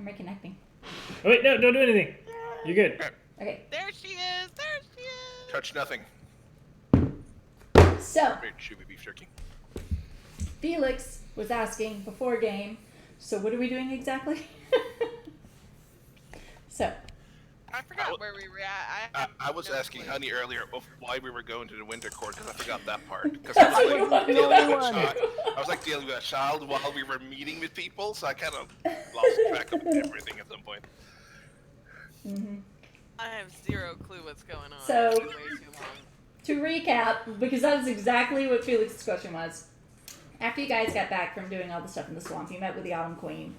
reconnecting. Oh, wait, no, don't do anything. You're good. Okay. There she is. There she is. Touch nothing. So, Should we beef jerky? Felix was asking before game, so what are we doing exactly? So. I forgot where we were at. I was asking Honey earlier why we were going to the winter court because I forgot that part. Because That's I was like dealing with a child while we were meeting with people, so I kind of lost track of everything at some point. Mm-hmm. I have zero clue what's going on. So, It's been way too long. To recap, because that is exactly what Felix's question was. After you guys got back from doing all the stuff in the swamp, you met with the Autumn Queen.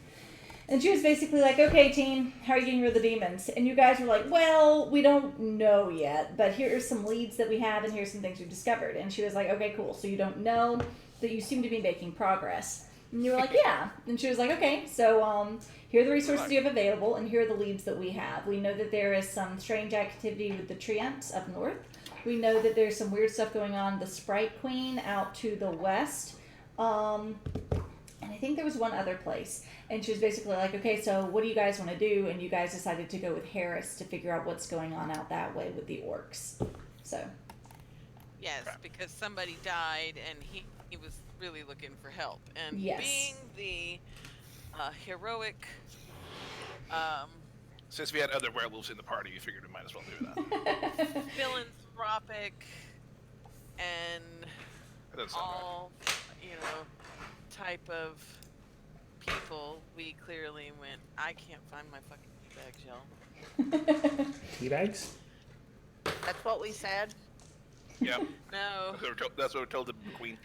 And she was basically like, okay, team, how are you getting rid of the demons? And you guys were like, well, we don't know yet, but here are some leads that we have, and here's some things we've discovered. And she was like, okay, cool. So you don't know, that you seem to be making progress. And you were like, yeah. And she was like, okay, so here are the resources you have available, and here are the leads that we have. We know that there is some strange activity with the Treants up north. We know that there's some weird stuff going on, the Sprite Queen out to the west. And I think there was one other place. And she was basically like, okay, so what do you guys want to do? And you guys decided to go with Harris to figure out what's going on out that way with the orcs. So. Yes, because somebody died and he was really looking for help. And yes. Being the heroic... Since we had other werewolves in the party, we figured we might as well do that. Philanthropic and all, type of people, we clearly went, I can't find my fucking bag, Jill. Tea bags? That's what we said? Yeah. No. That's what we're told the queen.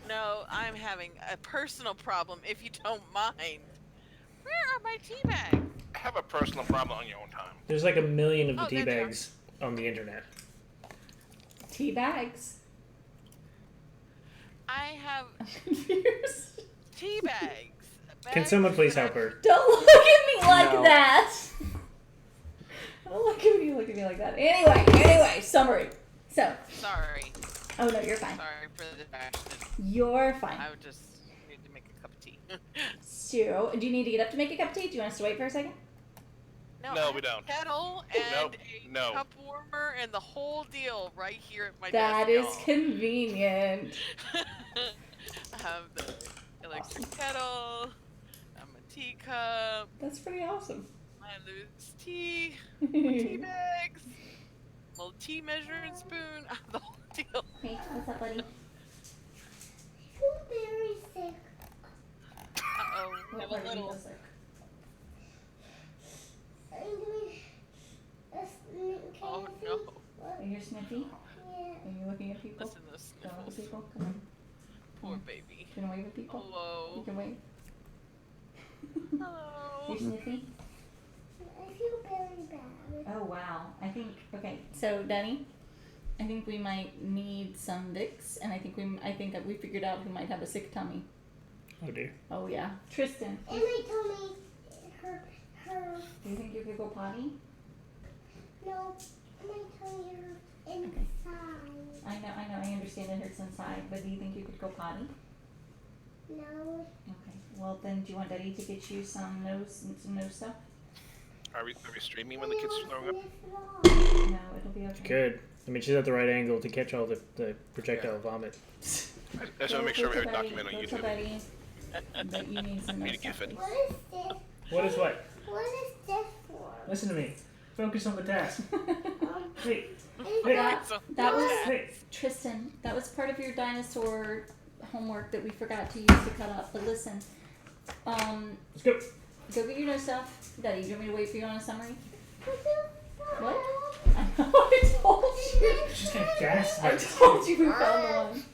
No, I'm having a personal problem, if you don't mind. Where are my tea bags? Have a personal problem on your own time. There's like 1 million of the tea bags on the internet. Tea bags? I have tea bags. Can someone please help her? Don't look at me like that! Don't look at me like that. Anyway, summary. So. Sorry. Oh no, you're fine. Sorry for the distraction. You're fine. I would just need to make a cup of tea. So, do you need to get up to make a cup of tea? Do you want us to wait for a second? No, we don't. Kettle and a cup warmer and the whole deal right here at my desk. That is convenient. I have the electric kettle. I'm a teacup. That's pretty awesome. My loose tea. My tea bags. Little tea measuring spoon. I have the whole deal. Hey, what's up, buddy? I'm very sick. Uh-oh. Have a little. Oh no. Are you sniffy? Yeah. Are you looking at people? Listen to those Don't look at sniffles. people? Come on. Poor baby. You can wave at people? Hello. You can wave. Hello. You sniffy? I feel very bad. Oh wow. Okay, so Danny, I think we might need some Vicks, and I think that we figured out who might have a sick tummy. Oh dear. Oh yeah. Tristan. And my tummy her. Do you think you could go potty? No, my tummy hurts inside. I know, I understand it hurts inside, but do you think you could go potty? No. Okay, well then, do you want Daddy to get you some nose stuff? Are we streaming when the kids are throwing up? No, it'll be okay. Good. I mean, she's at the right angle to catch all the projectile vomit. I just want to make sure we have a document on YouTube. Daddy that you need some nose stuff. What is this? What is what? What is this for? Listen to me. Focus on the task. Hey. That was Tristan. That was part of your dinosaur homework that we forgot to use to cut up. But listen, Let's go. Go get your nose stuff. Daddy, do you want me to wait for you on a summary? What? I know. I told you. She's gonna gasp. I told you we found the one.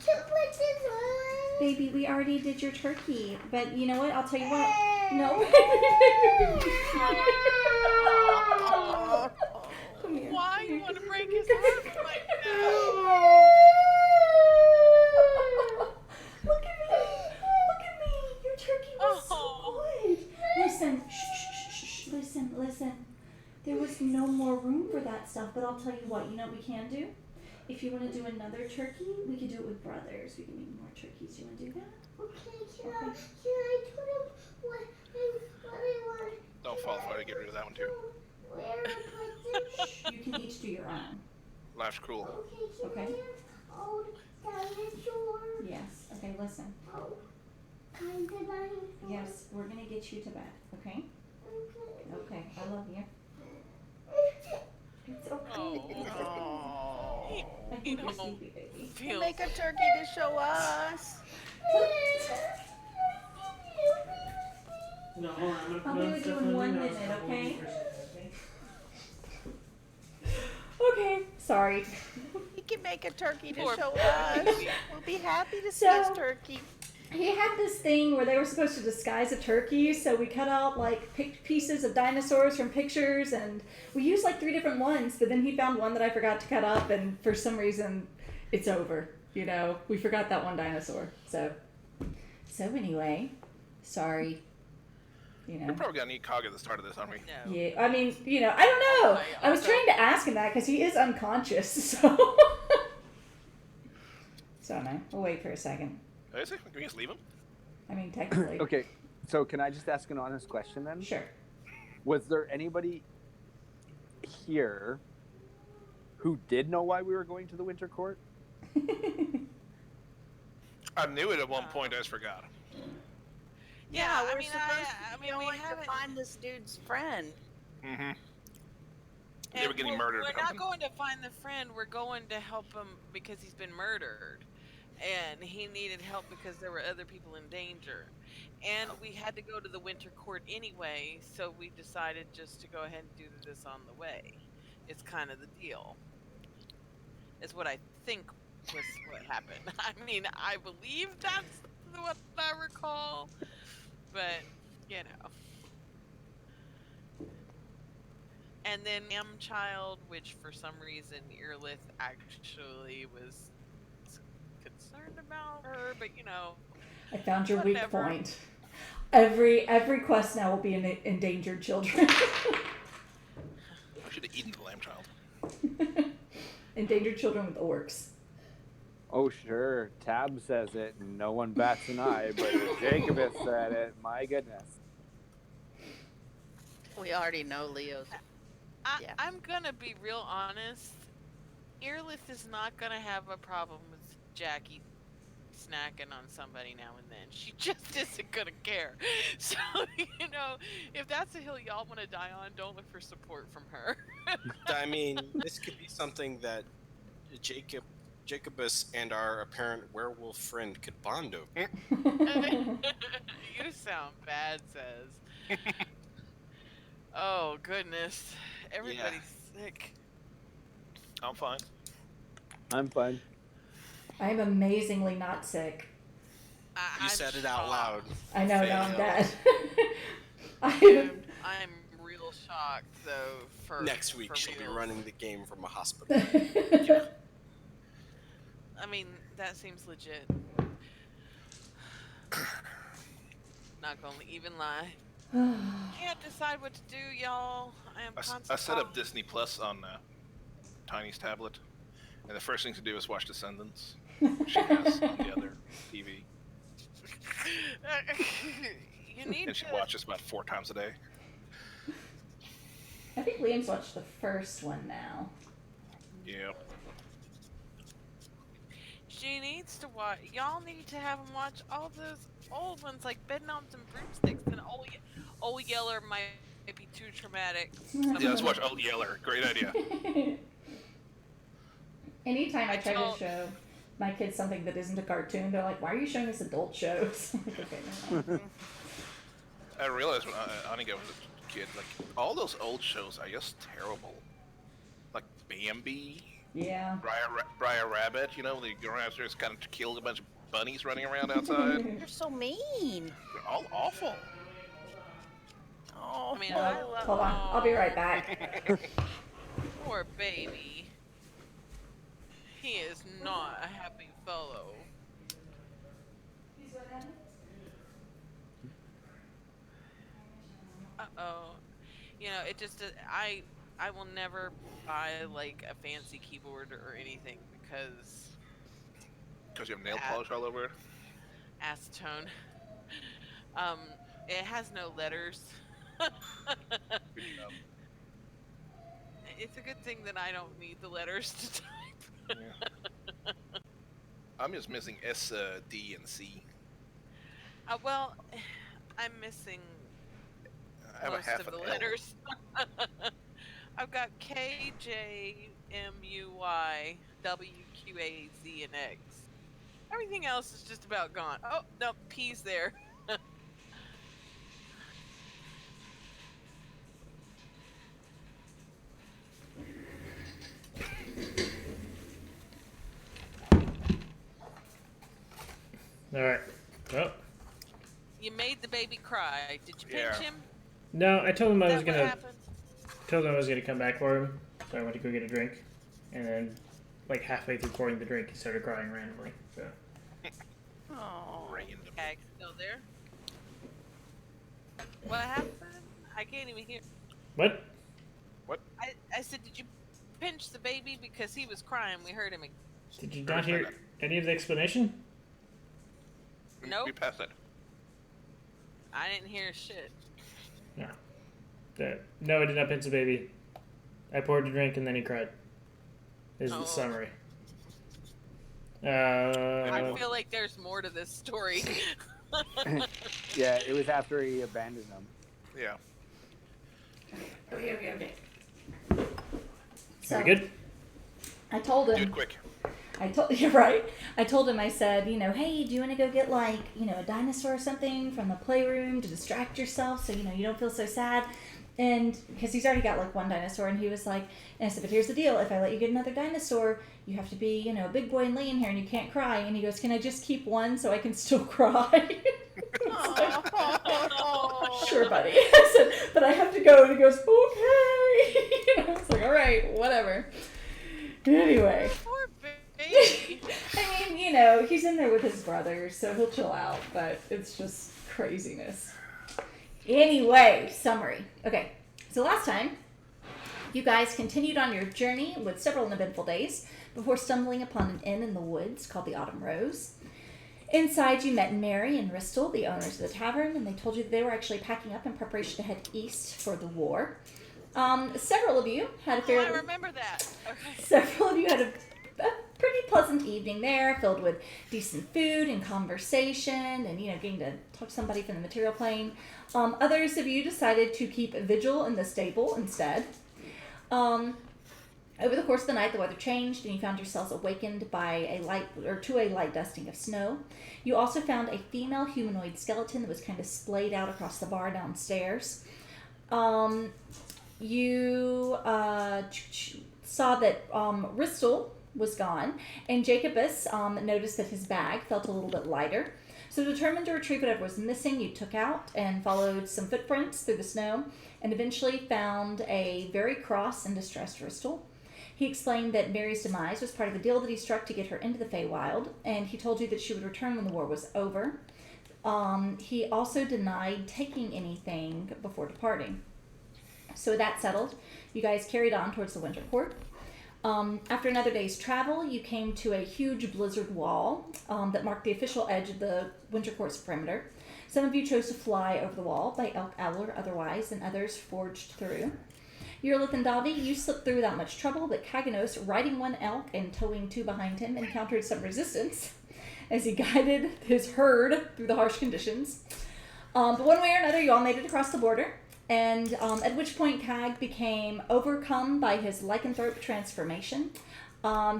Baby, Baby, we already did your turkey, but you know what? I'll tell you what. No. Come here. Why you want to break his heart like that? Look at me. Your turkey was so good. Listen. Shh. Listen. There was no more room for that stuff, but I'll tell you what. You know what we can do? If you want to do another turkey, we could do it with brothers. We can make more turkeys. Do you want to do that? Okay, can I tell him to get rid of that one too. Where put You can each do your own. Life's cruel. Okay, Okay. Old dinosaur. Yes. Okay, listen. Oh, kind of dinosaur. Yes, we're gonna get you to bed, okay? Okay. Okay, I love you. It's okay. Oh. I think you're sleepy, baby. Feels Make a turkey to show us. No, hold on. I'm I'll gonna be put with you stuff in on 1 now, minute, so I'll okay? wait for a second, Okay, sorry. He can make a turkey to Poor show baby. us. We'll be happy to see So- his turkey. He had this thing where they were supposed to disguise a turkey, so we cut out like picked pieces of dinosaurs from pictures, and we used like 3 different ones, but then he found one that I forgot to cut up, and for some reason it's over. You know, we forgot that one dinosaur. So anyway, sorry. You know. We're probably gonna need Cog at the start of this, aren't we? no. Yeah, I mean, you know, I don't know. Okay, I was okay. trying to ask him that because he is unconscious, so. So no, we'll wait for a second. Is it? Can we just leave him? I mean, technically. Okay, so can I just ask an honest question then? Sure. Was there anybody here who did know why we were going to the Winter Court? I knew it at one point. I just forgot. Yeah, we're I mean, supposed I to be mean, we going haven't. to find this dude's friend. Mm-hmm. They And were getting we're- murdered. We're or not something. going to find the friend. We're going to help him because he's been murdered, and he needed help because there were other people in danger. And we had to go to the Winter Court anyway, so we decided just to go ahead and do this on the way. It's kind of the deal. Is what I think was what happened. I mean, I believe that's what I recall, but you know. And then Child, which for some reason Earlith actually was concerned about her, but you know. I found your weak Whatever. point. Every quest now will be in endangered children. I should have eaten the lamb child. Endangered children with orcs. Oh, sure. Tab says it, and no one bats an eye, but if Jacobus said it, my goodness. We already know Leo's. Yeah. I'm gonna be real honest. Earlith is not gonna have a problem with Jackie snacking on somebody now and then. She just isn't gonna care. So, you know, if that's a hill y'all want to die on, don't look for support from her. I mean, this could be something that Jacobus and our apparent werewolf friend could bond over. You sound bad, says. Oh, goodness. Everybody's sick. I'm fine. I'm fine. I'm amazingly not sick. You said it out loud. I know, now I'm Fail. dead. I'm real shocked, though, for Next week for she'll be reals. running the game from a hospital. I mean, that seems legit. Not gonna even lie. Can't decide what to do, y'all. I am I constantly. set up Disney Plus on Tiny's tablet, and the first thing to do is watch Descendants, which she has on the other TV, You need and she to. watches about 4 times a day. I think Liam's watched the first one now. Yeah. She needs to watch. Y'all need to have him watch all those old ones like Bedknobs and Broomsticks, and Old Yeller might be too traumatic. Yeah, let's watch Old Yeller. Great idea. Anytime I try Don't- to show my kids something that isn't a cartoon, they're like, "Why are you showing us adult shows?" I'm like, okay, never mind. I realized when Anika was a kid, like, all those old shows are just terrible. Like Bambi, Yeah. Briar Rabbit, you know, they go around there just kind of kill a bunch of bunnies running around outside. You're so mean. They're all awful. Oh. I mean, I love. Hold on, I'll be right back. Poor baby. He is not a happy fellow. Uh-oh. You know, it just, I will never buy, like, a fancy keyboard or anything because Because you have nail polish all over it. acetone. It has no letters. Good job. It's a good thing that I don't need the letters to type. I'm just missing S, D, and C. Well, I'm missing I have a most half of an the L. letters. I've got K, J, M, U, Y, W, Q, A, Z, and X. Everything else is just about gone. Oh, no, P's there. All right. Oh. You made the baby cry. Did you pinch Yeah. him? No, I told him I Is was that what gonna. happened? Told him I was gonna come back for him, so I went to go get a drink, and then, like halfway through pouring the drink, he started crying randomly. So. Oh. Random. Okay, still there? What happened? I can't even hear. What? I said, did you pinch the baby? Because he was crying. We heard him. Did you not hear any of the explanation? Nope. We passed that. I didn't hear shit. No. No, I did not pinch the baby. I poured the drink and then he cried. Is the Oh. summary. I feel like there's more to this story. Yeah, it was after he abandoned them. Yeah. Okay. Are So we good? I told Do it him. quick. You're right. I told him. I said, hey, do you want to go get like, a dinosaur or something from the playroom to distract yourself, so you don't feel so sad. And because he's already got like one dinosaur, and he was like, and I said, but here's the deal: if I let you get another dinosaur, you have to be, a big boy and lay in here, and you can't cry. And he goes, can I just keep one so I can still cry? Sure, buddy. I said, but I have to go. And he goes, okay. I was like, all right, whatever. Anyway. Poor baby. I mean, he's in there with his brothers, so he'll chill out, but it's just craziness. Anyway, summary. Okay, so last time, you guys continued on your journey with several uneventful days before stumbling upon an inn in the woods called the Autumn Rose. Inside, you met Mary and Ristel, the owners of the tavern, and they told you that they were actually packing up in preparation to head east for the war. Several of you had a Oh, fairly... I remember that. Okay. Several of you had a pretty pleasant evening there, filled with decent food and conversation and, getting to talk to somebody from the material plane. Others of you decided to keep vigil in the stable instead. Over the course of the night, the weather changed and you found yourselves awakened by to a light dusting of snow. You also found a female humanoid skeleton that was kind of splayed out across the bar downstairs. You saw that Ristel was gone, and Jacobus noticed that his bag felt a little bit lighter. So determined to retrieve whatever was missing, you took out and followed some footprints through the snow, and eventually found a very cross and distressed Ristel. He explained that Mary's demise was part of the deal that he struck to get her into the Feywild, and he told you that she would return when the war was over. He also denied taking anything before departing. So with that settled, you guys carried on towards the Winter Court. After another day's travel, you came to a huge blizzard wall that marked the official edge of the Winter Court's perimeter. Some of you chose to fly over the wall by elk, owl, or otherwise, and others forged through. Eurlith and Davi, you slipped through without much trouble, but Kaganos, riding one elk and towing two behind him, encountered some resistance as he guided his herd through the harsh conditions. But one way or another, you all made it across the border. And at which point Kag became overcome by his lycanthrope transformation.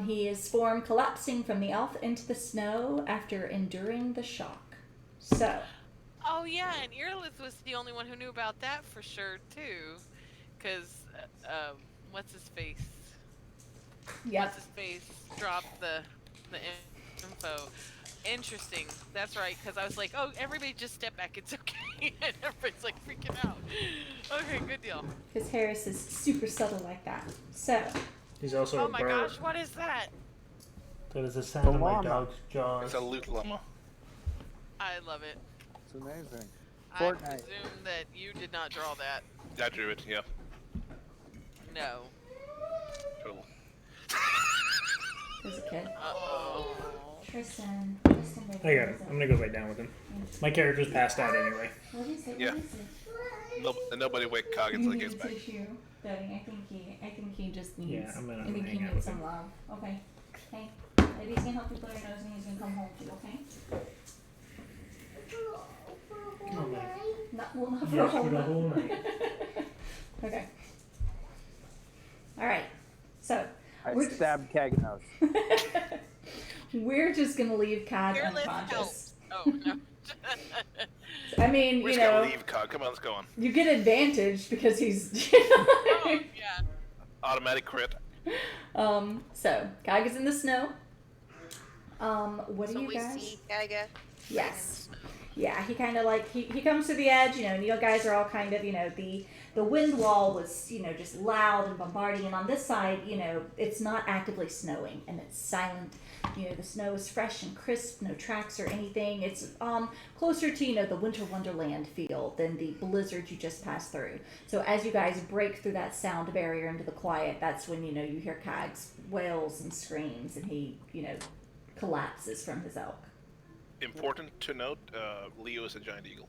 His form collapsing from the elf into the snow after enduring the shock. So. Oh, yeah, and Earlith was the only one who knew about that for sure, too. Because, what's his face? Yep. What's his face dropped the info. Interesting. That's right, because I was like, oh, everybody just step back. It's okay. And everybody's like freaking out. Okay, good deal. Because Harris is super subtle like that. So. He's also Oh a my bird. gosh, what is that? That is the sound of my llama. dog's jaws. It's a loot llama. I love it. It's amazing. I Fortnite. presume that you did not draw that. I drew it, yeah. No. Cool. As a kid. Uh-oh. Tristan, I got it. I'm gonna go right down with him. My character's passed out anyway. What is it? Yeah. What is it? And nobody wake Cog You until he need gets back. tissue, Daddy. I think he just needs. Yeah, I'm gonna I think he hang out needs with some him. love. Okay. Hey, Eddie's gonna help you put your nose, and he's gonna come home too. Okay. Come on, back. Not for Yeah, a whole for the night. whole night. Okay. All right. So I We're- stabbed Kaganos. we're just gonna leave Cog Fearless unconscious. help. Oh no. I mean, We're you just gonna know, leave Cog. Come on, let's go on. you get advantage because he's. Oh yeah. Automatic crit. So Cog is in the snow. What do So you we guys? see Gaga. Yes. Yeah, he kind of like he comes to the edge, and you guys are all kind of, the wind wall was, just loud and bombarding, and on this side, it's not actively snowing and it's silent. The snow is fresh and crisp, no tracks or anything. It's closer to, the winter wonderland feel than the blizzard you just passed through. So as you guys break through that sound barrier into the quiet, that's when, you hear Cog's wails and screams, and he, collapses from his elk. Important to note, Leo is a giant eagle.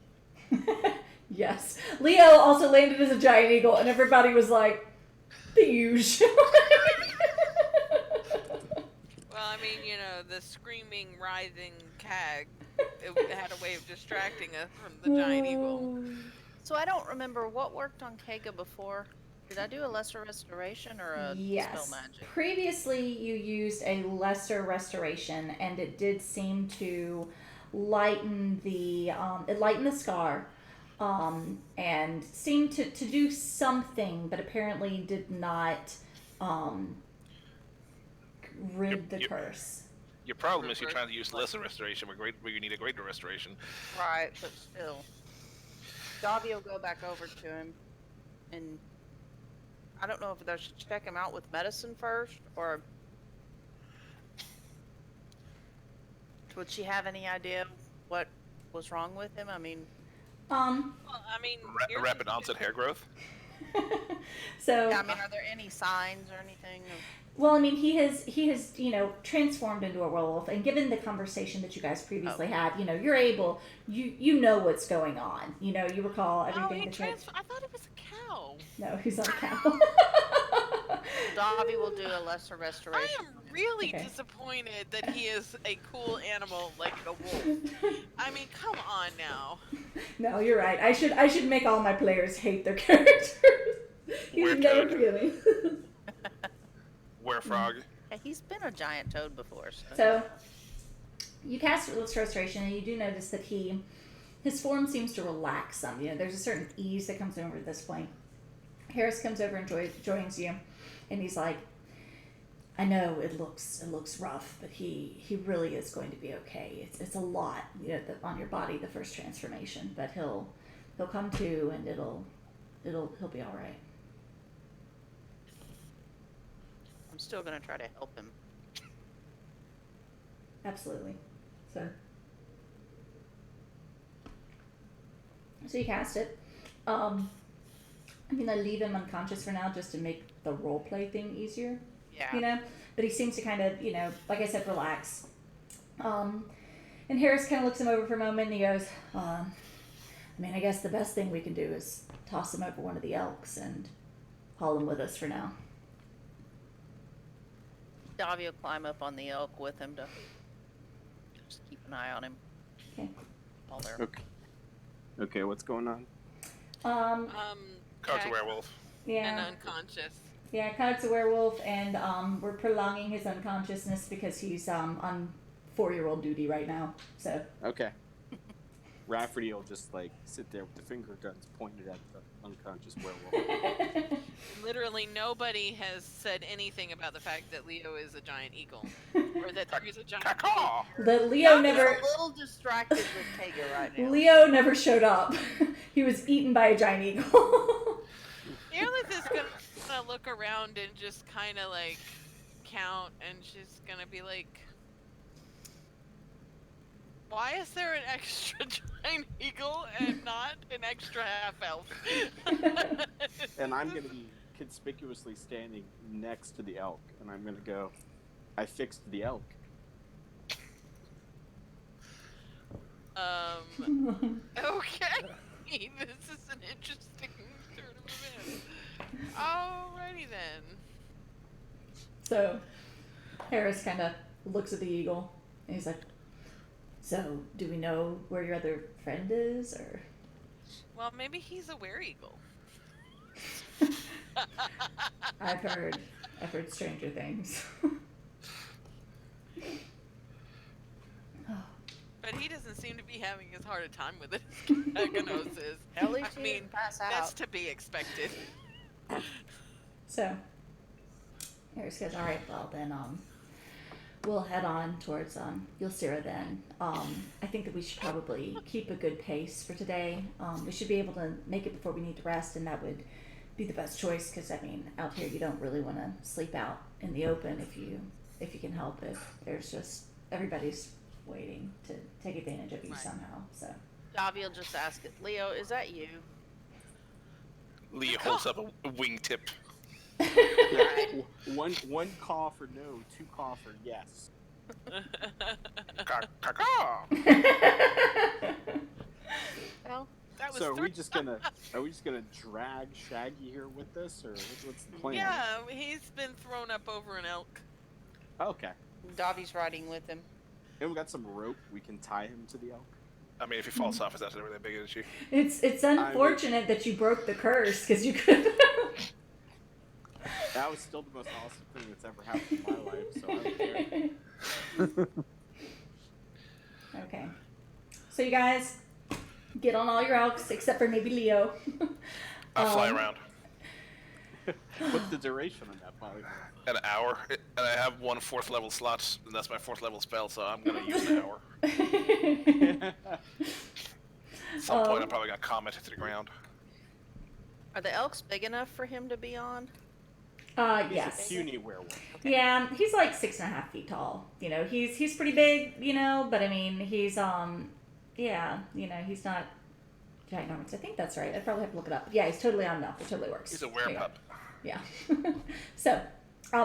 Yes. Leo also landed as a giant eagle, and everybody was like, the usual. Well, I mean, the screaming, writhing Cag, it had a way of distracting us from the giant eagle. So I don't remember what worked on Kaga before. Did I do a lesser restoration or a Yes. spell magic? Previously, you used a lesser restoration, and it did seem to lighten the scar, and seemed to do something, but apparently did not rid the Yep. curse. Your problem is you're trying to use lesser restoration where you need a greater restoration. Right, but still. Davi will go back over to him, and I don't know if I should check him out with medicine first, or would she have any idea what was wrong with him? I mean, Um, Well, I mean, Rapid onset hair growth. so yeah, I mean, are there any signs or anything? well, I mean, he has transformed into a werewolf, and given the conversation that you guys previously had, you're able, you know what's going on. You recall Oh, everything he that you had. I thought it was a cow. No, he's not a cow. Davi will do a lesser I restoration. am really Okay. disappointed that he is a cool animal like a wolf. I mean, come on now. No, you're right. I should make all my players hate their characters. He's We're never toad. forgiving. Werefrog. Yeah, he's been a giant toad before. So, you cast Restoration, and you do notice that his form seems to relax some. There's a certain ease that comes over at this point. Harris comes over and joins you, and he's like, I know it looks rough, but he really is going to be okay. It's a lot, on your body, the first transformation, but he'll come to, and he'll be all right. I'm still gonna try to help him. Absolutely. So you cast it. I'm gonna leave him unconscious for now, just to make the role play thing easier. Yeah. But he seems to kind of, like I said, relax. And Harris kind of looks him over for a moment, and he goes, I guess the best thing we can do is toss him over one of the elks and haul him with us for now. Davi will climb up on the elk with him to just keep an eye on him. Okay. While they're Okay, what's going on? Um, Cog's a Cag werewolf. and yeah. unconscious. Yeah, Cog's a werewolf, and we're prolonging his unconsciousness because he's on 4-year-old duty right now. So Okay. Rafferty will just sit there with the finger guns pointed at the unconscious werewolf. Literally nobody has said anything about the fact that Leo is a giant eagle, or that there is a giant eagle. Caw-caw! the Leo I'm never a little distracted with Kaga right now. Leo never showed up. He was eaten by a giant eagle. Fearless is gonna look around and just kind of count, and she's gonna be like, why is there an extra giant eagle and not an extra half elf? And I'm going to be conspicuously standing next to the elk, and I'm going to go, I fixed the elk. Okay, this is an interesting Alrighty then. So Harris kind of looks at the eagle and he's like, "So, do we know where your other friend is, or?" Well, maybe he's a were-eagle. I've heard stranger things. But he doesn't seem to be having as hard a time with it as Aganos is. At least I he mean, didn't pass that's out. to be expected. So Harris goes, "All right, well then, we'll head on towards Yulsira then. I think that we should probably keep a good pace for today. We should be able to make it before we need to rest, and that would be the best choice because I mean, out here you don't really want to sleep out in the open if you can help it. There's just everybody's waiting to take advantage of you Right. somehow. So Davy will just ask it. Leo, is that you? Leah holds up a wingtip. Yeah, one call for no, two call for yes. Caw. Well, That was So are we three. just gonna drag Shaggy here with us, or what's the plan? Yeah, he's been thrown up over an elk. Okay. Davy's riding with him. And we got some rope. We can tie him to the elk. I mean, if he falls off, is that really big issue? it's unfortunate that you broke the curse because you could. That was still the most awesome thing that's ever happened in my life. So I don't care. Okay. So you guys get on all your elks except for maybe Leo. I fly around. What's the duration on that polygon? An hour, and I have 1 4th level slot, and that's my 4th level spell, so I'm gonna use an hour. At some point, I'm probably gonna comet to the ground. Are the elks big enough for him to be on? Yes. Puny werewolf. Yeah, he's like 6.5 feet tall. You know, he's pretty big. You know, but I mean, he's yeah, you know, he's not ginormous. I think that's right. I'd probably have to look it up. Yeah, he's totally on enough. It totally works. He's a There you go. werepup. Yeah. So,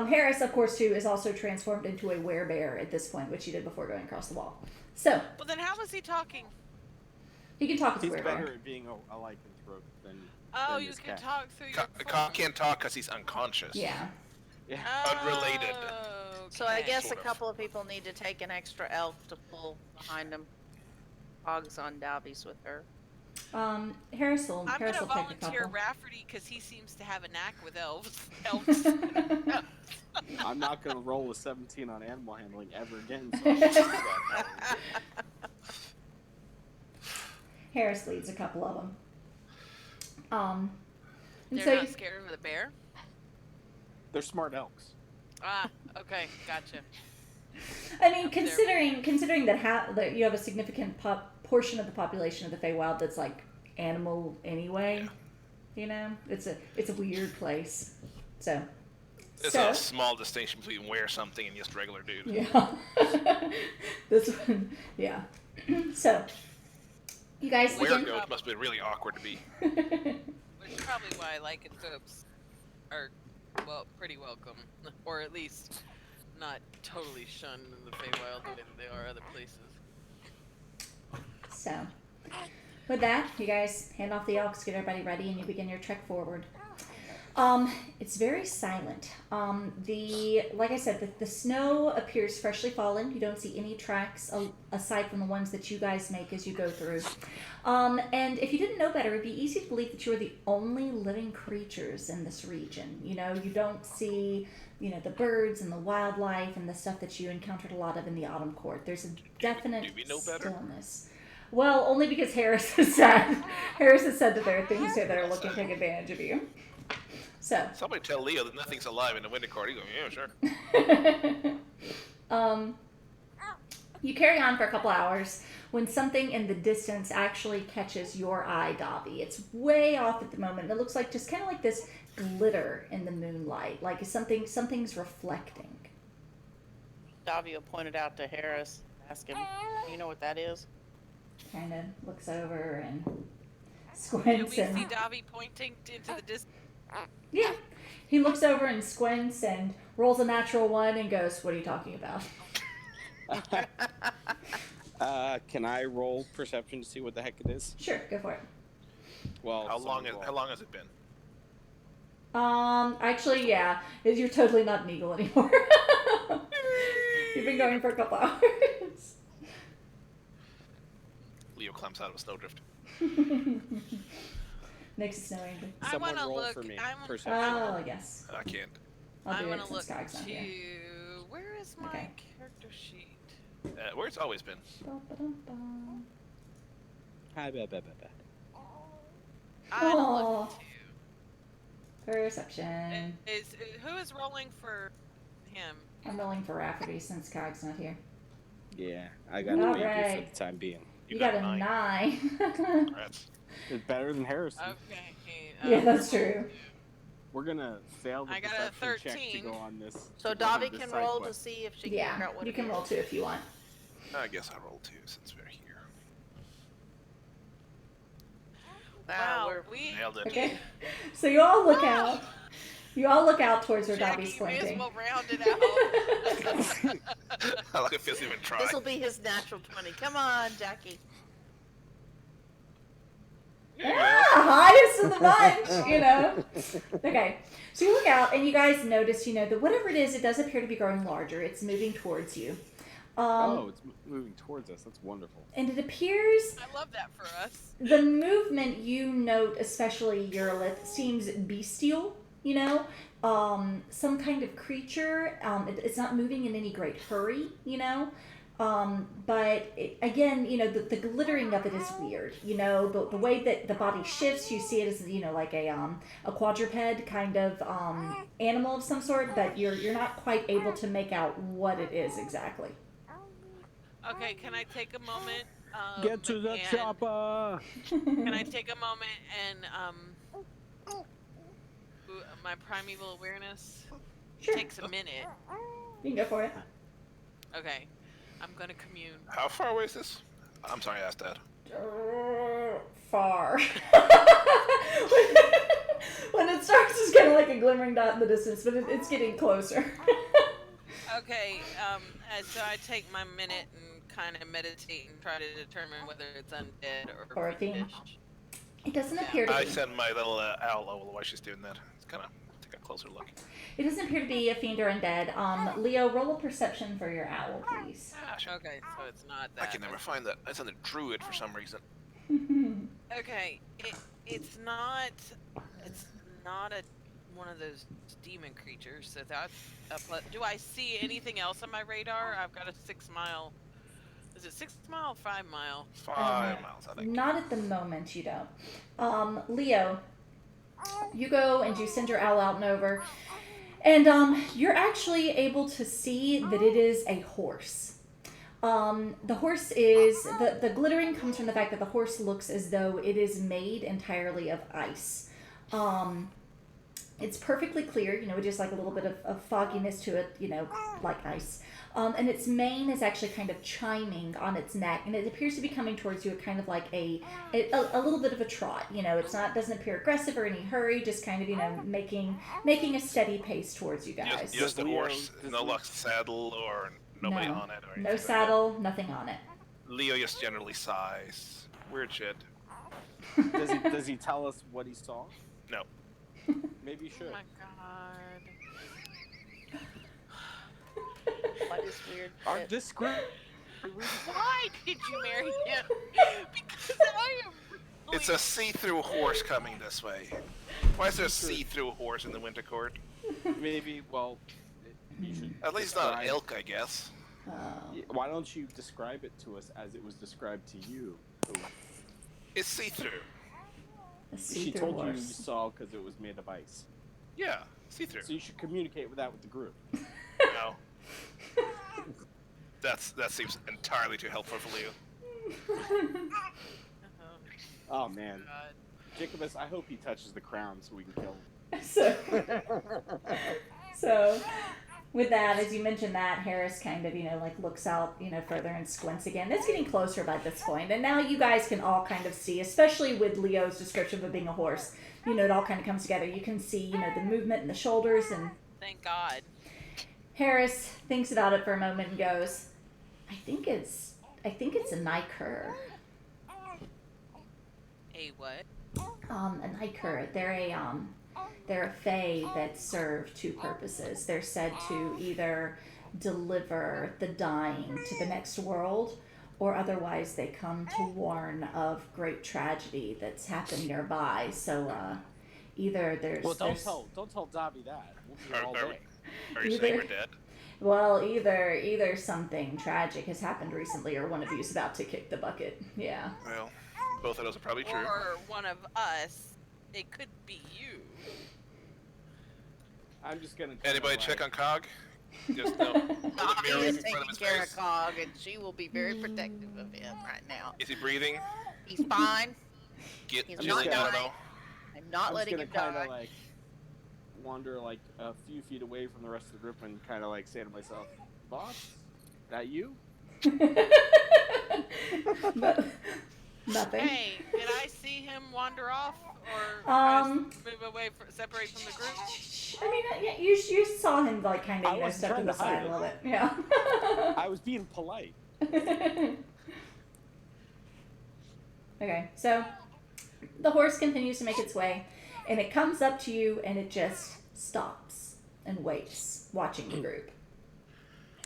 Harris, of course, too, is also transformed into a werebear at this point, which he did before going across the wall. So, Well, then how was he talking? he can talk as a He's werebear. better at being a lycanthrope than. Oh, than you his can cat. talk through your Can't talk because he's unconscious. Yeah. Yeah. Unrelated. So I guess Sort a of. couple of people need to take an extra elk to pull behind him. Og's on Davy's with her. Harris will I'm take gonna a volunteer couple. Rafferty because he seems to have a knack with elves. I'm not gonna roll a 17 on animal handling ever again. So I'll just do that. Harris leads a couple of them. And They're so not scared of the bear? They're smart elks. Ah, okay, gotcha. I mean, considering that you have a significant portion of the population of the Feywild that's like animal anyway, you know, it's a weird place. So, There's a small distinction between wear something and just regular dude. yeah, this one, yeah. So, you guys Wear begin. goat must be really awkward to be. Which is probably why lycanthropes are, well, pretty welcome. Or at least not totally shunned in the Feywild the way that they are other places. So, with that, you guys hand off the elks, get everybody ready, and you begin your trek forward. It's very silent. Like I said, the snow appears freshly fallen. You don't see any tracks aside from the ones that you guys make as you go through. And if you didn't know better, it'd be easy to believe that you are the only living creatures in this region. You know, you don't see, you know, the birds and the wildlife and the stuff that you encountered a lot of in the Autumn Court. There's a definite Do we know better? stillness. Well, only because Harris has said that there are things here that are looking to take advantage of you. So, Somebody tell Leo that nothing's alive in the winter court. He goes, yeah, sure. you carry on for a couple hours when something in the distance actually catches your eye, Dobby. It's way off at the moment. It looks like just kind of like this glitter in the moonlight, like something's reflecting. Davy will point it out to Harris. Ask him, "You know what that is?" Kind of looks over and Can squints we and see Davy pointing into the distance? yeah, he looks over and squints and rolls a natural one and goes, "What are you talking about?" Can I roll perception to see what the heck it is? Sure, go for it. Well, How long someone roll. has it been? Actually, yeah. You're totally not an eagle anymore. You've been going for a couple hours. Leo climbs out of a snowdrift. Next is snow angel. I Someone want to roll look. for me. I want. Perception. Oh, yes. I can't. I'll I do want it to since look Skag's not here. to. Where is my Okay. character sheet? Where it's always been. Ba-ba-dum-bum. I Aw. want to look Perception. to. Who is rolling for him? I'm rolling for Rafferty since Skag's not here. Yeah, I got All a baby right. for the time being. You got a 9. Rats. It's better than Harrison. Okay. Yeah, that's true. We're gonna fail the I got a perception check to 13. go on this. So to go on Davi this can side roll to quest. see if she can figure Yeah, out what you it can is. roll too if you want. I guess I roll 2 since we're here. Wow, Wow, we're we. Nailed it. Okay. So you all look out. You all look out towards where Jackie, Dobby's you may as pointing. well round it out. I like it feels even try. This will be his natural 20. Come on, Jackie. Ah, highest of the bunch, you know. Okay, so you look out and you guys notice, that whatever it is, it does appear to be growing larger. It's moving towards you. Oh, it's moving towards us. That's wonderful. And it appears I love that for us. the movement you note, especially Urlith, seems bestial, some kind of creature. It's not moving in any great hurry, but again, the glittering of it is weird. The way that the body shifts, you see it as like a quadruped kind of animal of some sort, but you're not quite able to make out what it is exactly. Okay, can I take a moment? Get to the and- chopper! Can I take a moment and my primeval awareness Sure, takes a minute. you can go for it. Okay, I'm gonna commune. How far away is this? I'm sorry I asked that. Far. When it starts, it's kind of like a glimmering dot in the distance, but it's getting closer. Okay, so I take my minute and kind of meditate and try to determine whether it's undead Or a fiend. It doesn't appear to I be. send my little owl over while she's doing that. It's kind of take a closer look. It doesn't appear to be a fiend or undead. Leo, roll a perception for your owl, please. Okay, so it's not that. I can never find that. I sent a druid for some reason. Okay, it's not a one of those demon creatures. So that's do I see anything else on my radar? I've got a 6 mile. Is it 6 mile? 5 mile? 5 miles, I think. Not at the moment, you don't. Leo, you go and you send your owl out and over, and you're actually able to see that it is a horse. The horse is the glittering comes from the fact that the horse looks as though it is made entirely of ice. It's perfectly clear, just like a little bit of fogginess to it, like ice. And its mane is actually kind of chiming on its neck, and it appears to be coming towards you at kind of like a little bit of a trot. Doesn't appear aggressive or any hurry, just kind of, making a steady pace towards you guys. Just the Leo- horse, does no Leo- luck saddle or nobody No. on it. Or anything No like saddle, nothing on it. that. Leo just generally sighs. Weird shit. Does he tell us what he saw? No. Maybe you Oh should. my god. What is weird? Our shit? description. Why did you marry him? Because I am. Really... It's a see-through horse coming this way. Why is there a see-through horse in the Winter Court? Maybe, well, you should. At least not an describe- elk, I guess. Why don't you describe it to us as it was described to you? It's see-through. A She see-through told you you horse. saw because it was made of ice. Yeah, see-through. So you should communicate with that with the group. No. That seems entirely too helpful for Leo. Oh man, God. Jacobus, I hope he touches the crown so we can kill him. So, with that, as you mentioned that, Harris kind of, looks out, further and squints again. It's getting closer by this point, and now you guys can all kind of see, especially with Leo's description of it being a horse, it all kind of comes together. You can see, the movement in the shoulders, and Thank God. Harris thinks about it for a moment and goes, I think it's a Nykur. A what? A Nykur. They're They're a fae that serve two purposes. They're said to either deliver the dying to the next world, or otherwise they come to warn of great tragedy that's happened nearby. So either there's Well, there's don't tell Dobby that. We'll be here all Are, day. are you saying Either- we're dead? well, either something tragic has happened recently, or one of you's about to kick the bucket. Yeah. Well, both of those are probably true. Or one of us. It could be you. I'm just gonna. Anybody check on Cog? Just no. Hold a Dobby mirror is in front of taking his care of face. Cog, and she will be very protective of him right now. Is he breathing? He's fine. Get He's Jillian, I don't dying. know. I'm not I'm letting just him gonna kind die. of like wander like a few feet away from the rest of the group and kind of like say to myself, "Boss, that you?" No- Nothing. Hey, did I see him wander off, or Um, move away, separate from the group? I mean, yeah, you saw him like kind I of wasn't step to trying the to side hide a it. little bit. Yeah. I was being polite. Okay, so the horse continues to make its way, and it comes up to you, and it just stops and waits, watching the group.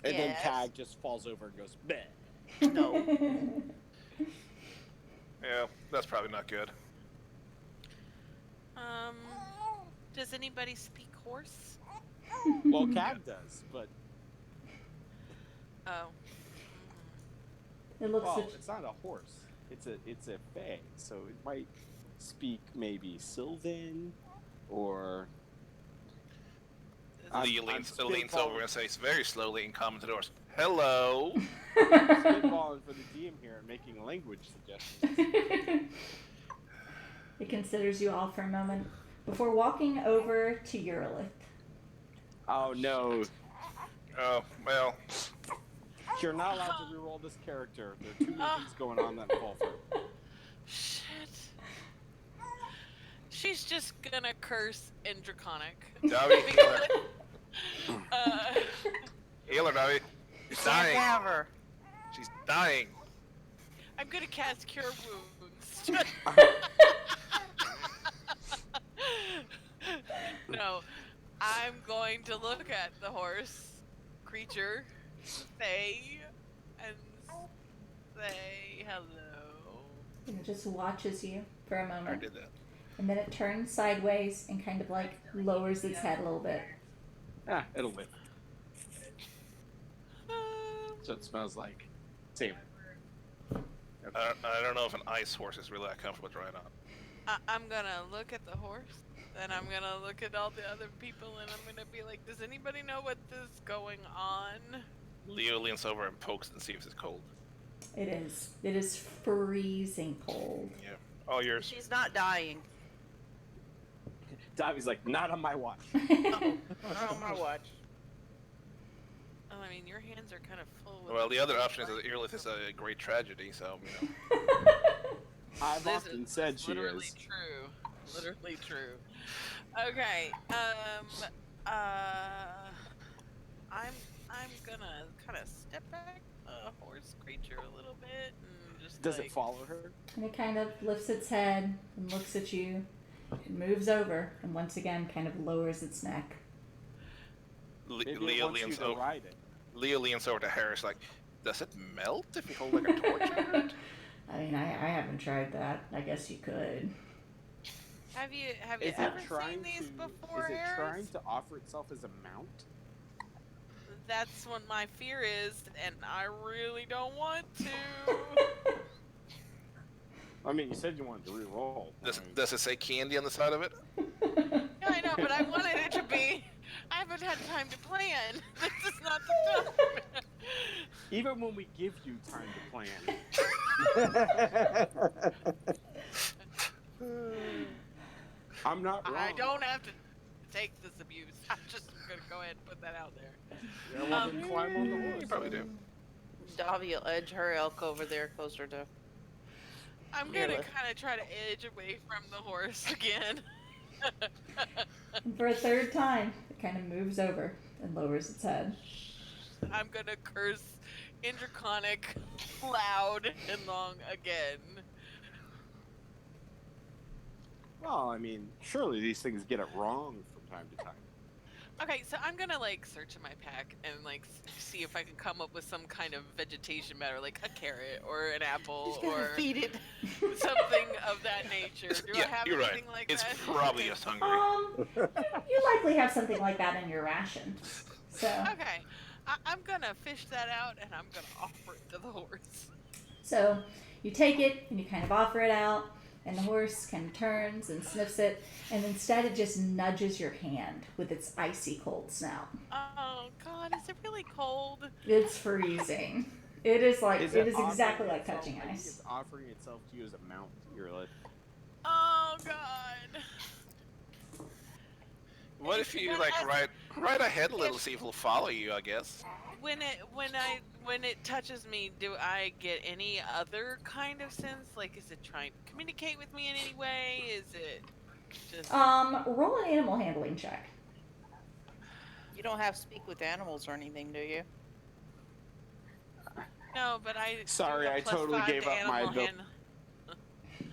And then Yes. Tag just falls over and goes, "Bleh." No. Yeah, that's probably not good. Does anybody speak horse? Well, Cag does, but Oh. It looks well, at it's not a horse. It's a fae, so it might speak maybe Sylvan or. Lee I'm leans spitballing- over and says very slowly and comes to the doors. Hello. spitballing for the DM here and making language suggestions. It considers you all for a moment before walking over to Urolith. Oh no, Oh, well, you're not allowed to reroll this character. There are too many things going on that fall through. Shit. She's just gonna curse in Draconic. Dobby, heal her. Uh, Heal her, Dobby. She's Can't dying. have her. She's dying. I'm gonna cast Cure Wounds. No, I'm going to look at the horse creature, say, and say hello. And it just watches you for a I moment, did that. and then it turns sideways and kind of like lowers its head a little bit. Ah, it'll live. So it smells like. Same. I don't know if an ice horse is really that comfortable to ride on. I'm gonna look at the horse, then I'm gonna look at all the other people, and I'm gonna be like, does anybody know what is going on? Leo leans over and pokes and sees if it's cold. It is. It is freezing cold. Yeah. All yours. She's not dying. Dobby's like, not on my watch. Not on my watch. Oh, I mean, your hands are kind of full with Well, the other option is that Earlith is a great tragedy, so, you know. I've This often is said she literally is. true. Literally true. Okay. I'm gonna kind of step back the horse creature a little bit and just. Does like, it follow her? And it kind of lifts its head and looks at you. It moves over and once again kind of lowers its neck. Maybe it Leo wants you leans to over. ride it. Leo leans over to Harris like, does it melt if we hold like a torch under it? I mean, I haven't tried that. I guess you could. Have you Is it ever trying seen these to? before, Is it Harris? trying to offer itself as a mount? That's what my fear is, and I really don't want to. I mean, you said you wanted to re-roll. Does it say candy on the side of it? Yeah, I know, but I wanted it to be. I haven't had time to plan. This is not the time. Even when we give you time to plan. I'm not wrong. I don't have to take this abuse. I'm just gonna go ahead and put that out there. Yeah, well, then climb on the horse. You probably do. Dobby will edge her elk over there closer to. I'm gonna Really? kind of try to edge away from the horse again. And for a third time, it kind of moves over and lowers its head. I'm gonna curse in Draconic loud and long again. Well, I mean, surely these things get it wrong from time to time. Okay, so I'm gonna like search in my pack and like see if I can come up with some kind of vegetation matter, like a carrot or an apple or feed it. something of that nature. Do Yeah, I have you're right. anything like It's that? probably just hungry. You likely have something like that in your ration. So. Okay, I'm gonna fish that out and I'm gonna offer it to the horse. So you take it and you kind of offer it out, and the horse kind of turns and sniffs it, and instead it just nudges your hand with its icy cold snout. Oh God, is it really cold? It's freezing. It is like Is it is offering exactly like itself- touching I think ice. it's offering itself to you as a mount to your life. Oh God. What if you like ride ahead a little, see if it'll follow you? I guess. When it touches me, do I get any other kind of sense? Like, is it trying to communicate with me in any way? Is it just? Roll an animal handling check. You don't have speak with animals or anything, do you? No, but I. Sorry, do a I plus totally 5 gave to up my animal ability. hand-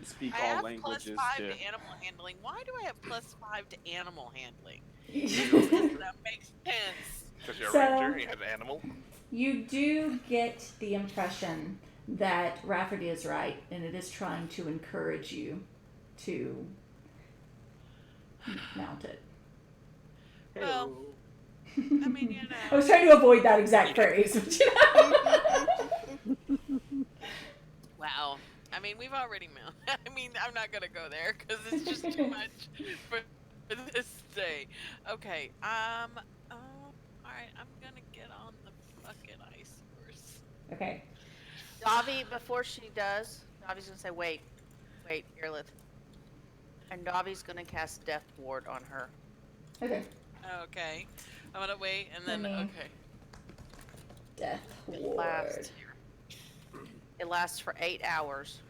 Speak I all have languages. plus 5 to... to animal handling. Why do I have plus 5 to animal handling? You That makes sense. Because you're a So- ranger and you have an animal. do get the impression that Rafferty is right, and it is trying to encourage you to mount it. Well, I mean, you know. I was trying to avoid that exact phrase, but you know. Wow. I mean, we've already I mean, I'm not gonna go there because it's just too much for this day. Okay. All right. I'm gonna get on the fucking ice horse. Okay. Davi, before she does, Davi's gonna say, wait, Irlith. And Davi's gonna cast Death Ward on her. Okay. Okay. I'm gonna wait and then Me. okay. Death It ward. lasts. It lasts for 8 hours.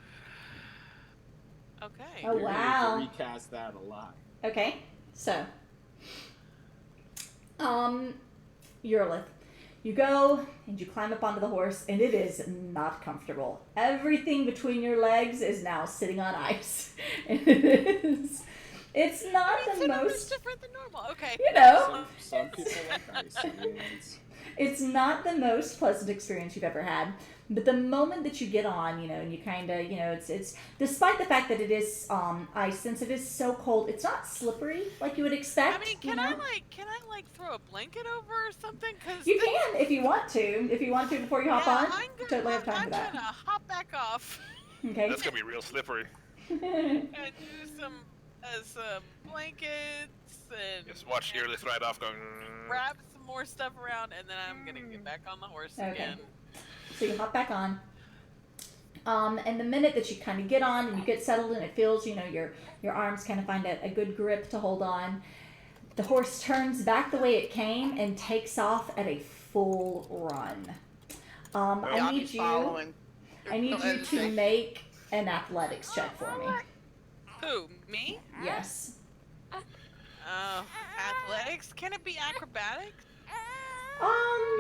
Okay. Oh, You're wow. gonna need to recast that a lot. Okay. So, Urlith, you go and you climb up onto the horse, and it is not comfortable. Everything between your legs is now sitting on ice. And it is. It's not It's the so much most, different than normal. Okay. you know. Some people like ice. I mean, It's not the most pleasant experience you've ever had, but the moment that you get on, you know, and you kind of, you know, it's despite the fact that it is ice, since it is so cold, it's not slippery like you would expect. I mean, you can know? I like throw a blanket over or something? Cause You can if you want to. If you want to before you hop on, I'm you totally have time I'm for that. gonna hop back off Okay. That's gonna be real slippery. and do some blankets and Just watch Earlith ride off going. wrap some more stuff around, and then I'm gonna get back on the horse Okay. again. So you hop back on. And the minute that you kind of get on and you get settled and it feels, you know, your arms kind of find a good grip to hold on, the horse turns back the way it came and takes off at a full run. I need Davi's you following. to make an athletics check for me. Who? Me? Yes. Athletics? Can it be acrobatics?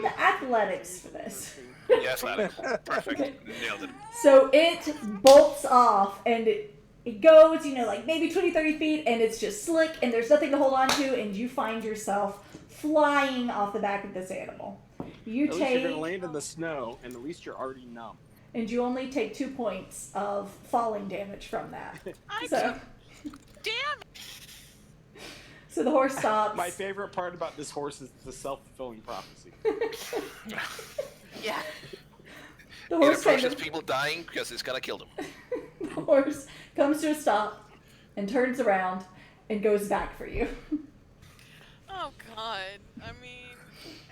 The athletics for this. Yes, Alex. Perfect. Nailed it. So it bolts off and it goes, you know, like maybe 20, 30 feet, and it's just slick and there's nothing to hold on to, and you find yourself flying off the back of this animal. You at least take, you're gonna land in the snow, and at least you're already numb. and you only take 2 points of falling damage from that. So, Damn it! so the horse stops. My favorite part about this horse is the self-fulfilling prophecy. Yeah. The It horse kind approaches of, people dying because it's gonna kill them. the horse comes to a stop and turns around and goes back for you. Oh God! I mean,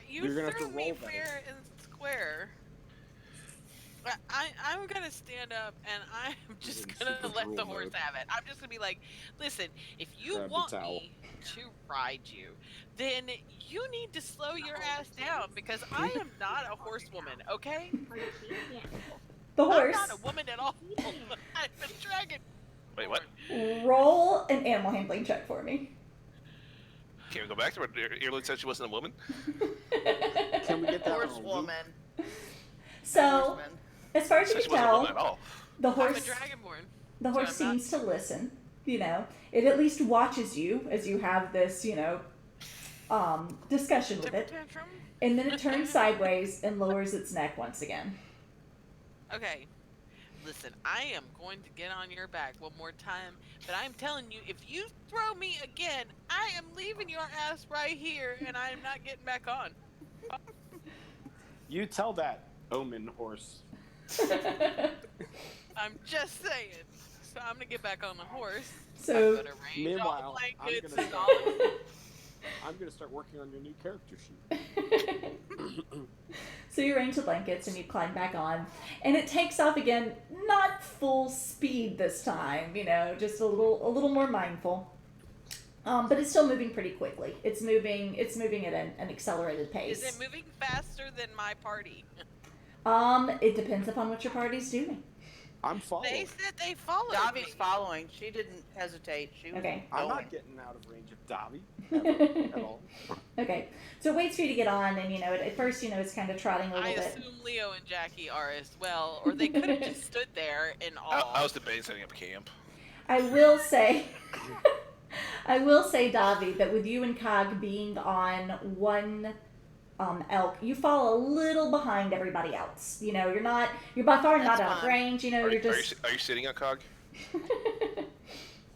you You're gonna have threw to me roll better. fair and square. I'm gonna stand up and I'm just in gonna super let rule the horse mode. have it. I'm just gonna be like, listen, if you Grab the want towel. me to ride you, then you need to slow your ass down because I am not a horsewoman, okay? The I'm horse, not a woman at all. I'm a dragon. Wait, what? roll an animal handling check for me. Can we go back to what Earlith said she wasn't a woman? Can we get that on a loop? Horsewoman. So, Horseman. as far as you Said she can wasn't a woman tell, at all. the I'm a horse dragonborn. the horse I'm not- seems to listen You know, it at least watches you as you have this, discussion with Temper it. tantrum. And then it turns sideways and lowers its neck once again. Okay. Listen, I am going to get on your back one more time, but I'm telling you, if you throw me again, I am leaving your ass right here, and I am not getting back on. You tell that, Omen horse. I'm just saying. So I'm gonna get back on the horse. So- I'm gonna arrange all Meanwhile, the I'm blankets gonna and all start- the I'm gonna start working on your new character sheet. So you arrange the blankets and you climb back on, and it takes off again, not full speed this time, just a little more mindful. But it's still moving pretty quickly. It's moving at an accelerated pace. Is it moving faster than my party? It depends upon what your party's doing. I'm following. They said they followed me. Davi's following. She didn't hesitate. She was Okay. I'm going. not getting out of range of Davi ever, at all. Okay, so it waits for you to get on, and at first, it's kind of trotting a little I bit. assume Leo and Jackie are as well, or they could have just stood there and all. I was debating setting up camp. I will say, Davi, that with you and Cog being on one elk, you fall a little behind everybody else. You're by far not That's out of fine. range. You're just. Are you sitting on Cog?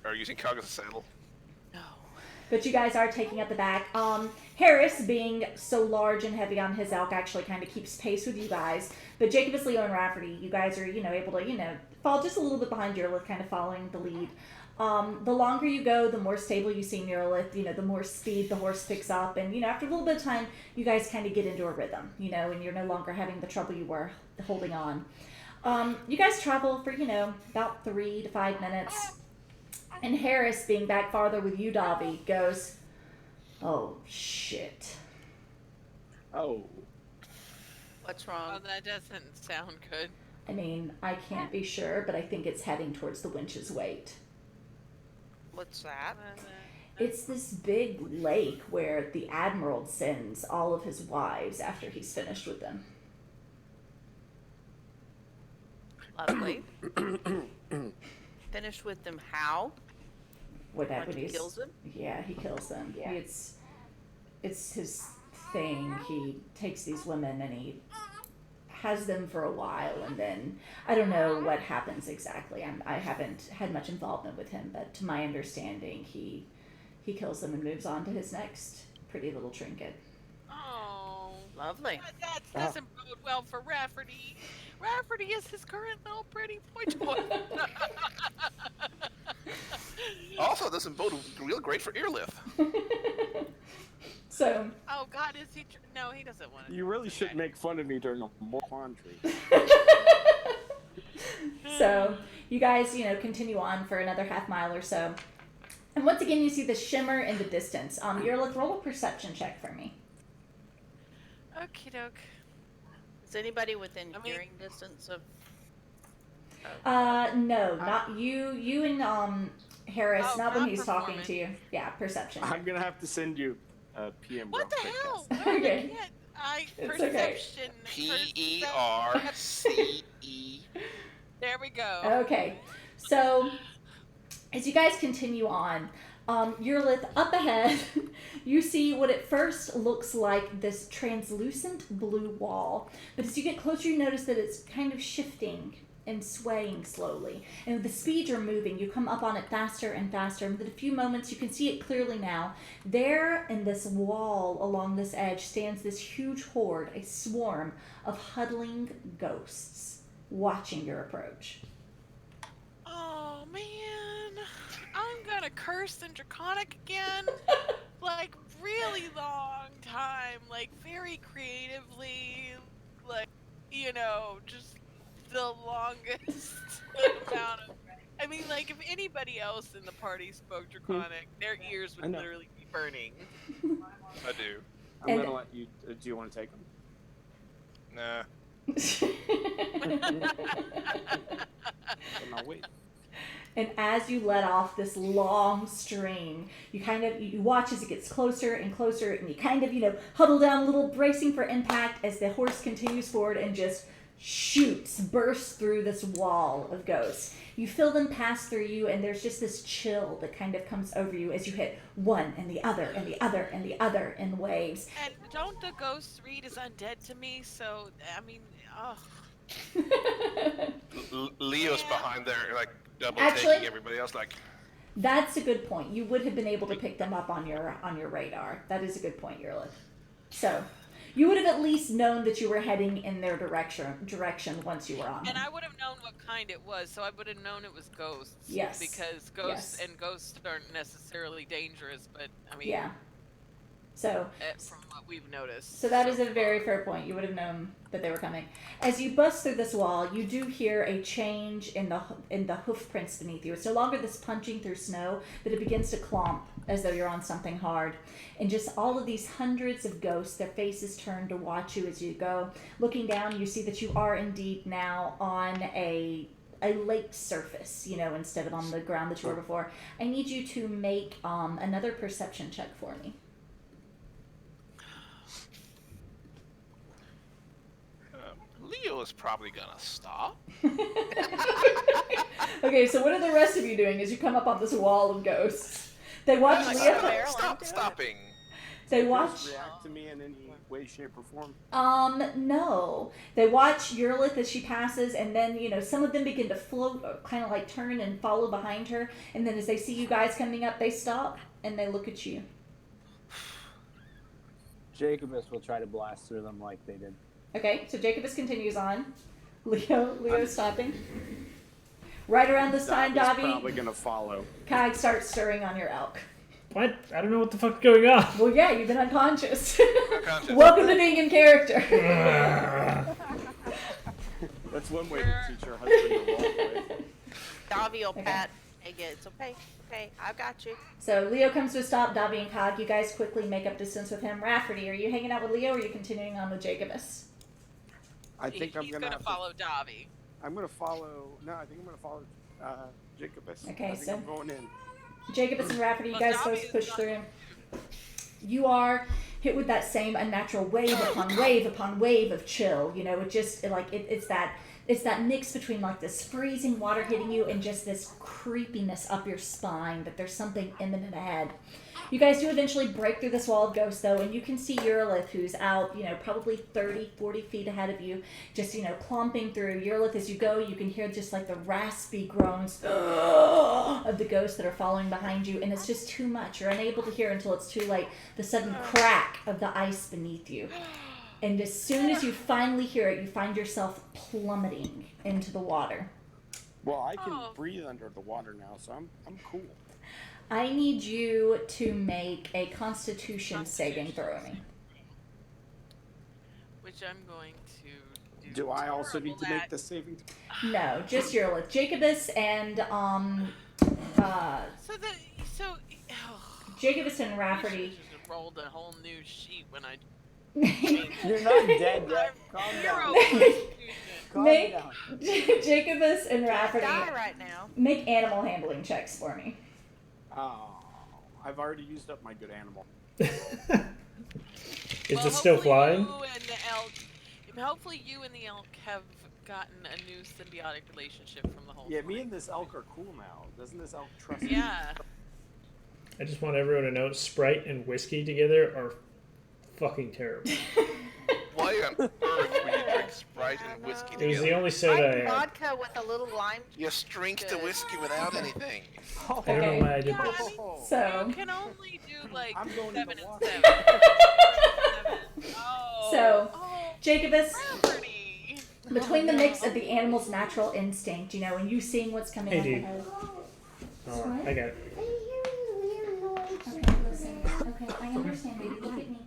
Or are you using Cog as a saddle? No. But you guys are taking up the back. Harris, being so large and heavy on his elk, actually kind of keeps pace with you guys. But Jacobus, Leo, and Rafferty, you guys are, able to, fall just a little bit behind Urlith, kind of following the lead. The longer you go, the more stable you see Urlith, the more speed the horse picks up. And, after a little bit of time, you guys kind of get into a rhythm, and you're no longer having the trouble you were holding on. You guys travel for, about 3 to 5 minutes. And Harris, being back farther with you, Davi, goes, "Oh, shit." Oh, What's Oh, wrong? that doesn't sound good. I mean, I can't be sure, but I think it's heading towards the winch's weight. What's that? It's this big lake where the Admiral sends all of his wives after he's finished with them. Lovely. Finished with them how? When When he he's- kills them? Yeah, he kills them. Yeah. It's his thing. He takes these women and he has them for a while, and then I don't know what happens exactly. I haven't had much involvement with him, but to my understanding, he kills them and moves on to his next pretty little trinket. Oh, Lovely. that doesn't bode well for Rafferty. Rafferty is his current little pretty boy toy. Also, it doesn't bode real great for Earlith. So Oh God, is he? No, he doesn't want to. you really shouldn't make fun of me during a more quandary. So you guys, continue on for another half mile or so. And once again, you see the shimmer in the distance. Roll a perception check for me. Okie doke. Is anybody within I mean- hearing distance of? No, not you. You and Harris. Oh, not when not he's talking performance. to you. Yeah, perception. I'm gonna have to send you a PM. What the real quick, hell? guys. Where Okay. the I It's okay. perception. PERCE. There we go. Okay, so as you guys continue on, Urlith, up ahead, you see what at first looks like this translucent blue wall. But as you get closer, you notice that it's kind of shifting and swaying slowly. And with the speed you're moving, you come up on it faster and faster. And within a few moments, you can see it clearly now. There in this wall along this edge stands this huge horde, a swarm of huddling ghosts watching your approach. Oh man, I'm gonna curse in Draconic again. Like really long time, like very creatively, like just the longest amount of. I mean, like if anybody else in the party spoke Draconic, their ears I would know. literally be burning. I do. I'm And- gonna let you. Do you want to take them? Nah. Then I'll wait. And as you let off this long string, you watch as it gets closer and closer, and you kind of, huddle down a little, bracing for impact as the horse continues forward and just bursts through this wall of ghosts. You feel them pass through you, and there's just this chill that kind of comes over you as you hit one and the other and the other and the other in waves. And don't the ghosts read as undead to me? So I mean, oh. Leo's behind there, like double Actually- taking everybody else. Like, That's a good point. You would have been able to pick them up on your radar. That is a good point, Yurlith. So, you would have at least known that you were heading in their direction once you were on And them. I would have known what kind it was, so I would have known it was ghosts. Yes. Because ghosts Yes. and ghosts aren't necessarily dangerous, but I mean, Yeah. So, from what we've noticed. So that is a very fair point. You would have known that they were coming. As you bust through this wall, you do hear a change in the hoof prints beneath you. It's no longer this punching through snow, but it begins to clomp as though you're on something hard. And just all of these hundreds of ghosts, their faces turn to watch you as you go. Looking down, you see that you are indeed now on a lake surface, instead of on the ground that you were before. I need you to make another perception check for me. Leo is probably gonna stop. Okay, so what are the rest of you doing as you come up on this wall of ghosts? They watch Like, Leo. stop stopping. They Does watch. react to me in any way, shape, or form? No. They watch Yurlith as she passes, and then some of them begin to float, or kind of like turn and follow behind her. And then as they see you guys coming up, they stop and they look at you. Jacobus will try to blast through them like they did. Okay, so Jacobus continues on. Leo's stopping. Right around this time, Davi's Davi, probably gonna follow. Kag starts stirring on your elk. What? I don't know what the fuck's going on. Well, yeah, you've been unconscious. Unconscious. Welcome to being in character. That's one way to teach your husband to roleplay. Davi will Okay. pat Egg. It's okay. Okay, I've got you. So Leo comes to a stop. Davi and Kag, you guys quickly make up distance with him. Rafferty, are you hanging out with Leo, or are you continuing on with Jacobus? I think He's I'm gonna follow Davi. I'm gonna follow. No, I think I'm gonna follow Jacobus. Okay, I think so- I'm going in. Jacobus and Rafferty, you Well, guys Davi both is push not- through. You are hit with that same unnatural wave upon wave upon wave of chill. It's that mix between like this freezing water hitting you and just this creepiness up your spine that there's something imminent ahead. You guys do eventually break through this wall of ghosts though, and you can see Yurlith, who's out, probably 30, 40 feet ahead of you, just, clomping through. Yurlith, as you go, you can hear just like the raspy groans of the ghosts that are following behind you, and it's just too much. You're unable to hear until it's too late. The sudden crack of the ice beneath you. And as soon as you finally hear it, you find yourself plummeting into the water. Well, I can Oh. breathe under the water now, so I'm cool. I need you to make a Constitution saving throw me. Which I'm going to do. Do I also need to terrible make at. the saving? No, just Yurlith. Jacobus and Jacobus and Rafferty. Just rolled a whole new sheet when I. You're not dead yet. Calm down. Calm Make down. Jacobus and I Rafferty die right now. make animal handling checks for me. Oh, I've already used up my good animal. Is Well, it still hopefully flying? You and the elk, hopefully you and the elk have gotten a new symbiotic relationship from the whole. Yeah, me thing. and this elk are cool now. Doesn't this elk trust me? Yeah. I just want everyone to know Sprite and whiskey together are fucking terrible. Why on earth would you drink Sprite and whiskey It was the together? only I soda I like had. vodka with a little lime. You drink the whiskey without anything. I don't know why I did Yeah, this. I mean, So- you can only do like I'm going 7 to the and water. 7. Oh. So- Oh, Jacobus, Rafferty. between the mix of the animal's natural instinct, and you seeing what's coming Hey, up dude. ahead. Oh, I got it. I hear weird noise. Okay, listen. Okay, I understand, baby. Look at me.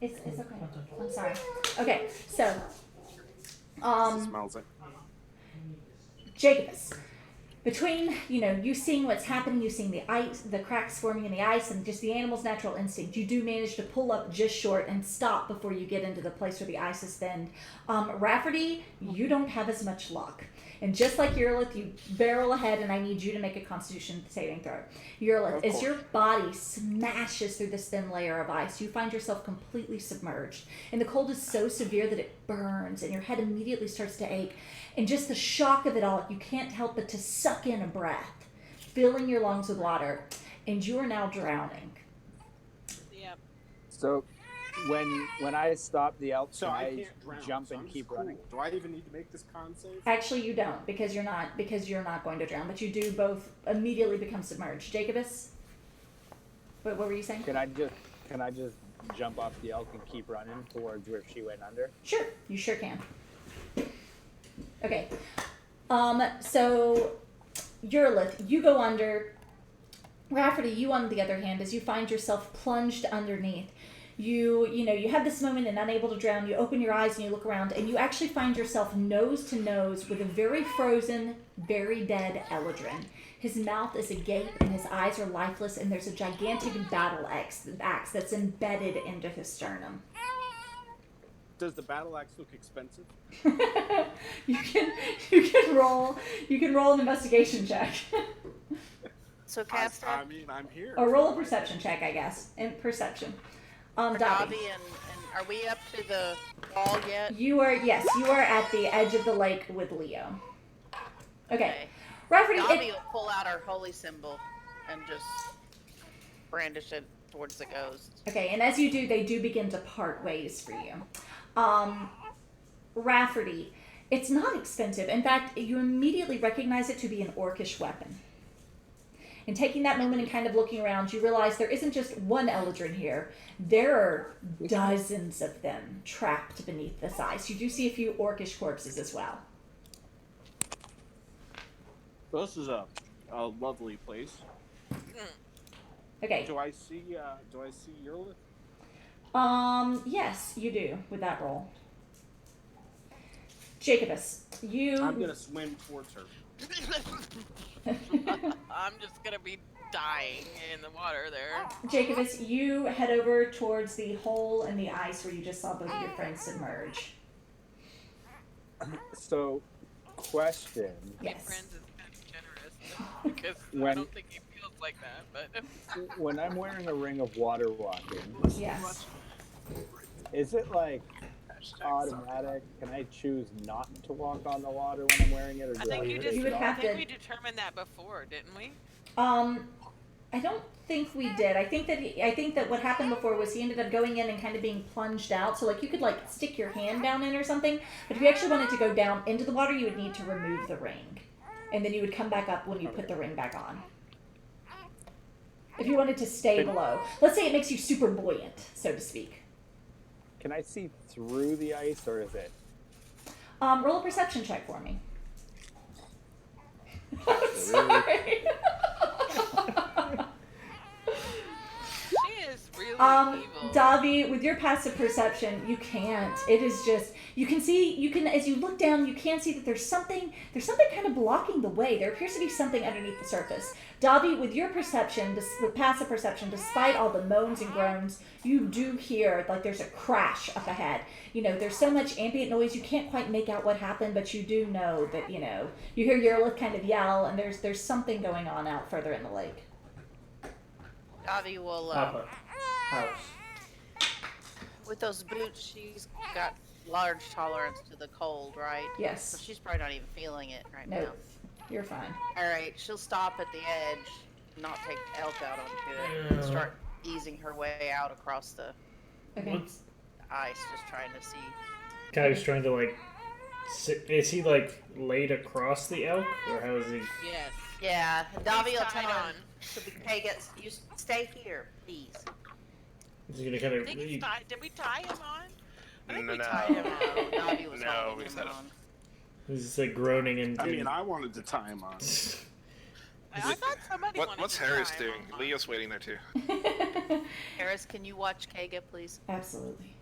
It's okay. I'm sorry. Okay, so, Smells it. Jacobus, between, you seeing what's happening, you seeing the ice, the cracks forming in the ice, and just the animal's natural instinct, you do manage to pull up just short and stop before you get into the place where the ice is thinned. Rafferty, you don't have as much luck. And just like Eurolith, you barrel ahead, and I need you to make a Constitution saving throw. Eurolith, Of as course. your body smashes through this thin layer of ice, you find yourself completely submerged. And the cold is so severe that it burns, and your head immediately starts to ache. And just the shock of it all, you can't help but to suck in a breath, filling your lungs with water. And you are now drowning. Yep. So, when I stop the elk, So can I I can't drown. jump so and I'm keep just running? cool. Do I even need to make this con save? Actually, you don't, because you're not going to drown. But you do both immediately become submerged. Jacobus, what were you saying? Can I just jump off the elk and keep running towards where she went under? Sure, you sure can. Okay, so Eurolith, you go under. Rafferty, you on the other hand, as you find yourself plunged underneath, you have this moment and unable to drown. You open your eyes and you look around, and you actually find yourself nose to nose with a very frozen, very dead Eldrin. His mouth is agape and his eyes are lifeless, and there's a gigantic battle axe that's embedded into his sternum. Does the battle axe look expensive? you can roll an investigation check. So, Caster, I mean, I'm here. Or roll a perception check, I guess. In perception. Dobby Dobby. and are we up to the wall yet? You are at the edge of the lake with Leo. Okay. Rafferty, Dobby will pull out our holy symbol and just brandish it towards the ghost. okay, and as you do, they do begin to part ways for you. Rafferty, it's not expensive. In fact, you immediately recognize it to be an orcish weapon. And taking that moment and kind of looking around, you realize there isn't just one Eldrin here. There are dozens of them trapped beneath this ice. You do see a few orcish corpses as well. Well, this is a lovely place. Okay. Do I see Eurolith? Yes, you do with that roll. Jacobus, you. I'm gonna swim towards her. I'm just gonna be dying in the water there. Jacobus, you head over towards the hole in the ice where you just saw both of your friends submerge. So, question. My Yes. friends is kind of generous because I When- don't think he feels like that. But When I'm wearing a ring of water walking, Yes. is it like automatic? Can I choose not to walk on the water when I'm wearing it, or do I think you take just. You would it have off? I think to- we determined that before, didn't we? I don't think we did. I think that what happened before was he ended up going in and kind of being plunged out. So like you could like stick your hand down in or something. But if you actually wanted to go down into the water, you would need to remove the ring, and then you would come back up when you put the ring back on. If you wanted to stay below, let's say it makes you super buoyant, so to speak. Can I see through the ice, or is it? Roll a perception check for me. I'm sorry. She is really evil. Davi, with your passive perception, you can't. It is just you can as you look down, you can see that there's something kind of blocking the way. There appears to be something underneath the surface. Davi, with your perception, with passive perception, despite all the moans and groans, you do hear like there's a crash up ahead. There's so much ambient noise you can't quite make out what happened, but you do know that you hear Eurolith kind of yell, and there's something going on out further in the lake. Dobby will, Papa. House. with those boots, she's got large tolerance to the cold, right? So Yes. she's probably not even feeling it right No, now. you're fine. All right, she'll stop at the edge, not take the elk out onto it, and start easing her way out across the Okay. What's ice, just trying to see. Kai's trying to like sit, is he like laid across the elk, or how is he? Yes. Yeah, Dobby will tied tell him. on. So hey, you stay here, please. Is he gonna kind I of? think he's tied. Did we tie him on? I think we No. tied him on. No, Dobby was No, holding we him said it. on. He's just like groaning and. I mean, I wanted to tie him on. I thought somebody wanted What's to Harris tie him doing? on. Leo's waiting there too. Harris, can you watch Kaga, please? Absolutely.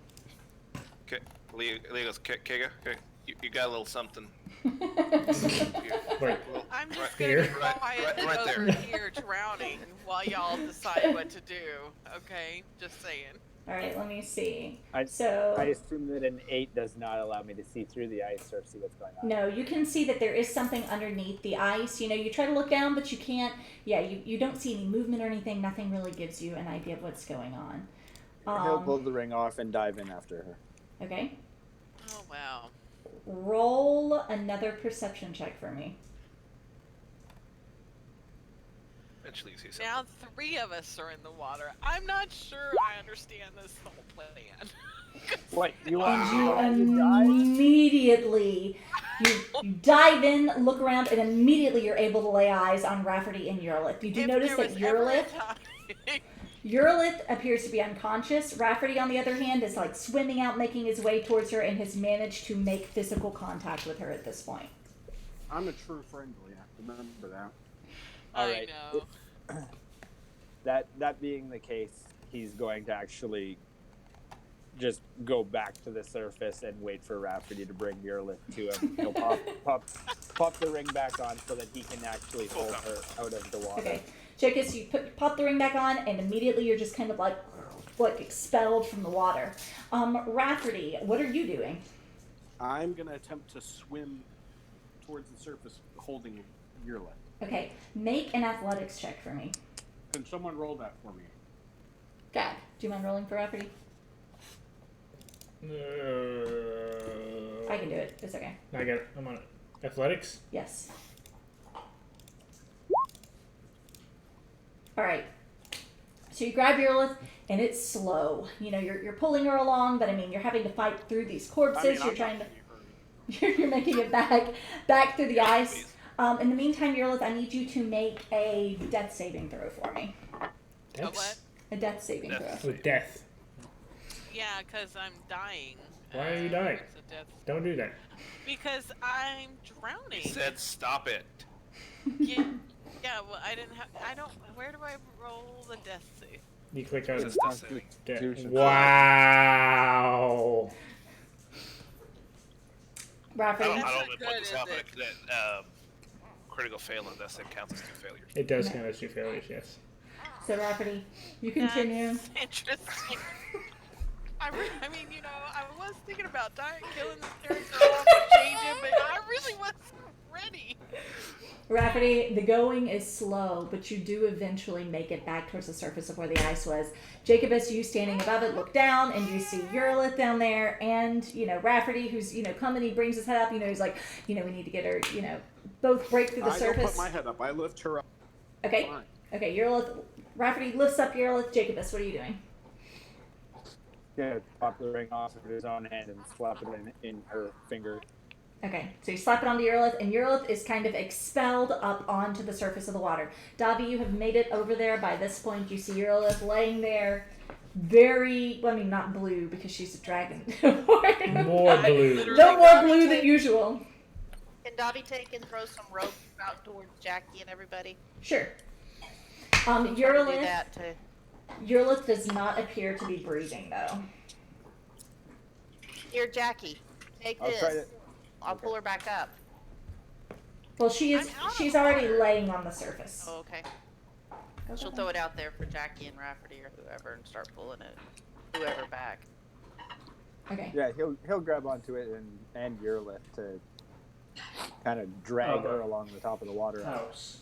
Okay, Leo goes, Kega, okay, you got a little something. Like, I'm just Right gonna here. be quiet Right over there. here drowning while y'all decide what to do. Okay, just saying. All right, let me see. I So assume that an 8 does not allow me to see through the ice or see what's going on. no, you can see that there is something underneath the ice. You know, you try to look down, but you can't. Yeah, you don't see any movement or anything. Nothing really gives you an idea of what's going on. He'll pull the ring off and dive in after her. Okay. Oh wow. Roll another perception check for me. Eventually you see something. Now 3 of us are in the water. I'm not sure I understand this whole plan. What? You And you want to immediately you dive in, look around, and immediately you're able to lay eyes on Rafferty and Eurlith. You do If notice there that was ever a Eurlith time- Eurlith appears to be unconscious. Rafferty, on the other hand, is like swimming out, making his way towards her, and has managed to make physical contact with her at this point. I'm a true friend, Leah. Remember that. All I right. know. That being the case, he's going to actually just go back to the surface and wait for Rafferty to bring Eurlith to him. He'll pop the ring back on so that he can actually hold her out of the water. Okay, Chickus, you pop the ring back on, and immediately you're just kind of like expelled from the water. Rafferty, what are you doing? I'm gonna attempt to swim towards the surface, holding Eurlith. Okay, make an athletics check for me. Can someone roll that for me? Gad, do you mind rolling for Rafferty? I can do it. It's okay. I got it. I'm on it. Athletics? Yes. All right. So you grab Eurlith, and it's slow. You know, you're pulling her along, but I mean, you're having to fight through these corpses. You're trying to. You're making it back through the ice. In the meantime, Eurlith, I need you to make a death saving throw for me. A what? A death saving throw. With death. Yeah, because I'm dying. Why are you dying? So death- Don't do that. Because I'm drowning. He said stop it. Yeah, well, I didn't have. I don't. Where do I roll the death save? You click on It's death saving. death. Wow. Rafferty. I don't That's know not what good, this is out, but it? critical fail and death save counts as 2 failures. It does count as 2 failures, yes. So Rafferty, you continue. That's interesting. I mean, you know, I was thinking about killing this character off and change him, but I really wasn't ready. Rafferty, the going is slow, but you do eventually make it back towards the surface of where the ice was. Jacobus, you standing above it, look down, and you see Eurlith down there, and, you know, Rafferty, who's, you know, coming, he brings his head up, you know, he's like, you know, we need to get her, you know, both break through the I surface. don't put my head up. I lift her up. Okay. Fine. Okay, Rafferty lifts up Eurlith. Jacobus, what are you doing? Yeah, pop the ring off of his own hand and slap it in her finger. Okay, so you slap it onto Eurlith, and Eurlith is kind of expelled up onto the surface of the water. Davi, you have made it over there. By this point, you see Eurlith laying there, not blue, because she's a dragon. More blue. No more blue than usual. Can Dobby take and throw some rope out towards Jackie and everybody? Sure. Try to do Eurlith that to... Eurlith does not appear to be breathing, though. Here, Jackie, take I'll this. try to. I'll pull her back up. Well, she's I'm out of already water. laying on the surface. Oh, okay. Go She'll ahead. throw it out there for Jackie and Rafferty or whoever and start pulling it. Whoever back. Okay. Yeah, he'll grab onto it and Eurlith to kind of drag her along the top of the water. House.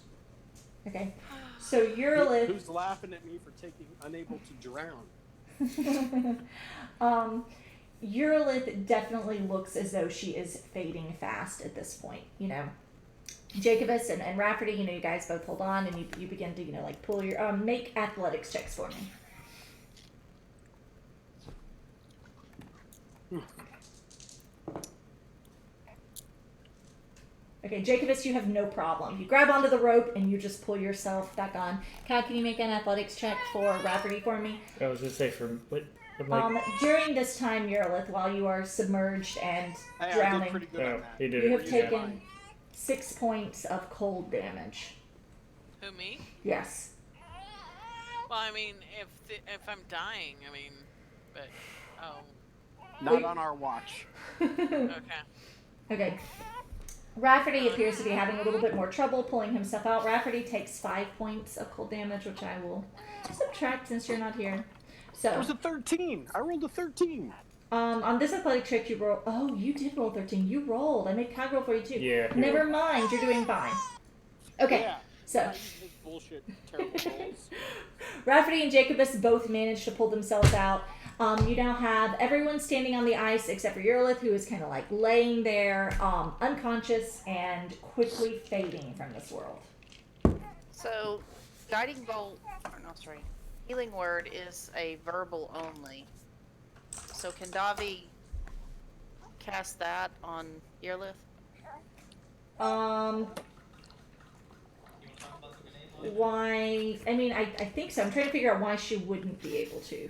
Okay. So Eurlith. Who's laughing at me for unable to drown? Eurlith definitely looks as though she is fading fast at this point. You know, Jacobus and Rafferty, you know, you guys both hold on and you begin to, you know, like pull your make athletics checks for me. Okay, Jacobus, you have no problem. You grab onto the rope and you just pull yourself back on. Cal, can you make an athletics check for Rafferty for me? I was going to say, for what? I'm like, During this time, Eurlith, while you are submerged and Hey, I did drowning, pretty good on that. he did you it. have Yeah. taken 6 points of cold damage. Who, me? Yes. Well, I mean, if I'm dying, I mean, but Not on our watch. okay. Okay. Rafferty appears to be having a little bit more trouble pulling himself out. Rafferty takes 5 points of cold damage, which I will subtract since you're not here. It was So, a 13. I rolled a 13. on this athletic check, you roll. Oh, you did roll 13. You rolled. I made Cog roll for you too. Yeah. Never mind. You're doing fine. Okay. Yeah. So, I used his bullshit, terrible rolls. Rafferty and Jacobus both managed to pull themselves out. You now have everyone standing on the ice except for Urlith, who is kind of like laying there, unconscious and quickly fading from this world. So, guiding bolt, or no, sorry, healing word is a verbal only. So can Davi cast that on Earlith? Why? I mean, I think so. I'm trying to figure out why she wouldn't be able to.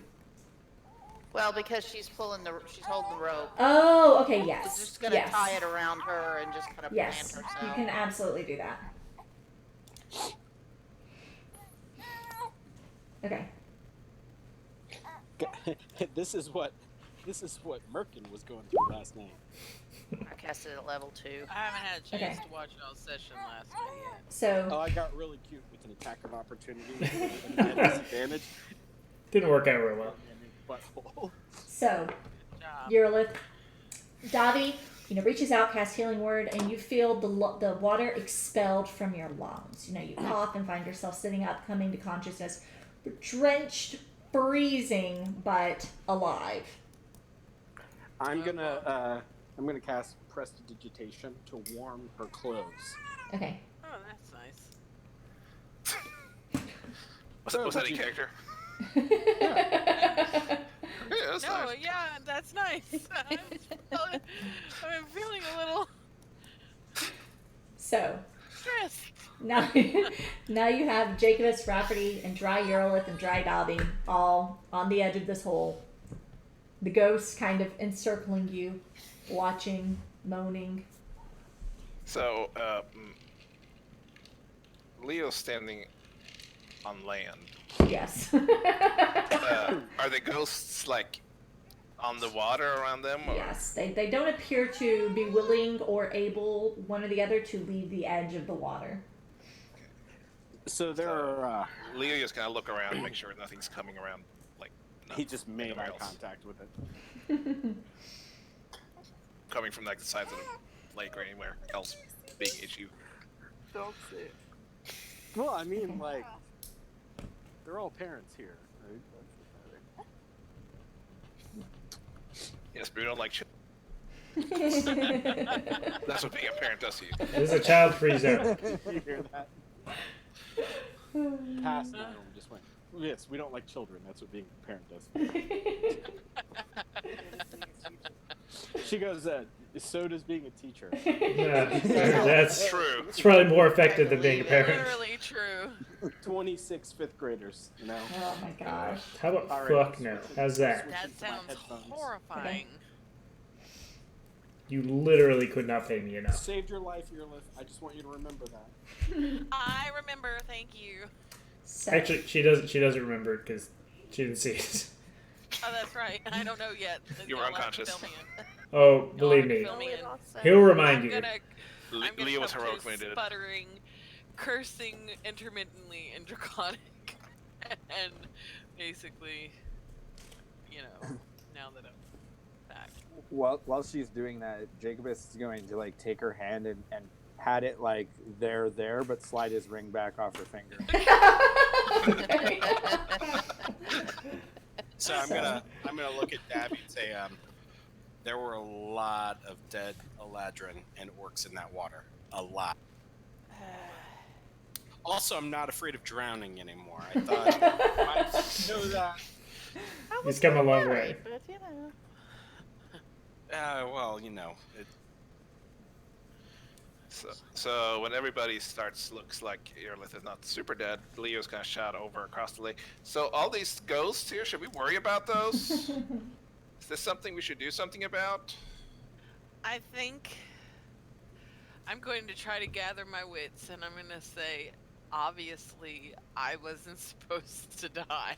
Well, because she's holding the rope. Oh, okay, She's yes. just gonna Yes. tie it around her and just kind of Yes, plant you herself. can absolutely do that. Okay. This is what Merkin was going through last night. I cast it at level 2. I haven't had a chance Okay. to watch y'all's session last night yet. So, Oh, I got really cute with an attack of opportunity and a disadvantage. Didn't work out real well. Butthole. so Good job. Urlith, Davi, reaches out, casts healing word, and you feel the water expelled from your lungs. You cough and find yourself sitting up, coming to consciousness, drenched, freezing, but alive. I'm gonna cast prestidigitation to warm her clothes. Okay. Oh, that's nice. Was that a character? Yeah, that's No, nice. yeah, that's nice. I'm feeling a little So stressed. now, now you have Jacobus, Rafferty, and Dry Urlith and Dry Dobby all on the edge of this hole. The ghosts kind of encircling you, watching, moaning. So, Leo's standing on land. Yes. Are the ghosts like on the water around them? Or? Yes. They don't appear to be willing or able, one or the other, to leave the edge of the water. So there are. Leo just kind of look around, make sure nothing's coming around. Like He just made anywhere eye else. contact with it. Coming from like the sides of the lake or anywhere else. Big issue. Don't say it. Well, I mean, like, they're all parents here, right? Yes, but we don't like children. That's what being a parent does to you. This is a child-free zone. You hear that? Past that one just went. Yes, we don't like children. That's what being a parent does. She goes, so does being a teacher. Yeah, that's True. it's probably more effective than being a parent. Literally true. 26 fifth graders, you know? Oh my gosh. How about All right, fuck no? How's that? That to my sounds headphones. horrifying. You literally could not pay me enough. Saved your life, Earlith. I just want you to remember that. I remember, thank you. So, Actually, she doesn't remember because she didn't see it. Oh, that's right. I don't know yet. You were You'll have to unconscious. fill me in. Oh, believe You'll me, have to fill me in. he'll remind I'm you. gonna Leo was come heroic to when he did it. sputtering, cursing intermittently in Draconic, and basically, now that I'm back. While she's doing that, Jacobus is going to like take her hand and pat it like there, but slide his ring back off her finger. So I'm gonna look at Dabby and say, there were a lot of dead Eladrin and orcs in that water. A lot. Also, I'm not afraid of drowning anymore. I thought you might know that. He's come a long way. But, Well, So when everybody looks like Earlith is not super dead, Leo's kind of shot over across the lake. So all these ghosts here, should we worry about those? Is this something we should do something about? I think I'm going to try to gather my wits, and I'm going to say, obviously, I wasn't supposed to die.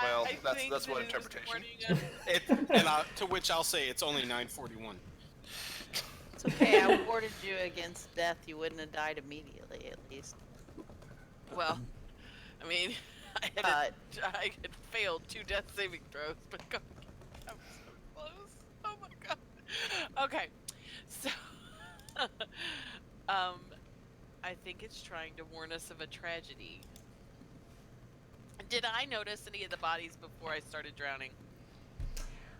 Well, I that's think one that interpretation. To which I'll say it's only 9:41. it's okay. I warded you against death. You wouldn't have died immediately, at least. Well, I mean, But I had failed 2 death saving throws, but God, I'm so close. Oh my god. Okay, so I think it's trying to warn us of a tragedy. Did I notice any of the bodies before I started drowning?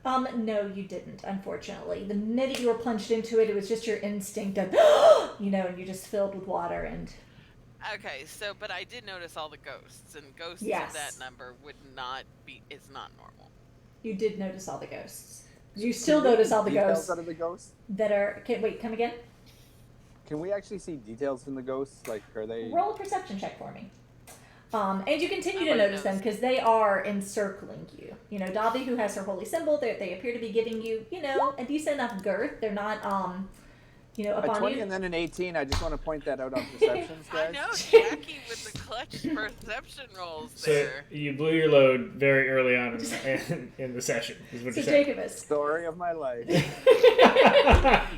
No, you didn't, unfortunately. The minute you were plunged into it, it was just your instinct of, and you just filled with water and... Okay, so, but I did notice all the ghosts, and ghosts Yes. of that number would not be, it's not normal. You did notice all the ghosts. You still notice all the Details ghosts out of the ghosts? that are... Okay, wait, come again? Can we actually see details from the ghosts? Like, are they... Roll a perception check for me. And you continue to I notice them noticed. because they are encircling you. You know, Davi, who has her holy symbol, they appear to be giving you, a decent enough girth. They're not, A upon 20 you. and then an 18. I just want to point that out on perceptions, I guys. know, Jackie with the clutch perception rolls So there. you blew your load very early on in the session, is what So you're saying. Jacobus, Story of my life.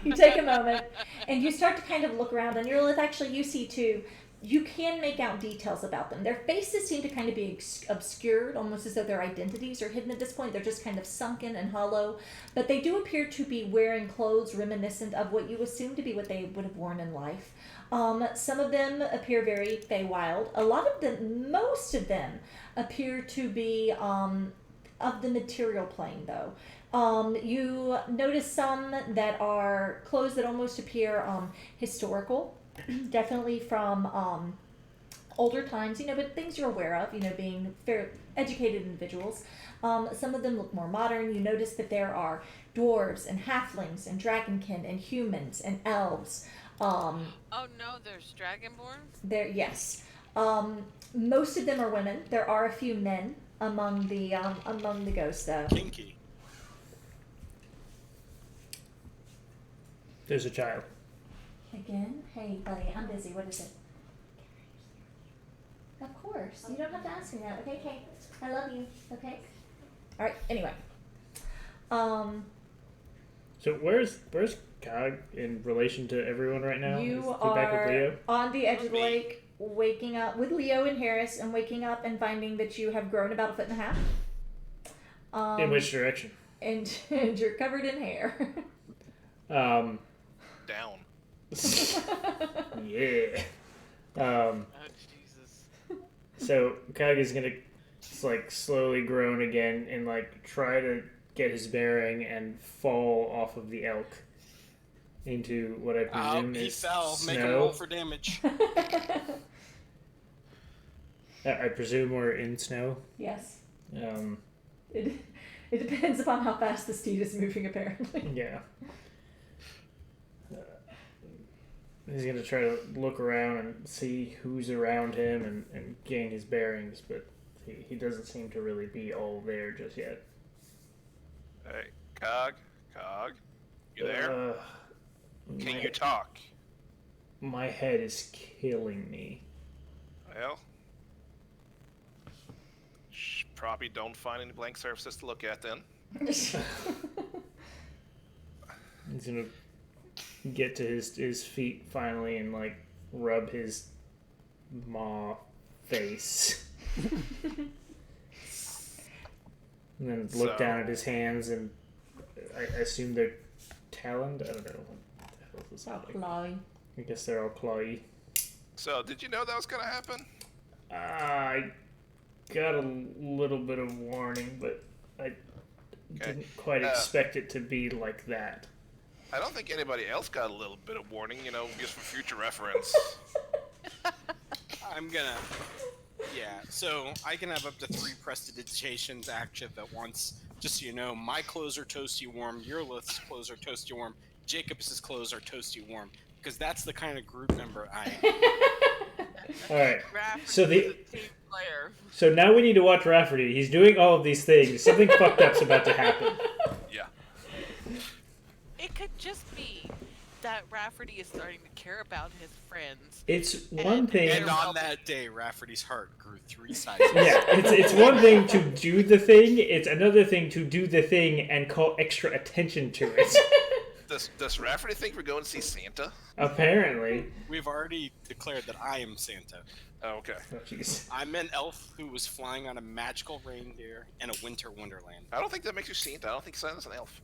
you take a moment and you start to kind of look around, and actually you see too, you can make out details about them. Their faces seem to kind of be obscured, almost as though their identities are hidden at this point. They're just kind of sunken and hollow, but they do appear to be wearing clothes reminiscent of what you assume to be what they would have worn in life. Some of them appear very Feywild. Most of them appear to be of the material plane, though. You notice some that are clothes that almost appear historical. Definitely from older times, but things you're aware of, being fair educated individuals. Some of them look more modern. You notice that there are dwarves and halflings and dragonkin and humans and elves. Oh no, there's dragonborns? Yes. Most of them are women. There are a few men among the ghosts, though. Kinky. There's a child. Again? Hey, buddy, I'm busy. What is it? Of course. You don't have to ask me that. Okay, okay. I love you. Okay? Alright, anyway. So where's Cog in relation to everyone right now? You Is he back with are Leo? on the edge of the lake, waking up with Leo and Harris, and waking up and finding that you have grown about 1.5 feet. In which direction? And you're covered in hair. Um, Down. yeah. Oh, Jesus. So Cog is gonna slowly groan again and try to get his bearing and fall off of the elk into what I presume He is fell. snow. Make him roll for damage. I presume we're in snow. Yes. It It depends upon how fast the steed is moving, apparently. Yeah. He's going to try to look around and see who's around him and gain his bearings, but he doesn't seem to really be all there just yet. Hey, Cog, you there? Can you talk? My head is killing me. Well, probably don't find any blank surfaces to look at then. He's gonna get to his feet finally and rub his maw face. And then look down at his hands, and I assume they're taloned. I don't know what the hell is this like. Clawy. I guess they're all clawy. So, did you know that was gonna happen? I got a little bit of warning, but I didn't quite expect it to be like that. I don't think anybody else got a little bit of warning, just for future reference. I'm gonna. Yeah, so I can have up to 3 prestidigitations active at once. Just so you know, my clothes are toasty warm, your Lith's clothes are toasty warm, Jacob's clothes are toasty warm, because that's the kind of group member I am. All right. Rafferty's So a team player. So now we need to watch Rafferty. He's doing all of these things. Something fucked up's about to happen. Yeah. It could just be that Rafferty is starting to care about his friends. It's one thing. And on that day, Rafferty's heart grew 3 sizes. Yeah, it's one thing to do the thing. It's another thing to do the thing and call extra attention to it. Does Rafferty think we're going to see Santa? Apparently. We've already declared that I am Santa. Oh, okay. Oh, jeez. I'm an elf who was flying on a magical reindeer in a winter wonderland. I don't think that makes you Santa. I don't think Santa's an elf.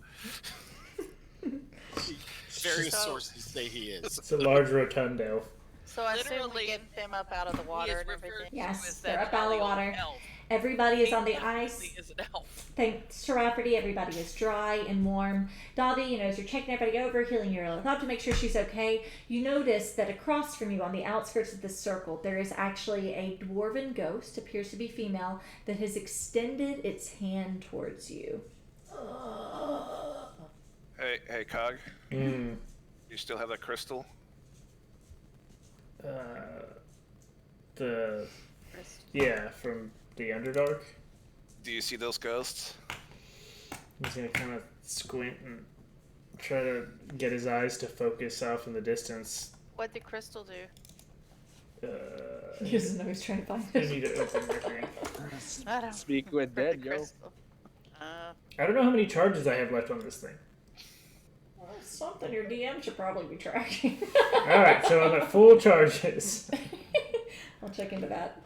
Various So- sources say he is. It's a large rotund elf. So I assume Literally, we get them up out of the He water is and referred everything. to Yes, as they're that up out of the jolly old water. elf. Everybody is He on the definitely ice. is an elf. Thanks to Rafferty, everybody is dry and warm. Dobby, as you're checking everybody over, healing your up to make sure she's okay, you notice that across from you on the outskirts of this circle, there is actually a dwarven ghost, appears to be female, that has extended its hand towards you. Hey, Cog. Mm. You still have that crystal? Yeah, from the Underdark. Do you see those ghosts? He's gonna kind of squint and try to get his eyes to focus off in the distance. What'd the crystal do? He doesn't know he's trying to find I it. need to open my thing. I don't Speak with remember dead, the yo. crystal. I don't know how many charges I have left on this thing. Well, something your DM should probably be tracking. Alright, so I'm at full charges. I'll check into that.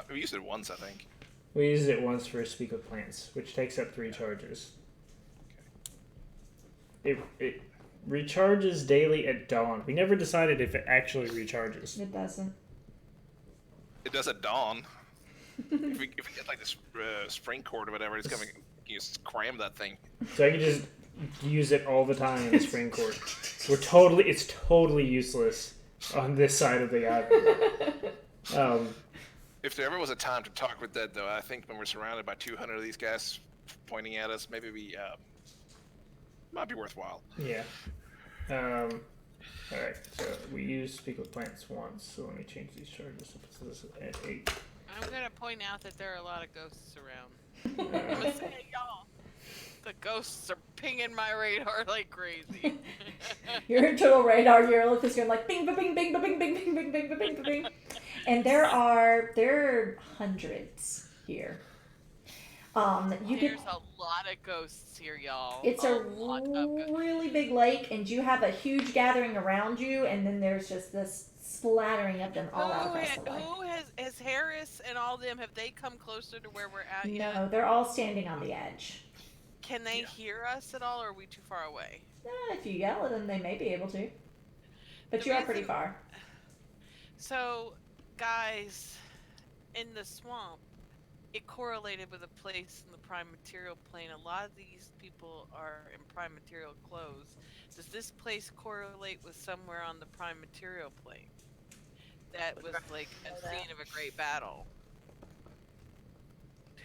We used it once, I think. We used it once for Speak with Plants, which takes up 3 charges. It recharges daily at dawn. We never decided if it actually recharges. It doesn't. It does at dawn. if we get like this spring cord or whatever, it's gonna you just cram that thing. So I can just use it all the time in the spring court. It's totally useless on this side of the island. If there ever was a time to talk with dead, though, I think when we're surrounded by 200 of these guys pointing at us, maybe we might be worthwhile. Yeah. Alright, so we used Speak with Plants once, so let me change these charges. So this is at 8. I'm gonna point out that there are a lot of ghosts around. I'm gonna say, y'all, the ghosts are pinging my radar like crazy. Your internal radar, your Lilith is going like bing, bing, bing, bing, bing, bing, bing, bing, bing, bing, bing, bing. And there are hundreds here. You There's get. a lot of ghosts here, y'all. It's a lot of ghosts. really big lake, and you have a huge gathering around you, and then there's just this splattering of them all out across the lake. Who has Harris and all them? Have they come closer to where we're at yet? No, they're all standing on the edge. Can they hear us at all, or are we too far away? If you yell at them, they may be able to. But The you are pretty reason- far. So, guys, in the swamp, it correlated with a place in the prime material plane. A lot of these people are in prime material clothes. Does this place correlate with somewhere on the prime material plane that was like a scene of a great battle?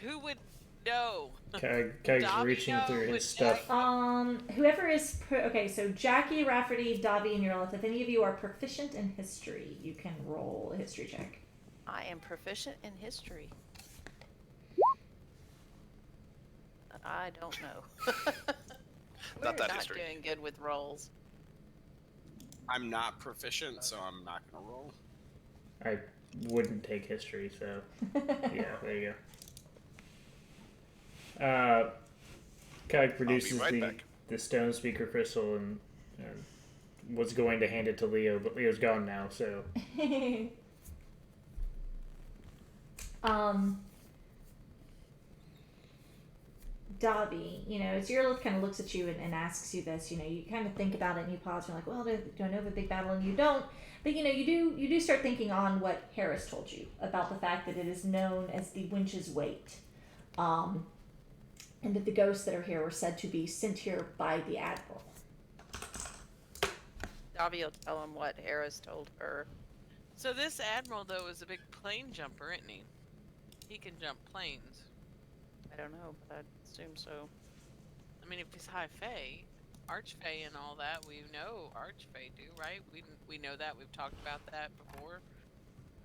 Who would know? Kag's Dobby reaching know, through but his stuff. Whoever is okay. So Jackie, Rafferty, Dobby, and Eurolith. If any of you are proficient in history, you can roll a history check. I am proficient in history. But I don't know. We're Not that not history. doing good with rolls. I'm not proficient, so I'm not gonna roll. I wouldn't take history, so yeah, there you go. Kag produces right back. the stone speaker crystal and was going to hand it to Leo, but Leo's gone now, so Dobby, as Eurolith kind of looks at you and asks you this, you kind of think about it and you pause. You're like, well, do I know the big battle? And you don't. But you do start thinking on what Harris told you about the fact that it is known as the Winch's Weight, and that the ghosts that are here were said to be sent here by the Admiral. Dobby will tell him what Harris told her. So this admiral though is a big plane jumper, isn't he? He can jump planes. I don't know, but I assume so. I mean, if he's high fae, archfey and all that, we know archfey do, right? We know that. We've talked about that before,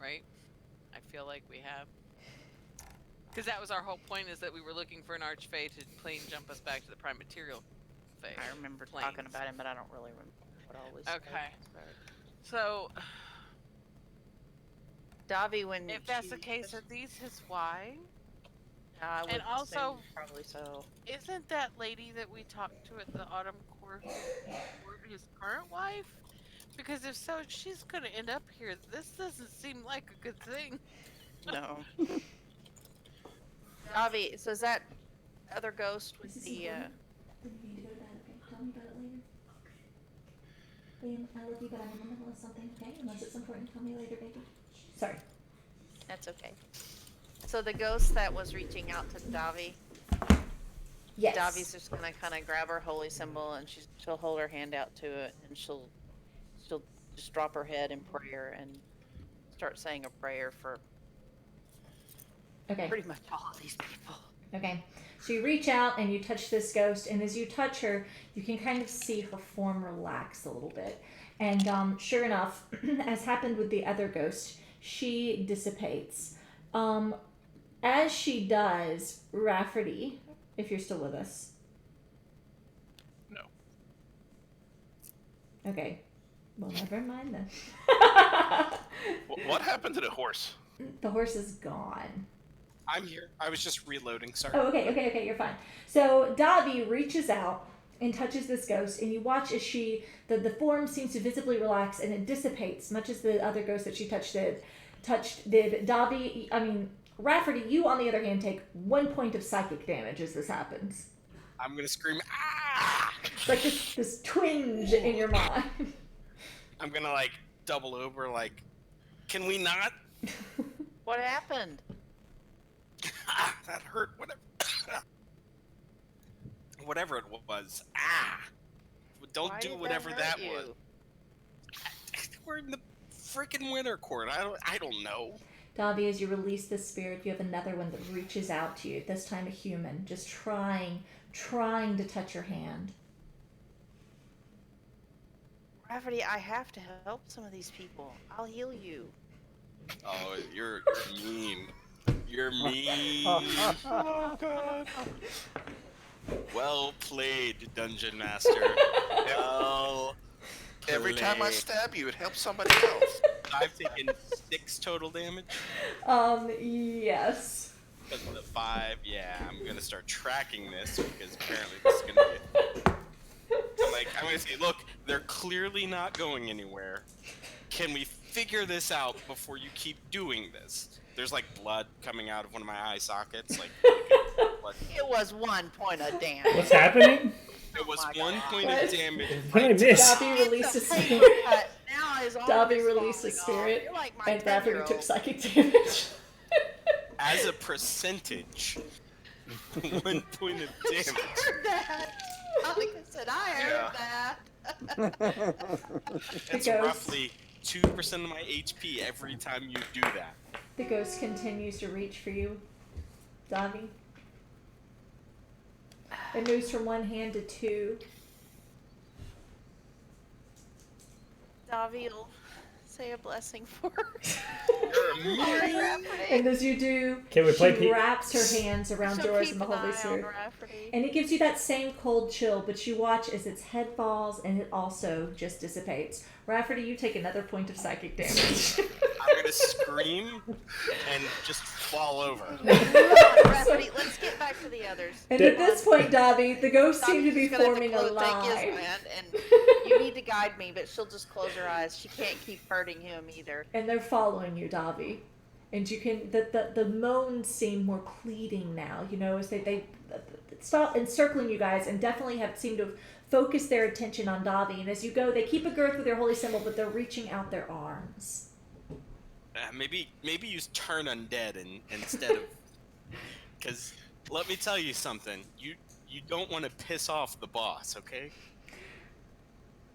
right? I feel like we have. Because that was our whole point, is that we were looking for an archfey to plane jump us back to the prime material fae. I remember planes. talking about him, but I don't really remember what all was said. Okay. So, Dobby, when if that's the case, are these his wives? I would and also- assume probably so. Isn't that lady that we talked to at the Autumn for his current wife? Because if so, she's gonna end up here. This doesn't seem like a good thing. No. Davi, so is that other ghost with Is this the important? Then you need to go to bed, okay? Tell me about it later. Liam, I love you, but I'm in the middle of something, okay? Unless it's important, tell me later, baby. Sorry. That's okay. So the ghost that was reaching out to Davi, Yes. Davi's just gonna kind of grab her holy symbol and she'll hold her hand out to it and she'll just drop her head in prayer and start saying a prayer for Okay. pretty much all of these people. Okay. So you reach out and you touch this ghost, and as you touch her, you can kind of see her form relax a little bit. And sure enough, as happened with the other ghost, she dissipates. As she does, Rafferty, if you're still with us. No. Okay. Well, never mind then. What happened to the horse? The horse is gone. I'm here. I was just reloading. Sorry. Oh, okay, you're fine. So Davi reaches out and touches this ghost, and you watch as the form seems to visibly relax and it dissipates, much as the other ghost that she touched did. Rafferty, you on the other hand take 1 point of psychic damage as this happens. I'm gonna scream, ah! It's like this twinge in your mind. I'm gonna like double over, like, can we not? What happened? Ah, that hurt. Whatever it was. Ah! Don't Why do did whatever hurt that you? was. We're in the freaking winter court. I don't know. Davi, as you release this spirit, you have another one that reaches out to you, this time a human, just trying to touch your hand. Rafferty, I have to help some of these people. I'll heal you. Oh, you're mean. You're mean. Oh, God. Well played, Dungeon Master. Well Every time I played. stab you, it helps somebody else. I've taken 6 total damage. Yes. Because of the 5, yeah, I'm gonna start tracking this because apparently this is gonna be. I'm gonna say, look, they're clearly not going anywhere. Can we figure this out before you keep doing this? There's like blood coming out of one of my eye sockets, like blood. It was 1 point of damage. What's happening? It was Oh my 1 God. point What? of damage. What did I miss? Davi released a It's a paper spirit. cut. Now is all Davi this released a falling off. spirit, You're like my and Rafferty 10-year-old. took psychic damage. As a percentage, 1 point of I damage. heard that. Like I said, I heard that. It's ghost. roughly 2% of my HP every time you do that. The ghost continues to reach for you, Davi. It moves from 1 hand to 2. Davi will say a blessing for her. You're mean. Rafferty. And as you do, Can we play she Pete? wraps her hands around She'll yours keep and the an Holy eye on Spirit. Rafferty. And it gives you that same cold chill, but you watch as its head falls and it also just dissipates. Rafferty, you take another point of psychic damage. I'm gonna scream and just fall over. Come on, Rafferty, let's get back to the others. And at this point, Davi, the ghosts seem to Davi's be just gonna have forming a take his line. hand, and you need to guide me, but she'll just close her eyes. She can't keep hurting him either. And they're following you, Davi. And you can the moans seem more pleading now, as they stop encircling you guys and definitely have seemed to have focused their attention on Davi. And as you go, they keep a girth with their holy symbol, but they're reaching out their arms. Maybe you turn undead instead of, because let me tell you something. You don't want to piss off the boss, okay?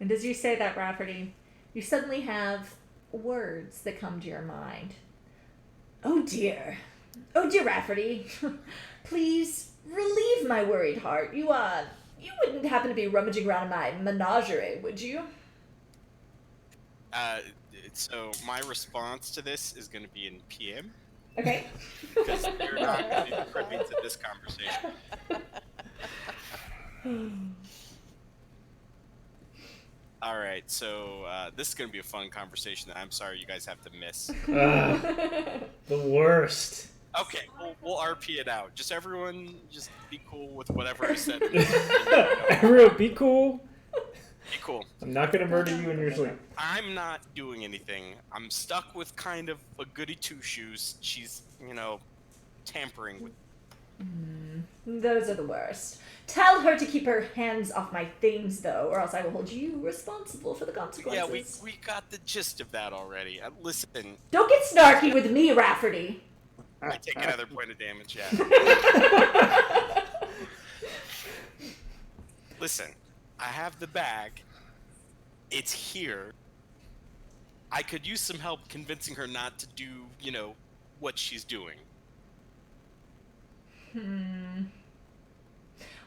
And as you say that, Rafferty, you suddenly have words that come to your mind. Oh dear, Rafferty, please relieve my worried heart. You wouldn't happen to be rummaging around in my menagerie, would you? So my response to this is going to be in PM, Okay. because you're not going to be privy to this conversation. All right, so this is going to be a fun conversation that I'm sorry you guys have to miss. The worst. Okay, we'll RP it out. Just everyone, just be cool with whatever I said. Everyone, be cool. Be cool. I'm not gonna murder you in your sleep. I'm not doing anything. I'm stuck with kind of a goody two shoes. She's, tampering with. Those are the worst. Tell her to keep her hands off my things, though, or else I will hold you responsible for the Yeah, consequences. we got the gist of that already. Listen, Don't get snarky with me, Rafferty. I take another point of damage. Yeah. Listen, I have the bag. It's here. I could use some help convincing her not to do, what she's doing.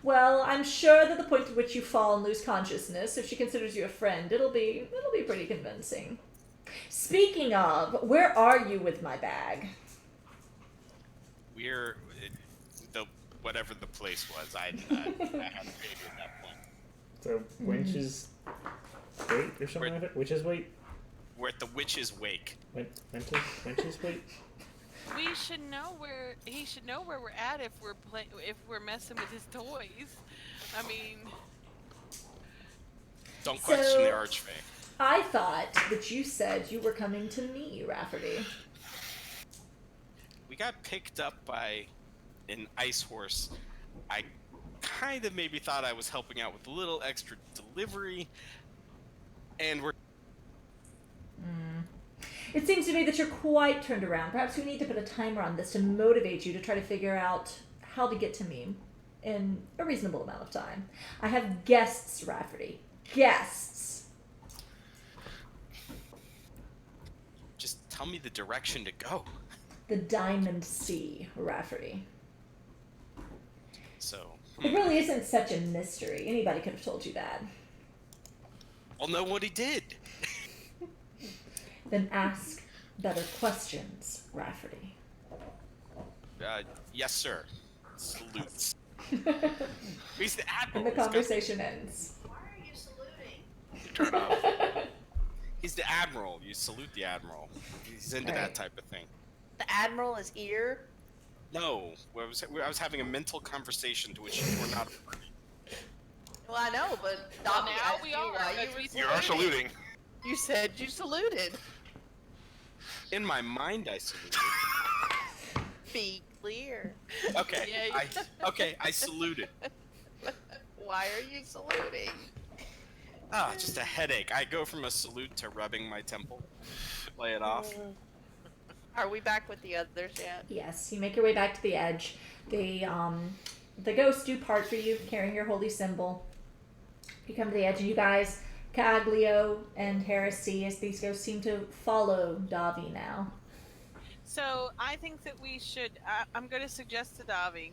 Well, I'm sure that the point at which you fall and lose consciousness, if she considers you a friend, it'll be pretty convincing. Speaking of, where are you with my bag? We're whatever the place was. I had figured at that point. So Winch's wait or something like that. Witch's wait. We're at the witch's wake. Winch's wait. We should know where he should know where we're at if we're messing with his toys. I mean, Don't question So- the archfey. I thought that you said you were coming to me, Rafferty. We got picked up by an ice horse. I kind of maybe thought I was helping out with a little extra delivery, and we're It seems to me that you're quite turned around. Perhaps we need to put a timer on this to motivate you to try to figure out how to get to me in a reasonable amount of time. I have guests, Rafferty. Guests. just tell me the direction to go. The Diamond Sea, Rafferty. So It really isn't such a mystery. Anybody could have told you that. I'll know what he did. Then ask better questions, Rafferty. Yes, sir. Salutes. He's the And admiral. the conversation ends. Why are you saluting? Turn off. He's the admiral. You salute the admiral. He's into Right. that type of thing. The admiral is here. No, I was having a mental conversation to which you were not a party. Well, I know, but Well, Dobby now asked we you are, why because you we were You are saluting. You said you saluted. In my mind, I saluted. Be clear. Okay, Yeah, I saluted. Why are you saluting? Just a headache. I go from a salute to rubbing my temple. Play it off. Are we back with the others yet? Yes, you make your way back to the edge. The ghosts do part for you, carrying your holy symbol. You come to the edge, and you guys, Caglio and Heresy, as these ghosts seem to follow Davi now. So I think that we should. I'm going to suggest to Davi.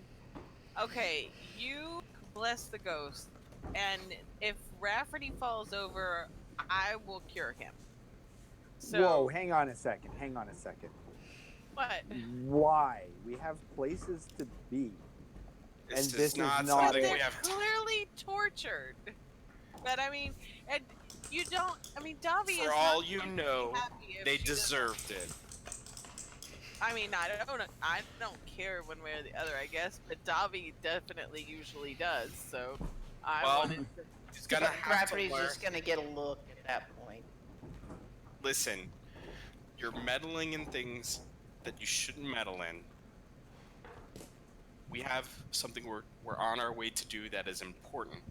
Okay, you bless the ghost, and if Rafferty falls over, I will cure him. So Whoa, hang on a second. what? Why? We have places to be. It's And just this is not not- something They're we have. clearly tortured. But I mean, and you don't. I mean, Davi is. For not all you going to be know, happy if they she doesn't- deserved it. I mean, I don't care one way or the other, I guess. But Davi definitely usually does. So I Well, wanted to. He's gonna have to Rafferty's learn. just gonna get a look at that point. Listen, you're meddling in things that you shouldn't meddle in. We have something we're on our way to do that is important.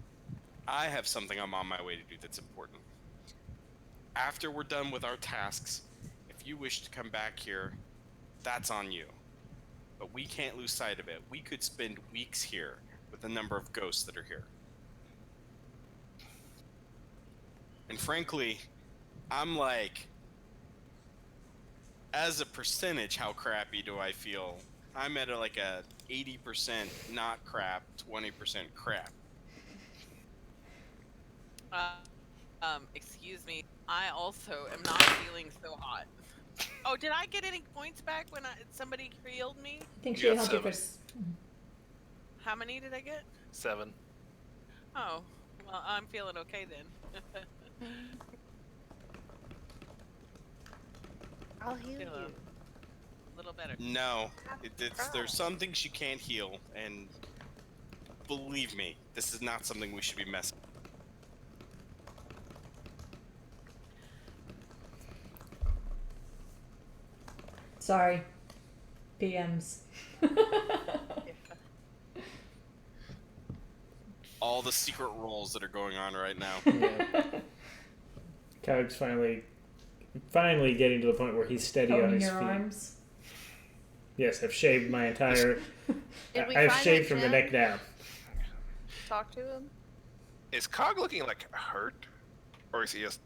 I have something I'm on my way to do that's important. After we're done with our tasks, if you wish to come back here, that's on you. But we can't lose sight of it. We could spend weeks here with the number of ghosts that are here. And frankly, I'm like, as a percentage, how crappy do I feel? I'm at like a 80% not crap, 20% crap. Excuse me. I also am not feeling so hot. Oh, did I get any points back when somebody healed me? I think You she got helped you for. 7. How many did I get? 7. Oh, well, I'm feeling okay then. I'll heal Feel you. a little better. No, there's some things you can't heal, and believe me, this is not something we should be messing. Sorry. PMs. All the secret roles that are going on right now. Yeah. Cog's finally getting to the point where he's steady on Holding his your feet. arms. Yes, I've shaved my entire. Did we I've find shaved that from the gem? neck down. Talk to him. Is Cog looking like hurt, or is he just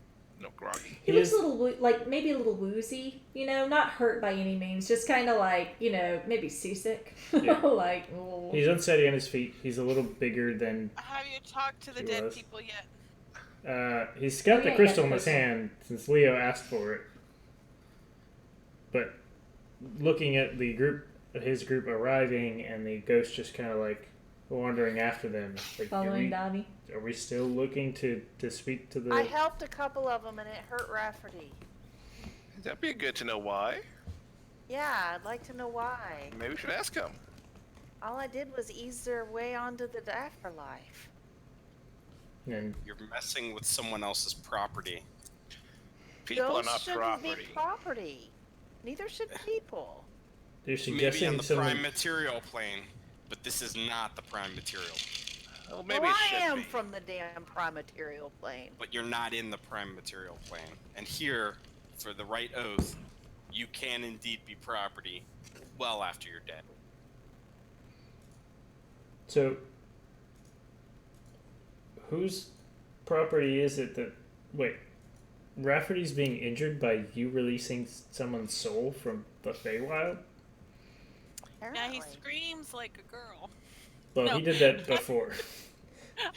groggy? He He looks is- a little like maybe a little woozy, not hurt by any means, just kind of like maybe seasick. Yeah. Like oh. He's unsteady on his feet. He's a little bigger than. Have you talked to the He dead was. people yet? He's got Oh, the yeah, crystal he in has his the crystal. hand since Leo asked for it. But looking at his group arriving, and the ghost just kind of like wandering after them. Like, Following Donnie. are we still looking to speak to the? I helped a couple of them and it hurt Rafferty. That'd be good to know why. Yeah, I'd like to know why. Maybe we should ask him. All I did was ease their way onto the afterlife. And You're messing with someone else's property. People are Ghosts not shouldn't property. be property. Neither should people. you're Maybe suggesting on the someone. prime material plane, but this is not the prime material. Well, maybe Well, it I should am be. from the damn prime material plane. But you're not in the prime material plane. And here, for the right oath, you can indeed be property well after you're dead. So, whose property is it that? Wait, Rafferty's being injured by you releasing someone's soul from the Feywild? Yeah, Apparently. he screams like a girl. Well, No. he did that before.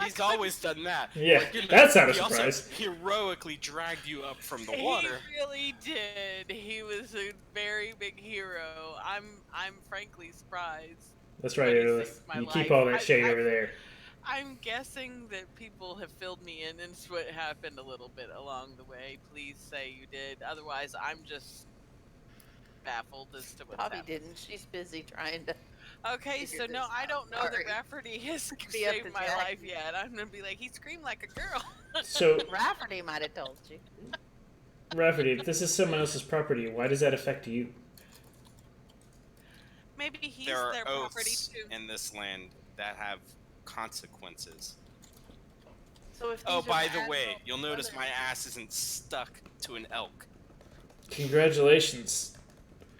He's always done that. Yeah, Like, you know, that's not a he also surprise. heroically dragged you up from the water. He really did. He was a very big hero. I'm frankly surprised. That's right, But he Erlith. saved my You keep life. all that shade over there. I'm guessing that people have filled me in and what happened a little bit along the way. Please say you did. Otherwise, I'm just baffled as to what's Bobby happening. didn't. She's busy trying to. Okay, figure so no, this I out. don't know Sorry. that Rafferty has Be up saved to my Jack. life yet. I'm gonna be like, he screamed like a girl. So, Rafferty might have told you. Rafferty, if this is someone else's property, why does that affect you? Maybe he's There are their property oaths too. in this land that have consequences. So if Oh, these are by the Admiral way, you'll notice brothers- my ass isn't stuck to an elk. Congratulations.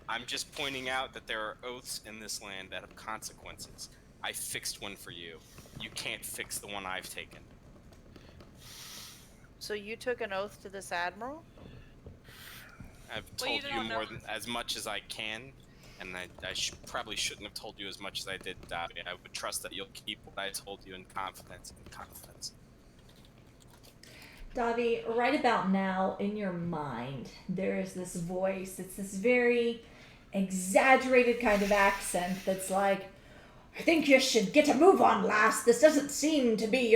I'm just pointing out that there are oaths in this land that have consequences. I fixed one for you. You can't fix the one I've taken. So you took an oath to this admiral? I've Well, you told you don't more know. than as much as I can, and I probably shouldn't have told you as much as I did, Davi. I would trust that you'll keep what I told you in confidence. Davi, right about now in your mind, there is this voice. It's this very exaggerated kind of accent that's like, I think you should get a move on, lass. This doesn't seem to be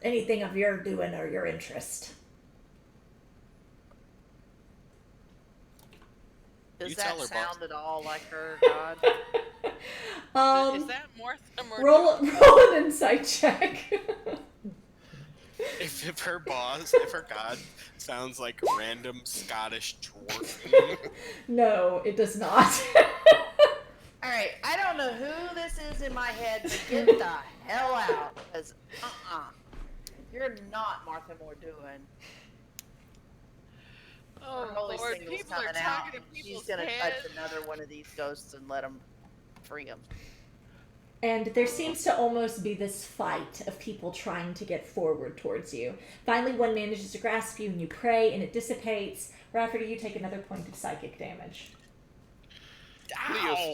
anything of your doing or your interest. Does You that tell her, boss. sound at all like her, God? Is Um, that Martha or roll an insight check. If her god sounds like a random Scottish dwarf. No, it does not. Alright, I don't know who this is in my head, but get the hell out. Because, you're not Martha Mordoon. Her Oh holy Lord, single's people are coming out. talking to She's people's gonna heads. touch another one of these ghosts and let them free them. And there seems to almost be this fight of people trying to get forward towards you. Finally, one manages to grasp you and you pray and it dissipates. Rafferty, you take another point of psychic damage.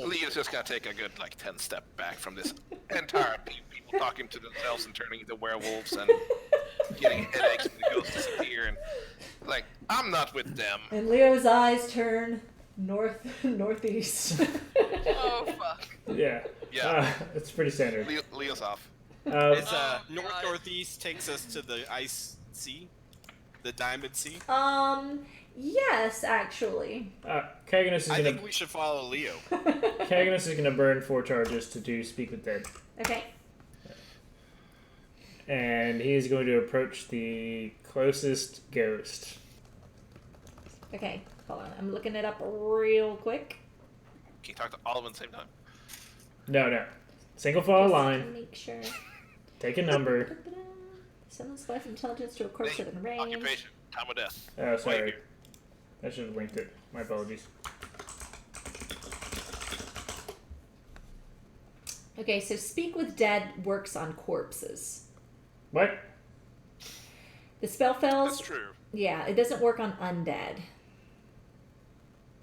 Leo's just gonna take a good 10 step back from this entire people talking to themselves and turning into werewolves and getting headaches and the ghosts disappear and I'm not with them. And Leo's eyes turn northeast. Oh fuck. Yeah. Yeah. It's pretty standard. Leo's off. It's Oh, north God. northeast takes us to the ice sea, the diamond sea. Yes, actually. Kaganus I is think gonna we should follow Leo. Kaganus is gonna burn 4 charges to do Speak with Dead, Okay. and he is going to approach the closest ghost. Okay. Hold on. I'm looking it up real quick. Can you talk to all of them at the same time? No. Single file Just line. to make sure. Take a number. Someone's life intelligence to a corpse Name, within range. occupation, time of death. Oh, sorry. Wait, I should have linked it. My apologies. Okay, so speak with dead works on corpses. What? The spell fails. That's true. Yeah, it doesn't work on undead.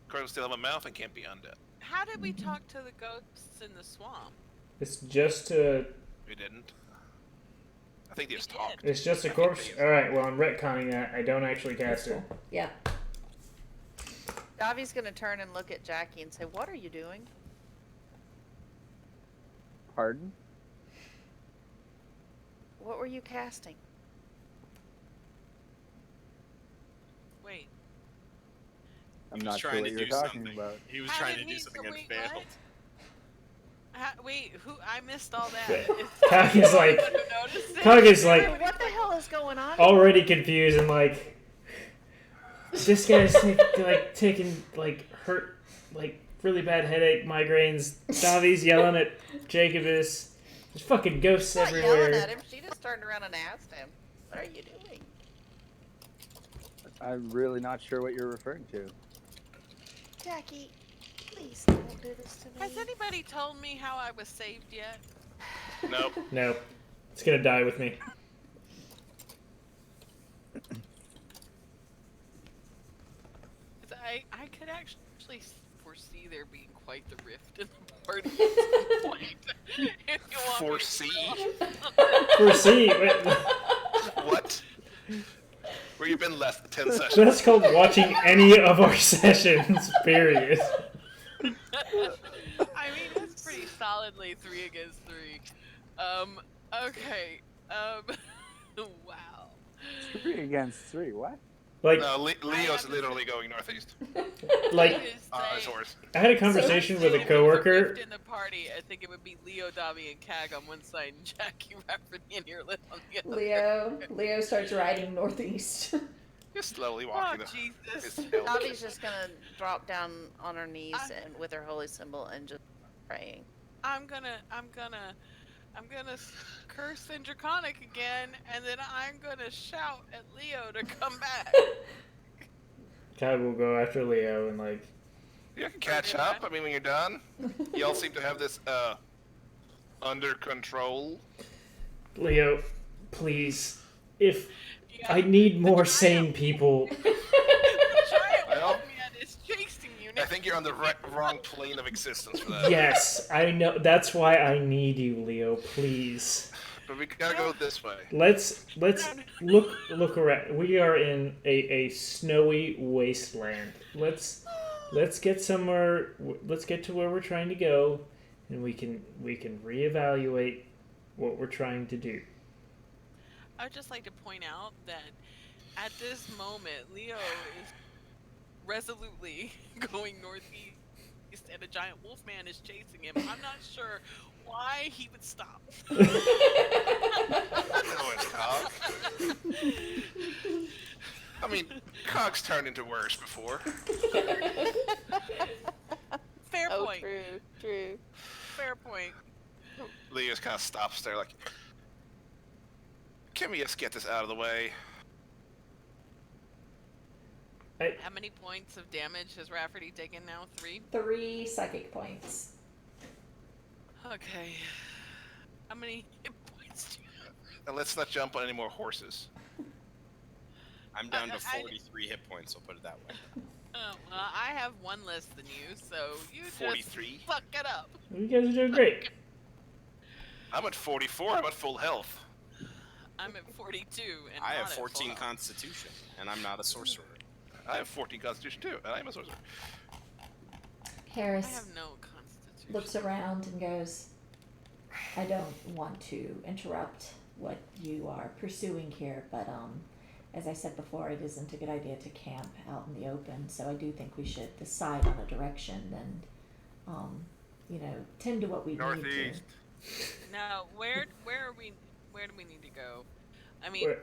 Crows still have a mouth and can't be undead. How did we talk to the ghosts in the swamp? It's just a. We didn't. I think they just We talked. It's just a corpse. All right. Well, I'm retconning that. I don't actually cast it. Yeah. Davi's gonna turn and look at Jackie and say, "What are you doing?" Pardon? What were you casting? Wait. I'm He was not sure trying what to you're do talking something. about. He was How trying did to do he- something so and wait, failed. what? Wait, who? I missed all that. Yeah. Is Kag is like- anyone who noticed it? Kag is like What the hell is going on? already confused and like. This guy's taking hurt really bad headache, migraines. Davi's yelling at Jacobus. There's fucking ghosts She's not everywhere. yelling at him. She just turned around and asked him, "What are you doing?" I'm really not sure what you're referring to. Jackie, please don't do this to me. Has anybody told me how I was saved yet? Nope. No, it's gonna die with me. 'Cause I could actually foresee there being quite the rift in the party at some point. If you want me to Foresee? Foresee. Wait, What? Where you been last 10 sessions? that's called watching any of our sessions. Period. I mean, it's pretty solidly 3 against 3. Okay. Wow. 3 against 3, what? Like, No, Leo's literally going northeast. like On his horse. I had a conversation with a If there was coworker. rift in the party, I think it would be Leo, Davi, and Kag on one side, and Jackie, Rafferty, and Earlith on the other. Leo starts riding northeast. Just slowly Oh, walking Jesus. his hill. Davi's just gonna drop down on her knees and with her holy symbol and just praying. I'm gonna curse in Draconic again, and then I'm gonna shout at Leo to come back. Kai will go after Leo and like. You can catch up. I mean, when you're done, y'all seem to have this under control. Leo, please. If Yeah. I need more sane people. The giant Well, man is chasing you I now. think you're on the wrong plane of existence for that. Yes, I know. That's why I need you, Leo. Please. But we gotta go this way. Let's look around. We are in a snowy wasteland. Let's get somewhere. Let's get to where we're trying to go, and we can reevaluate what we're trying to do. I would just like to point out that at this moment, Leo is resolutely going northeast, and a giant wolf man is chasing him. I'm not sure why he would stop. Oh, it's Cog. I mean, Cog's turned into worse before. Fair Oh, point. true. Fair point. Leo just kind of stops there, like, can we just get this out of the way? How many points of damage has Rafferty taken now? 3? 3 psychic points. Okay. How many hit points do you have? And let's not jump on any more horses. I'm down to I- 43 hit points. I'll put it that way. Oh, well, I have 1 less than you, so you just 43. fuck it up. You guys are doing great. I'm at 44. I'm at full health. I'm at 42, and I not have at 14 full. Constitution, and I'm not a sorcerer. I have 14 Constitution too, and I'm a sorcerer. I Harris have no constitution. looks around and goes, I don't want to interrupt what you are pursuing here, but as I said before, it isn't a good idea to camp out in the open, so I do think we should decide on a direction and tend to what we need Northeast. Now, where do we need to go? I mean, Where-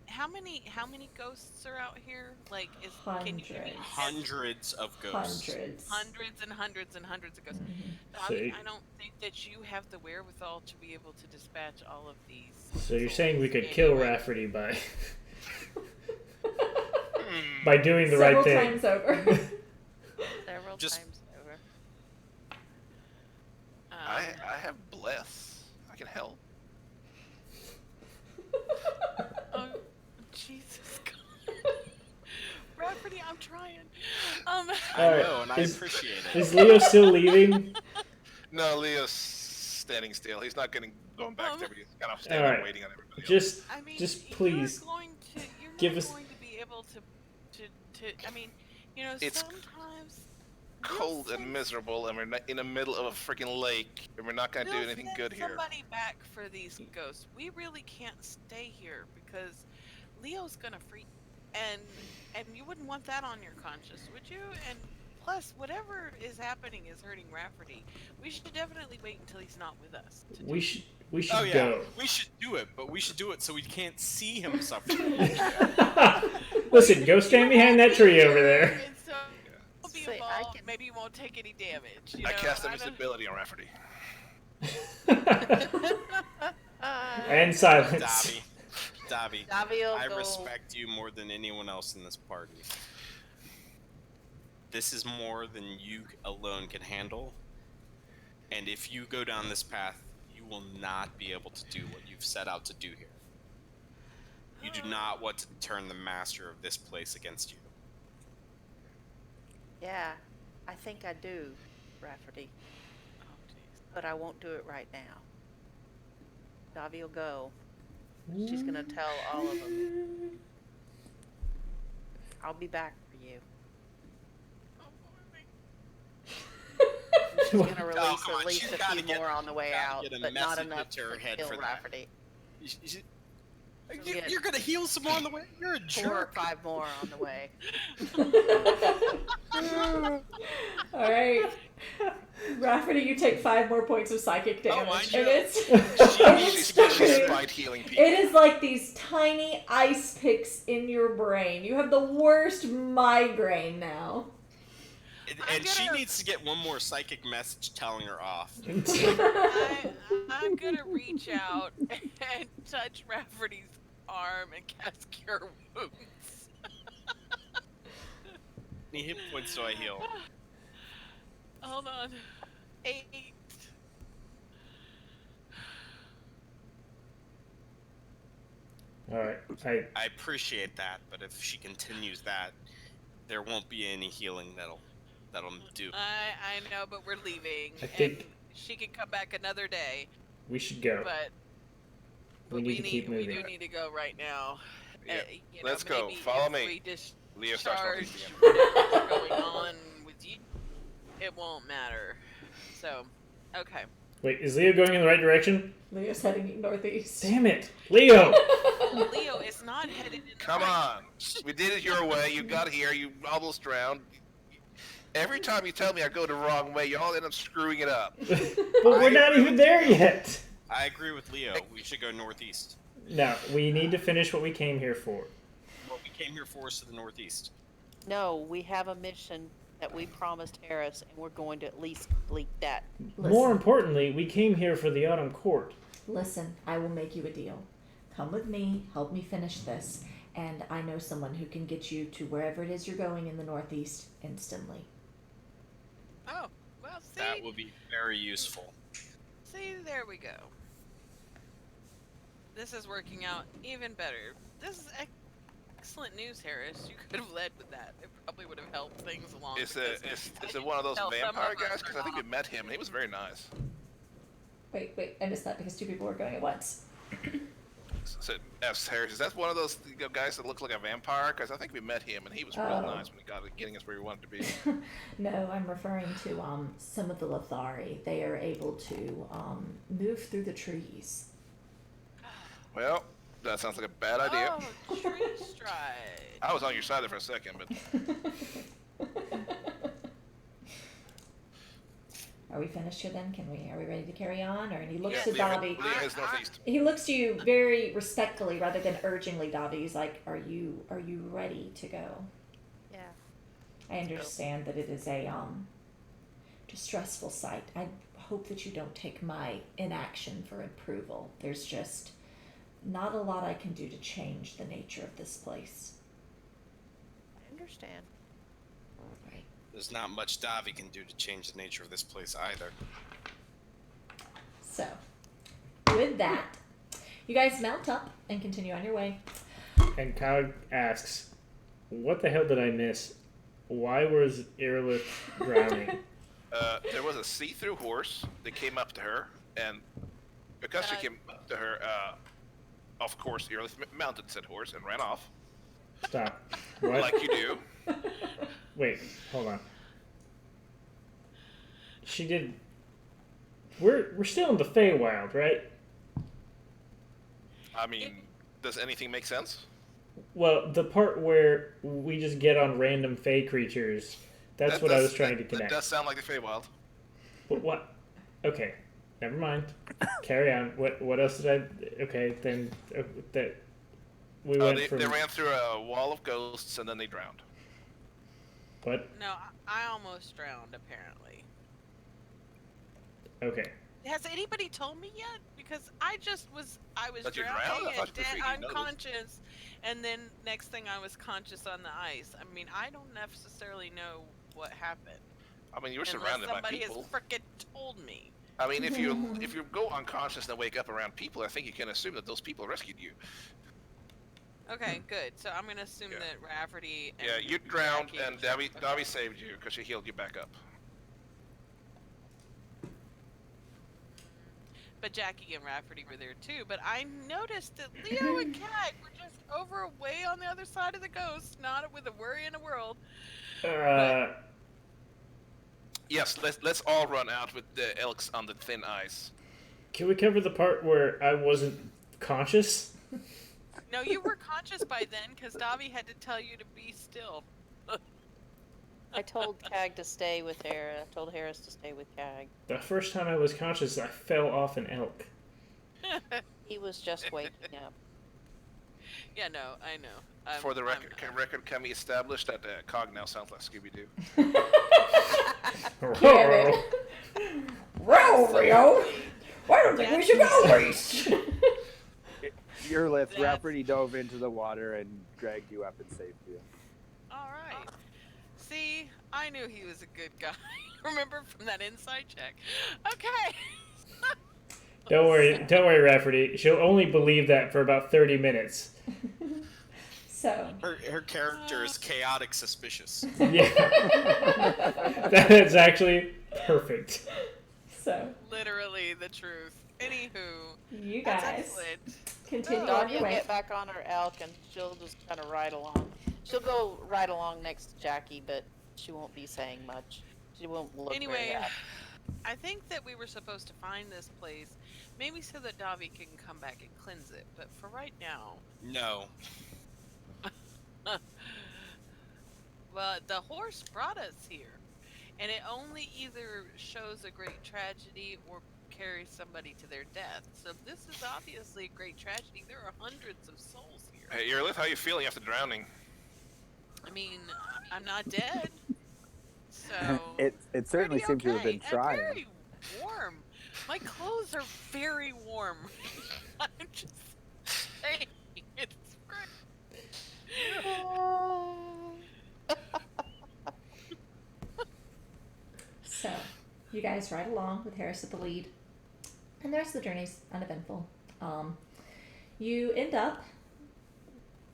how many ghosts are out here? Like, can you give me Hundreds of ghosts. Hundreds. hundreds and hundreds of ghosts? Mhm. Dobby, So- I don't think that you have the wherewithal to be able to dispatch all of these. So you're saying we could souls kill anyway. Rafferty by Hmm. by doing the Several right thing? times over. Several Just- times over. I have bless. I can help. Oh, Jesus God. Rafferty, I'm trying. I Alright, know, and I is- appreciate it. Is Leo still leaving? No, Leo's standing still. He's not going back to everybody. He's kind of standing Alright. waiting on everybody else. Just I mean, Just please you're give not us- going to be able to, I mean, you know, It's sometimes cold and miserable, and we're in the middle of a freaking lake, and we're not going to do we'll anything send good here. somebody back for these ghosts. We really can't stay here because Leo's gonna freak, and you wouldn't want that on your conscience, would you? And plus, whatever is happening is hurting Rafferty. We should definitely wait until he's not with us. to do we should Oh yeah, go. we should do it, but we should do it so we can't see him suffer. Listen, go stand behind that tree over there. And so we'll be See, I involved. can- Maybe you won't take any damage. You I know? cast don't- invisibility on Rafferty. And silence. Davi, Davi will I go. respect you more than anyone else in this party. This is more than you alone can handle. And if you go down this path, you will not be able to do what you've set out to do here. You do not want to turn the master of this place against you. Yeah, I think I do, Rafferty. Oh, jeez. But I won't do it right now. Davi will go. She's gonna tell all of them. I'll be back for you. She's gonna release come on, at least she's a gotta few get- more on the way gotta out, get a but not message enough to her to head kill for that. Rafferty. You- get You're gonna heal some more on the way? You're a 4 or jerk. 5 more on the way. All right, Rafferty, you take 5 more points of psychic damage, I and know. it's She's starting- spite healing people. It is like these tiny ice picks in your brain. You have the worst migraine now. And she needs to get one more psychic message telling her off. I'm gonna reach out and touch Rafferty's arm and cast Cure Wounds. How many hit points do I heal? Hold on. 8. Alright, I appreciate that, but if she continues that, there won't be any healing that'll do. I know, but we're leaving. I think- and she can come back another day, we should go. but We need to keep we moving. do need to go right now. Yeah. You Let's know, go. maybe Follow if me. We discharge Leo starts talking again. whatever's going on with you, it won't matter. So, okay. Wait, is Leo going in the right direction? Leo's heading northeast. Damn it, Leo! Leo is not headed in the Come right on. We did it your way. You got here. You almost drowned. Every time you tell me I go the wrong way, you all end up screwing it up. But we're not even there yet. I agree with Leo. We should go northeast. No, we need to finish what we came here for. What we came here for is to the northeast. No, we have a mission that we promised Harris, and we're going to at least complete that. More importantly, we came here for the Autumn Court. Listen, I will make you a deal. Come with me, help me finish this, and I know someone who can get you to wherever it is you're going in the northeast instantly. Oh, well, see, That would be very useful. there we go. This is working out even better. This is excellent news, Harris. You could have led with that. It probably would have helped things along. Is because it one of those tell some vampire of us guys? Because I think we met him. He was very nice. Wait, I missed that because 2 people were going at once. So, F. Harris, is that one of those guys that looks like a vampire? Because I think we met him, and he was real Oh. nice when he got getting us where we wanted to be. No, I'm referring to some of the Lothari. They are able to move through the trees. Well, that sounds like a bad idea. Oh, tree stride. I was on your side there for a second, but Are we finished here then? Are we ready to carry on? Or and he looks Yeah, to leave Dobby. is northeast. He looks to you very respectfully rather than urgingly, Dobby. He's like, Are you ready to go? Yeah. I understand that it is a distressful sight. I hope that you don't take my inaction for approval. There's just not a lot I can do to change the nature of this place. I understand. Right. There's not much Davi can do to change the nature of this place either. So, with that, you guys mount up and continue on your way. And Kyle asks, "What the hell did I miss? Why was Irilith drowning?" There was a see-through horse that came up to her, and because she came up to her, of course, Irilith mounted said horse and ran off. Stop. What? Like you do. Wait, hold on. She did. We're still in the Feywild, right? I mean, does anything make sense? Well, the part where we just get on random Fey creatures, that's what I was trying to connect. That does sound like the Feywild. But what? Okay, never mind. Carry on. What else did I? Okay, then that we went from. They ran through a wall of ghosts and then they drowned. What? No, I almost drowned, apparently. Okay. Has anybody told me yet? Because I was That you drowned? drowning I and thought you said you noticed. unconscious, and then next thing I was conscious on the ice. I mean, I don't necessarily know what happened. I mean, you were Unless surrounded by somebody people. has frickin' told me. I mean, if you go unconscious and wake up around people, I think you can assume that those people rescued you. Okay, good. So I'm gonna assume Yeah. that Rafferty and Yeah, you drowned Jackie- and Davi saved you because she healed you back up. But Jackie and Rafferty were there too. But I noticed that Leo and Cat were just over way on the other side of the ghost, not with a worry in the world. Yes, let's all run out with the elks on the thin ice. Can we cover the part where I wasn't conscious? No, you were conscious by then because Davi had to tell you to be still. I told Cag to stay with Harris. I told Harris to stay with Cag. The first time I was conscious, I fell off an elk. He was just waking up. Yeah, no, I know. For the I'm- record, can we establish that Cog now sounds like Scooby-Doo? Row, Rio! I don't think we should go east! Irilith, That's- Rafferty dove into the water and dragged you up and saved you. All right. See, I knew he was a good guy. Remember from that inside check? Okay. Don't worry, Rafferty. She'll only believe that for about 30 minutes. So, Her character is chaotic suspicious. Yeah. That's actually perfect. so Literally the truth. Anywho, you that's guys excellent. continue on Dawn your will way. get back on her elk and she'll just kind of ride along. She'll go right along next to Jackie, but she won't be saying much. She won't look very Anyway, happy. I think that we were supposed to find this place, maybe so that Davi can come back and cleanse it. But for right now, No. well, the horse brought us here, and it only either shows a great tragedy or carries somebody to their death. So this is obviously a great tragedy. There are hundreds of souls here. Hey, Irilith, how you feeling after drowning? I mean, I'm not dead, so It certainly pretty seemed to have been okay. trying. I'm very warm. My clothes are very warm. I'm just saying, it's great. So, you guys ride along with Harris at the lead, and the rest of the journey's uneventful. You end up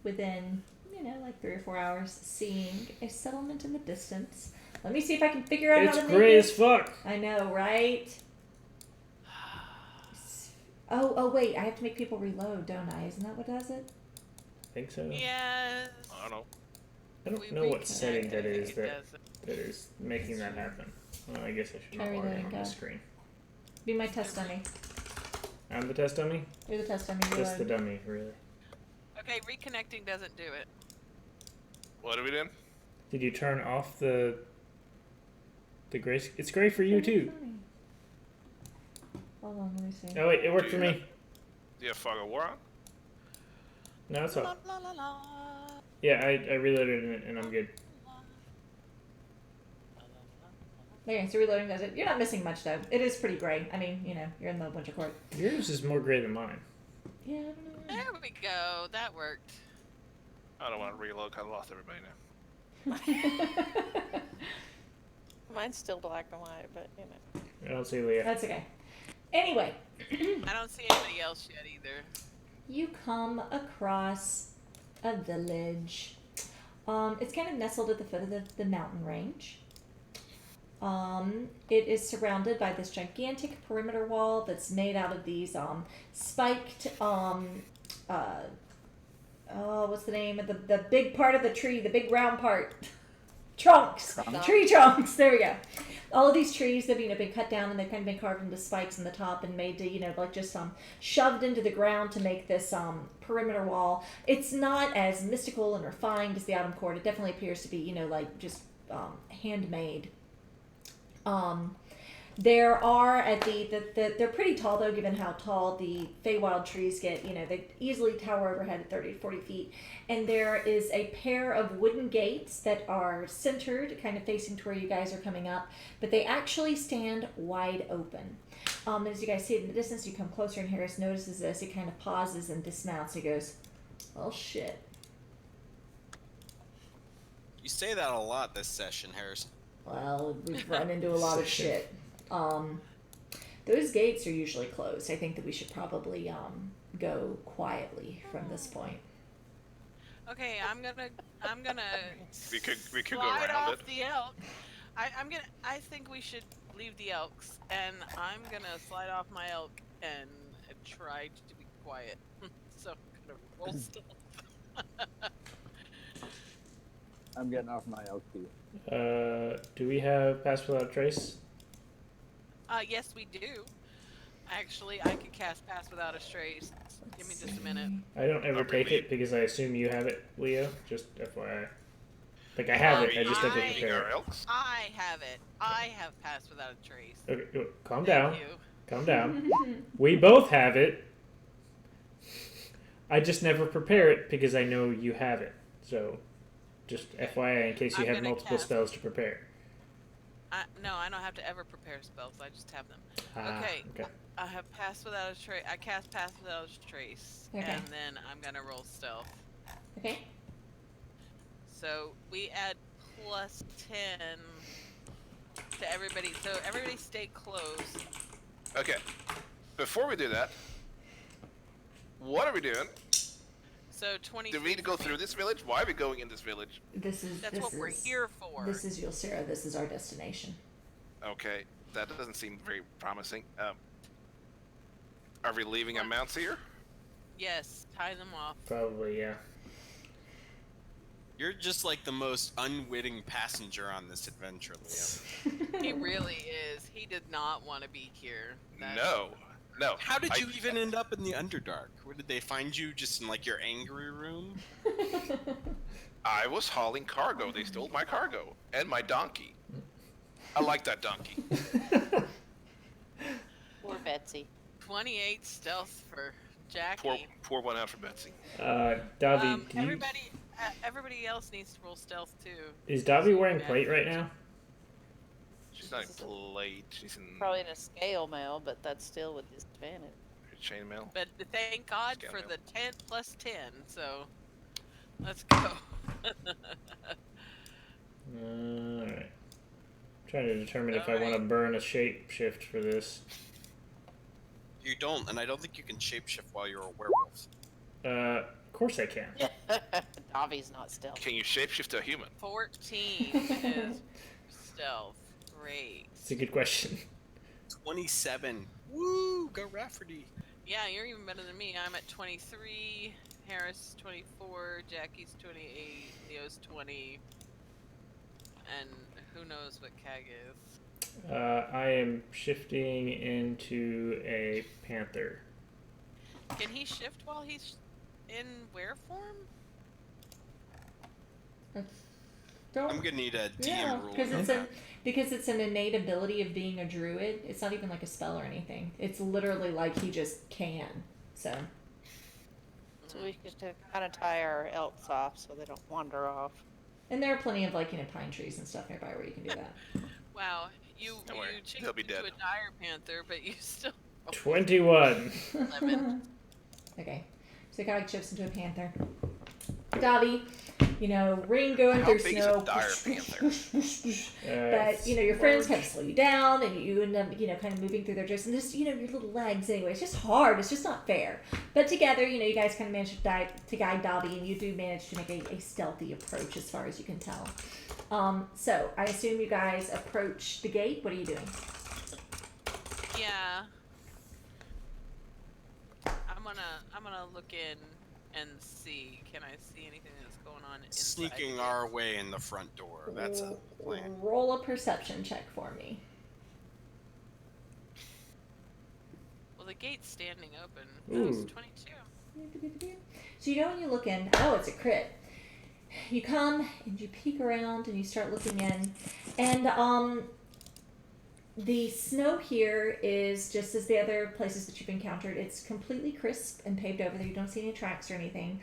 within, like 3 or 4 hours, seeing a settlement in the distance. Let me see if I can figure out It's how to gray make as it. fuck. I know, right? Oh, wait, I have to make people reload, don't I? Isn't that what does it? I think so. Yes. I don't know. I don't We know what setting that reconnected. is It doesn't. that is making that happen. Well, I guess I should Try log in reloading, on go. the screen. Be my test dummy. I'm the test dummy? You're the test dummy. Just the Reload. dummy, really. Okay, reconnecting doesn't do it. What are we doing? Did you turn off the gray? It's gray for you too. Hold on, let me see. Oh wait, it worked for me. Do you have Fog of War on? No, it's La, all. la, la, la. Yeah, I reloaded it and I'm good. Okay, so reloading does it. You're not missing much though. It is pretty gray. I mean, you know, you're in the winter court. Yours is more gray than mine. Yeah, I don't know. There we go. That worked. I don't want to reload because I lost everybody now. Mine's still black and white, but you know. I don't see Leah. That's okay. Anyway, I don't see anybody else yet either. you come across a village. It's kind of nestled at the foot of the mountain range. It is surrounded by this gigantic perimeter wall that's made out of these spiked what's the name of the big part of the tree, the big round part? Trunks. Tree trunks. There we go. All of these trees have been cut down and they've kind of been carved into spikes in the top and made to like just shoved into the ground to make this perimeter wall. It's not as mystical and refined as the Autumn Court. It definitely appears to be like just handmade. There are at they're pretty tall though, given how tall the Feywild trees get. They easily tower overhead at 30 to 40 feet. And there is a pair of wooden gates that are centered, kind of facing to where you guys are coming up, but they actually stand wide open. As you guys see it in the distance, you come closer and Harris notices this. He kind of pauses and dismounts. He goes, "Well, shit." You say that a lot this session, Harrison. Well, we've run into a lot of shit. Those gates are usually closed. I think that we should probably go quietly from this point. Okay, I'm gonna We could go slide around off it. the elk. I think we should leave the elks, and I'm gonna slide off my elk and try to be quiet. So I'm gonna roll stealth. I'm getting off my elk too. Do we have Pass Without a Trace? Yes, we do. Actually, I could cast Pass Without a Trace. Give me just a minute. I don't ever Are we take it because I assume you have it, Leo. Just FYI. Like I have it, I just never I- prepare Our it. elks? I have it. I have Pass Without a Trace. Okay, calm Thank down. you. Calm down. We both have it. I just never prepare it because I know you have it. So, just FYI in case you I'm have gonna multiple cast- spells to prepare. No, I don't have to ever prepare spells. I just have them. Ah, Okay. okay. I have Pass Without a Trace. I cast Pass Without a Trace, Okay. and then I'm gonna roll stealth. Okay. So we add plus 10 to everybody. So everybody stay close. Okay. Before we do that, what are we doing? So 20. Do we need to go through this village? Why are we going in this village? That's what we're here for. This is Yulcera. This is our destination. Okay, that doesn't seem very promising. Are we leaving our mounts here? Yes, tie them off. Probably, yeah. You're just like the most unwitting passenger on this adventure, Leo. He really is. He did not want to be here. No. How did you even end up in the Underdark? Where did they find you? Just in like your angry room? I was hauling cargo. They stole my cargo and my donkey. I like that donkey. Poor Betsy. 28 stealth for Jackie. Pour one out for Betsy. Davi, do you, Everybody else needs to roll stealth too. is Davi wearing plate right now? She's not in plate. She's in Probably in a scale mail, but that's still with disadvantage. chainmail. But thank God Scale for mail. the 10 plus 10. So let's go. Alright. Trying to determine if I want to Alright. burn a shape shift for this. You don't, and I don't think you can shapeshift while you're a werewolf. Of course I can. Davi's not stealth. Can you shapeshift to a human? 14 is stealth. Great. It's a good question. 27. Woo! Go Rafferty. Yeah, you're even better than me. I'm at 23. Harris 24. Jackie's 28. Leo's 20. And who knows what Kag is. I am shifting into a panther. Can he shift while he's in were form? Don't. I'm gonna need a DM Yeah, rule. because it's an innate ability of being a druid. It's not even like a spell or anything. It's literally like he just can. So So we could kind of tie our elks off so they don't wander off. and there are plenty of like pine trees and stuff nearby where you can do that. Wow, you Don't worry, changed they'll be into dead. a dire panther, but you still 21. 11. Okay, so Kai chips into a panther. Dobby, rain going How through big is snow. a dire panther? But your friends kind of slow you down, and you end up kind of moving through their dress, and just your little legs. Anyway, it's just hard. It's just not fair. But together, you guys kind of manage to guide Dobby, and you do manage to make a stealthy approach as far as you can tell. So I assume you guys approach the gate. What are you doing? Yeah. I'm gonna look in and see. Can I see anything that's going on inside? Sneaking our way in the front door. That's a plan. Roll a perception check for me. Well, the gate's standing open. Ooh. That was 22. So you go and you look in. Oh, it's a crit. You come and you peek around and you start looking in, and the snow here is just as the other places that you've encountered. It's completely crisp and paved over there. You don't see any tracks or anything.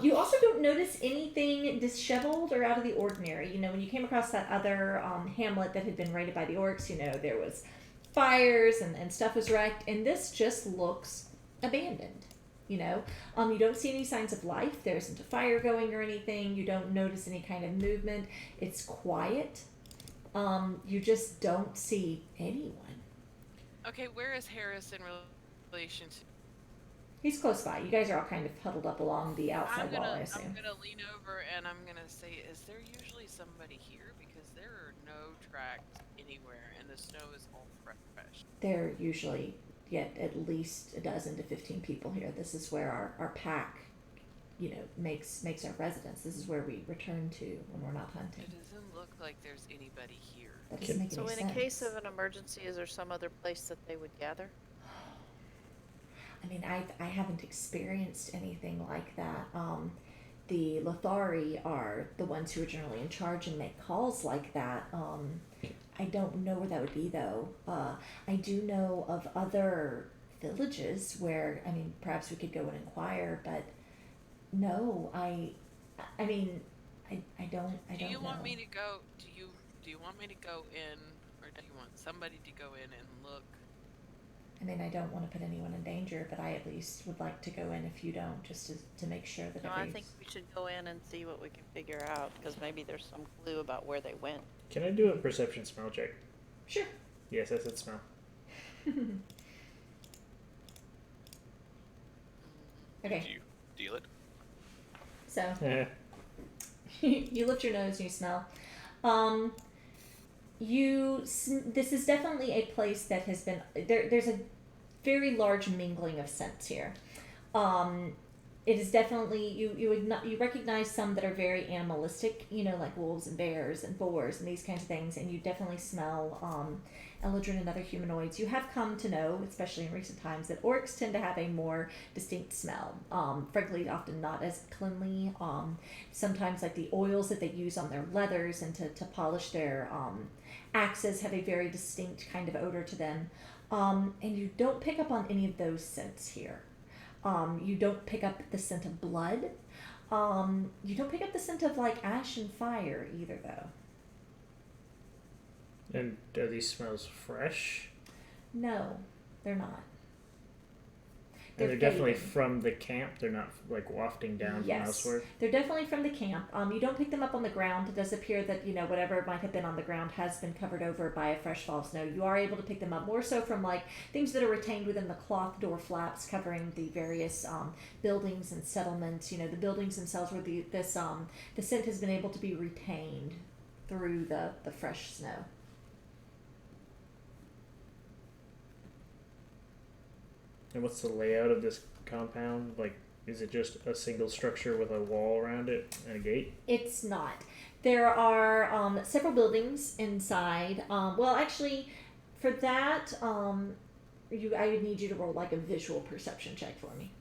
You also don't notice anything disheveled or out of the ordinary. When you came across that other hamlet that had been raided by the orcs, there was fires and stuff was wrecked, and this just looks abandoned. You don't see any signs of life. There isn't a fire going or anything. You don't notice any kind of movement. It's quiet. You just don't see anyone. Okay, where is Harris in relation to? He's close by. You guys are all kind of huddled up along the outside wall, I assume. I'm gonna lean over and I'm gonna say, is there usually somebody here? Because there are no tracks anywhere and the snow is all fresh. There are usually at least a dozen to 15 people here. This is where our pack, makes our residence. This is where we return to when we're not hunting. It doesn't look like there's anybody here. That doesn't make So any in sense. a case of an emergency, is there some other place that they would gather? I mean, I haven't experienced anything like that. The Lothari are the ones who are generally in charge and make calls like that. I don't know where that would be, though. I do know of other villages where, perhaps we could go and inquire, but no, I don't Do you want know. me to go? Do you want me to go in, or do you want somebody to go in and look? I don't want to put anyone in danger, but I at least would like to go in if you don't, just to make sure that No, I think we should go in and see what we can figure out, because maybe there's some clue about where they went. Can I do a perception smell check? Sure. Yes, I said smell. Okay. Do you deal it? So Eh. you lift your nose and you smell. This is definitely a place that has been there's a very large mingling of scents here. It is definitely you recognize some that are very animalistic, like wolves and bears and boars and these kinds of things, and you definitely smell Eldrin and other humanoids. You have come to know, especially in recent times, that orcs tend to have a more distinct smell. Frankly, often not as cleanly. Sometimes, like the oils that they use on their leathers and to polish their axes have a very distinct kind of odor to them. And you don't pick up on any of those scents here. You don't pick up the scent of blood. You don't pick up the scent of like ash and fire either, though. And are these smells fresh? No, they're not. And they're definitely fading. from the camp. They're not like wafting down from elsewhere. They're definitely from the camp. You don't pick them up on the ground. It does appear that whatever might have been on the ground has been covered over by a fresh fall of snow. You are able to pick them up more so from like things that are retained within the cloth door flaps covering the various buildings and settlements. The buildings themselves where the scent has been able to be retained through the fresh snow. And what's the layout of this compound? Like, is it just a single structure with a wall around it and a gate? It's not. There are several buildings inside. Well, actually, for that, I would need you to roll like a visual perception check for me.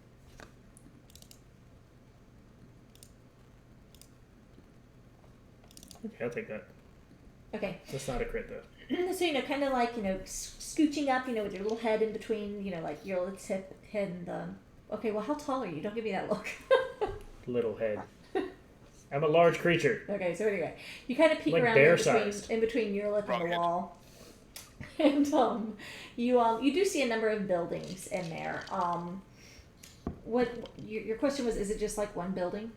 Okay, I'll take that. Okay. That's not a crit though. So, kind of like, scooching up, with your little head in between, like your little hip and okay, well, how tall are you? Don't give me that look. Little head. I'm a large creature. Okay, so anyway, you kind of peek Like around bear-sized. in between your lip and Wrong the head. wall, and you do see a number of buildings in there. What your question was? Is it just like one building?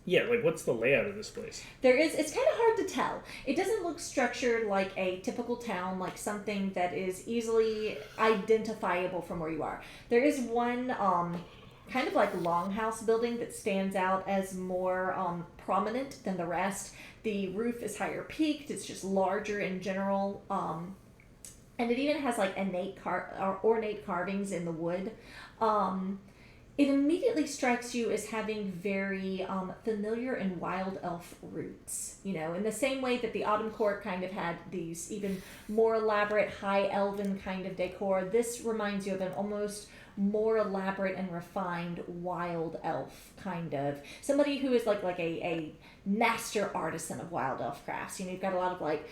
Yeah, like what's the layout of this place? It's kind of hard to tell. It doesn't look structured like a typical town, like something that is easily identifiable from where you are. There is one kind of like longhouse building that stands out as more prominent than the rest. The roof is higher peaked. It's just larger in general. And it even has like ornate carvings in the wood. It immediately strikes you as having very familiar and wild elf roots. In the same way that the Autumn Court kind of had these even more elaborate high elven kind of decor, this reminds you of an almost more elaborate and refined wild elf kind of. Somebody who is like a master artisan of wild elf crafts. You've got a lot of like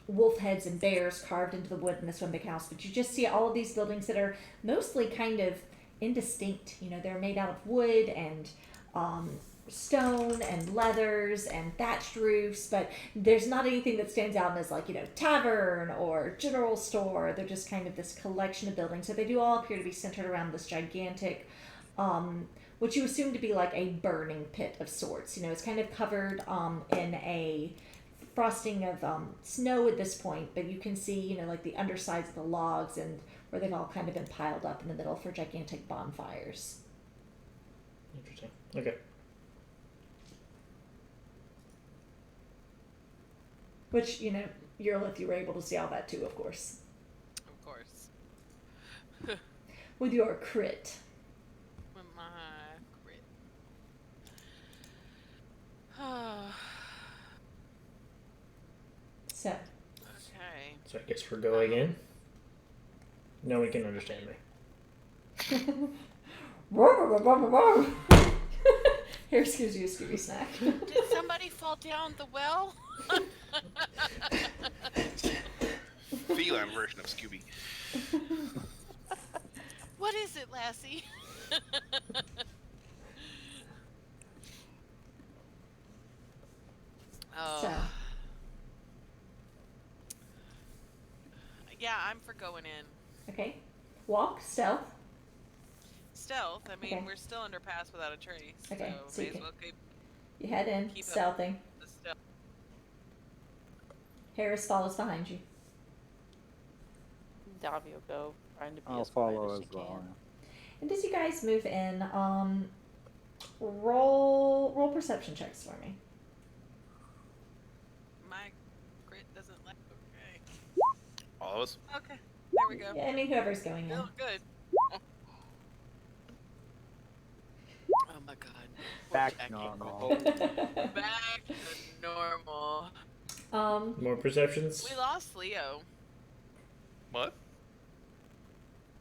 wolf heads and bears carved into the wood in this one big house, but you just see all of these buildings that are mostly kind of indistinct. They're made out of wood and stone and leathers and thatched roofs, but there's not anything that stands out as like, tavern or general store. They're just kind of this collection of buildings. So they do all appear to be centered around this gigantic, what you assume to be like a burning pit of sorts. It's kind of covered in a frosting of snow at this point, but you can see, like the undersides of the logs and where they've all kind of been piled up in the middle for gigantic bonfires. Interesting. Okay. Which, Eurolith, you were able to see all that too, of course. Of course. With your crit. With my crit. So. Okay. So I guess we're going in. No one can understand me. Here, excuse you a Scooby snack. Did somebody fall down the well? Feline version of Scooby. What is it, Lassie? Oh. So. Yeah, I'm for going in. Okay. Walk, stealth. Stealth. I mean, Okay. we're still under pass without a trace. Okay, so So you may as can- well keep You head in, Keep up. stealthing. the stealth. Harris follows behind you. Davi will go trying to be I'll as quiet follow as as she well. can. And as you guys move in, roll perception checks for me. My grit doesn't like. Okay. All of us. Okay. There we go. Yeah, I mean, whoever's going in. Oh, good. Oh my god. Poor Back Jackie. normal. Back to normal. More perceptions? We lost Leo. What?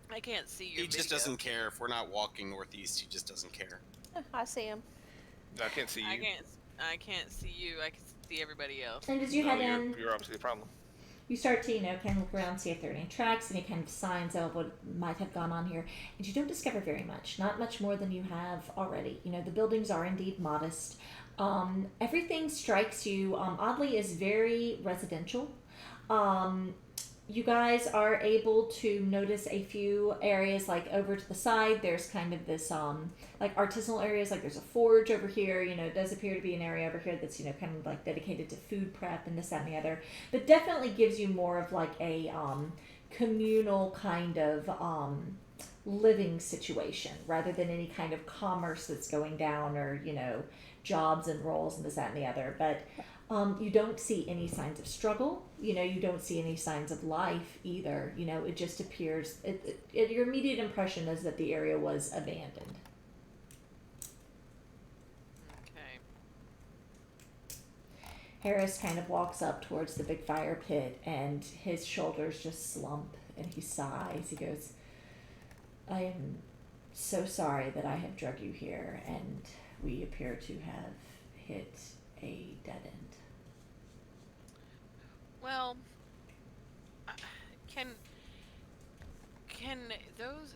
I can't see your He just video. doesn't care. If we're not walking northeast, he just doesn't care. I see him. I can't see you. I can't see you. I can see everybody else. And as you No, head in, you're obviously the problem. you start to, kind of look around, see if there are any tracks, any kind of signs of what might have gone on here. And you don't discover very much. Not much more than you have already. The buildings are indeed modest. Everything strikes you, oddly, as very residential. You guys are able to notice a few areas, like over to the side, there's kind of this, like artisanal areas, like there's a forge over here, it does appear to be an area over here that's, kind of like dedicated to food prep and this, that, and the other, but definitely gives you more of like a, communal kind of, living situation, rather than any kind of commerce that's going down or, jobs and roles and this, that, and the other, but... you don't see any signs of struggle. You don't see any signs of life either. It just appears. Your immediate impression is that the area was abandoned. Okay. Harris kind of walks up towards the big fire pit, and his shoulders just slump, and he sighs. He goes, "I am so sorry that I have drug you here, and we appear to have hit a dead end." Well, uh, can can those?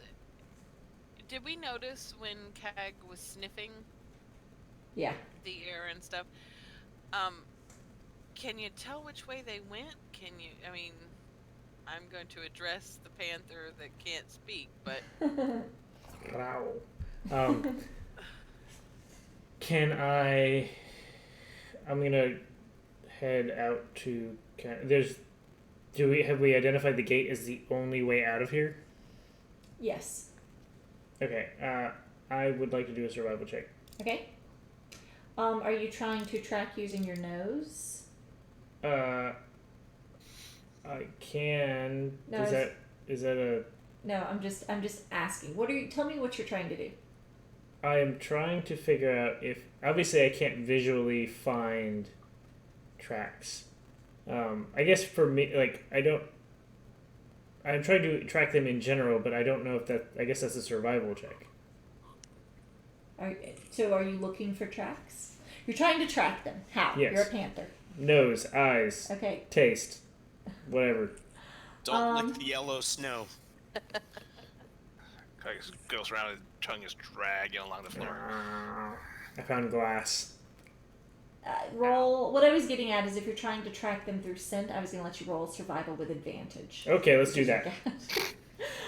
Did we notice when Cag was sniffing Yeah. the air and stuff? Um, can you tell which way they went? Can you? I mean, I'm going to address the panther that can't speak, but Wow. Can I? I'm gonna head out to. There's. Have we identified the gate as the only way out of here? Yes. Okay. I would like to do a survival check. Okay. Are you trying to track using your nose? I can. No, Is that a? No, I'm just asking. What are you? Tell me what you're trying to do. I am trying to figure out if obviously I can't visually find tracks. I guess for me, like I'm trying to track them in general, but I don't know if that. I guess that's a survival check. So are you looking for tracks? You're trying to track them. How? Yes. You're a panther. Nose, eyes, Okay. taste, whatever. Don't lick the yellow snow. Craig goes around, his tongue is dragging along the floor. I found glass. Roll. What I was getting at is if you're trying to track them through scent, I was going to let you roll survival with advantage. Okay, let's do that.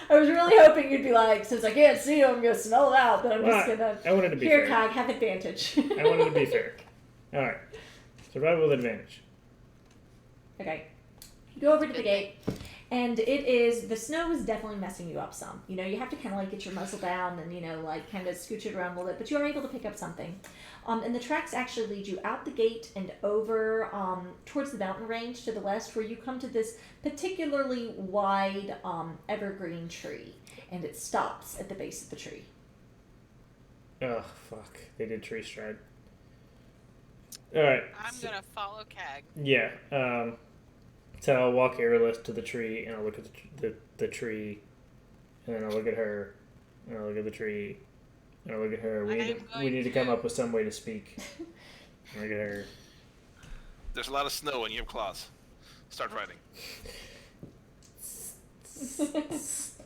I was really hoping you'd be like, since I can't see them, I'm going to smell them out, but I'm just going to... I wanted to be Here, fair. Cog, have advantage. I wanted to be fair. Alright. Survival with advantage. Okay. You go over to the gate, and it is... The snow is definitely messing you up some. You know, you have to kind of, like, get your muzzle down and, you know, like, kind of scooch it around a little bit, but you are able to pick up something. And the tracks actually lead you out the gate and over towards the mountain range to the west, where you come to this particularly wide evergreen tree, and it stops at the base of the tree. Oh, fuck. They did tree stride. Alright. I'm gonna follow Cag. Yeah. So I'll walk airless to the tree, and I'll look at the tree, and then I'll look at her, and I'll look at the tree, and I'll look at her. We need to come up with some way to speak. Look at her. There's a lot of snow and you have claws. Start writing.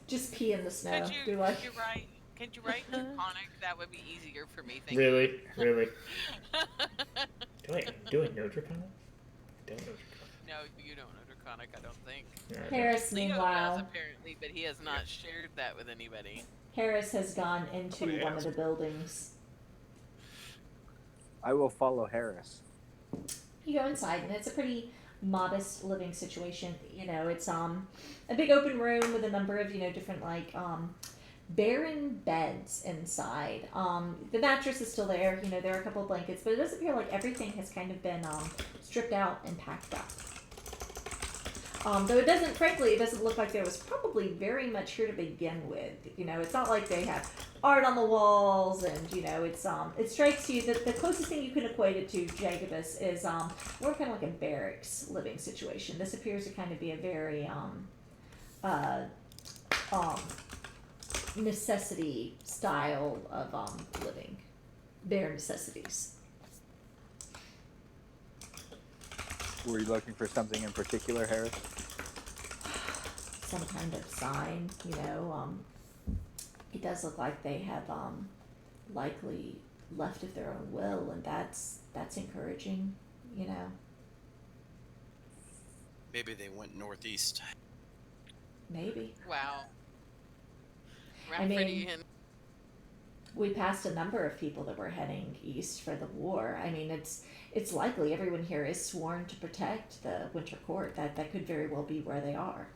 Just pee in the snow. Could you write Draconic? That would be easier for me. Thank Really? you. Really? Do I know Draconic? I don't know Draconic. No, you don't know Draconic, I don't think. Yeah, Harris, Leo meanwhile, does apparently, but he has not shared that with anybody. Harris has gone into What do you one of ask? the buildings. I will follow Harris. You go inside, and it's a pretty modest living situation. You know, it's a big open room with a number of, you know, different like barren beds inside. The mattress is still there. You know, there are a couple of blankets, but it does appear like everything has kind of been stripped out and packed up. Though it doesn't look like there was probably very much here to begin with. You know, it's not like they have art on the walls, and you know, it strikes you that the closest thing you can equate it to, Jacobus, is more kind of like a barracks living situation. This appears to kind of be a very necessity style of living, bare necessities. Were you looking for something in particular, Harris? Some kind of sign, you know. It does look like they have likely left of their own will, and that's encouraging, you know. Maybe they went northeast. Maybe. Wow. I mean, Rafferty and we passed a number of people that were heading east for the war. I mean, it's likely everyone here is sworn to protect the Winter Court. That could very well be where they are.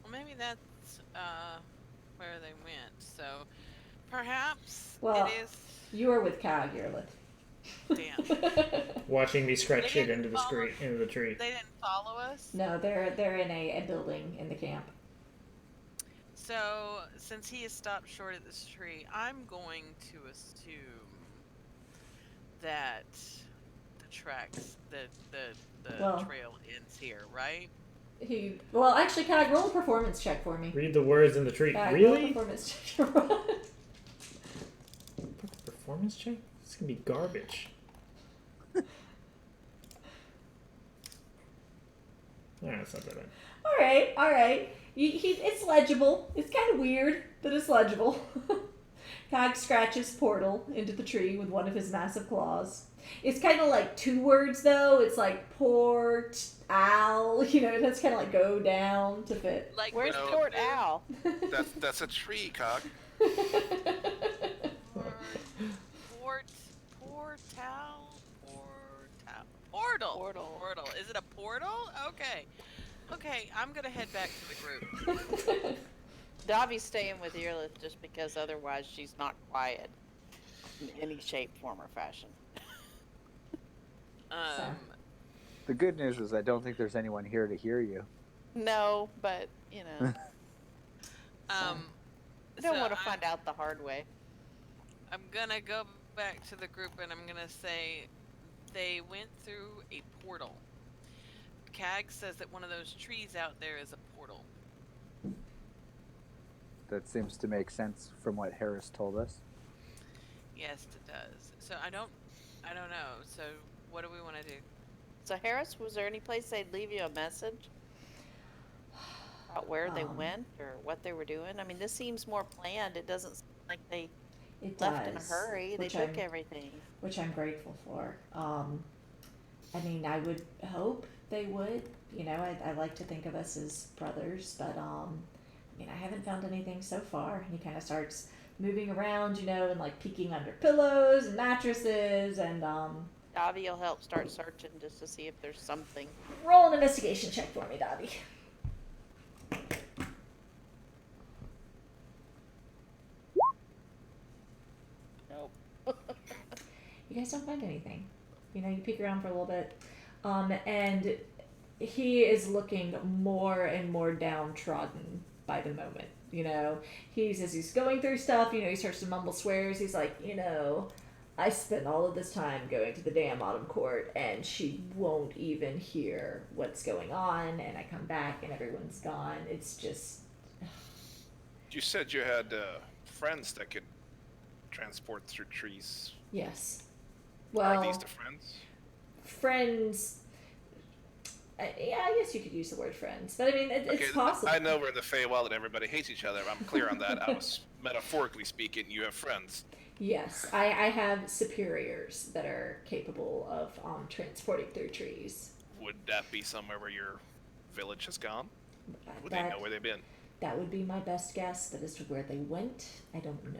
well, maybe that's where they went. So perhaps Well, it is. You are with Cog, Yerlith. Damn. Watching me scratch They shit didn't into the follow- into the tree. They didn't follow us. No, they're in a building in the camp. So since he has stopped short of this tree, I'm going to assume that the tracks, the Well- trail ends here, right? Well, actually, Cog, roll a performance check for me. Read the words in the tree. Cog, roll a Really? performance check. Performance check? This can be garbage. Yeah, it's not that bad. All right. It's legible. It's kind of weird, but it's legible. Cog scratches portal into the tree with one of his massive claws. It's kind of like 2 words though. It's like port owl. You know, that's kind of like go down to fit. Like Where's No. Port Owl? That's a tree, Cog. Portal. Is it a portal? Okay, I'm gonna head back to the group. Davi's staying with Earlith just because otherwise she's not quiet in any shape, form, or fashion. The good news is I don't think there's anyone here to hear you. No, but you know, I don't so want to find out the hard way. I'm gonna go back to the group and I'm gonna say they went through a portal. Cag says that one of those trees out there is a portal. That seems to make sense from what Harris told us. Yes, it does. So I don't know. So what do we want to do? So Harris, was there any place they'd leave you a message about where they went or what they were doing? I mean, this seems more planned. It doesn't seem like they left in a hurry. They took everything. Which I'm grateful for. I mean, I would hope they would. You know, I like to think of us as brothers, but I mean, I haven't found anything so far. And he kind of starts moving around, you know, and like peeking under pillows and mattresses and Davi will help start searching just to see if there's something. roll an investigation check for me, Davi. Nope. You guys don't find anything. You know, you peek around for a little bit, and he is looking more and more downtrodden by the moment. You know, as he's going through stuff, you know, he starts to mumble swears. He's like, you know, I spent all of this time going to the damn Autumn Court, and she won't even hear what's going on, and I come back and everyone's gone. It's just... You said you had friends that could transport through trees. Yes. Well, Are these the friends? friends... yeah, I guess you could use the word friends, but I mean, it's possible. I know we're in the Feywild and everybody hates each other. I'm clear on that. I was metaphorically speaking. You have friends. Yes, I have superiors that are capable of transporting through trees. Would that be somewhere where your village has gone? Would they That, know where they've been? that would be my best guess, but as to where they went, I don't know.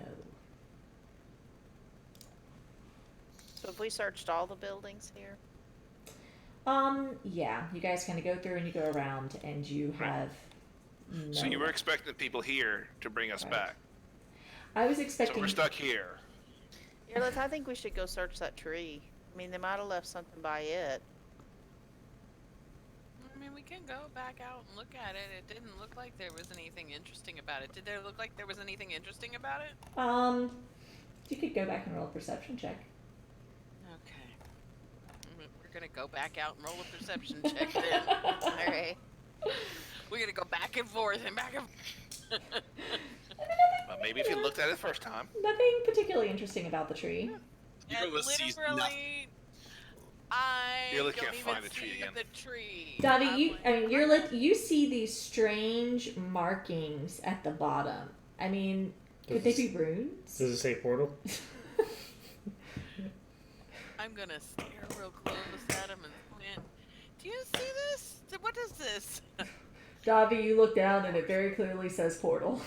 So if we searched all the buildings here? Yeah, you guys kind of go through and you go around and you have no So you were luck. expecting people here to bring us Right. back. I was So expecting... we're stuck here. Earlith, I think we should go search that tree. I mean, they might have left something by it. I mean, we can go back out and look at it. It didn't look like there was anything interesting about it. Did there look like there was anything interesting about it? You could go back and roll a perception check. Okay. We're gonna go back out and roll a perception check then. Alright. We're gonna go back and forth and back and Well, maybe if you looked at it first time. Nothing particularly interesting about the tree. And Earlith sees literally, I Earlith don't can't even find a tree see again. the tree. Davi, you see these strange markings at the bottom. I mean, could they be runes? Does it say portal? I'm gonna stare real close at him and point. Do you see this? What is this? Davi, you look down and it very clearly says portal.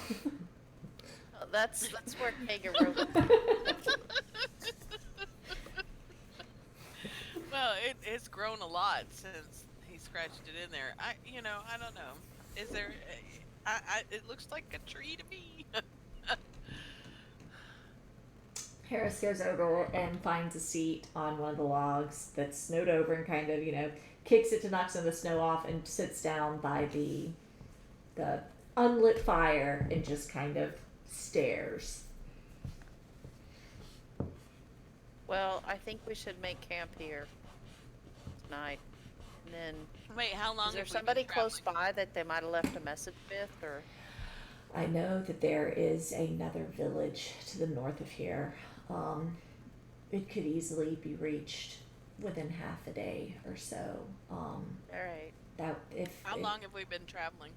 Oh, that's where Kager wrote it. Well, it's grown a lot since he scratched it in there. I don't know. Is there? It looks like a tree to me. Harris goes over and finds a seat on one of the logs that's snowed over and kind of, you know, kicks it to knock some of the snow off and sits down by the unlit fire and just kind of stares. Well, I think we should make camp here tonight. And then, Wait, how long? is there have we been somebody close traveling? by that they might have left a message with, or? I know that there is another village to the north of here. It could easily be reached within half a day or so. All right. That if How long have we been traveling?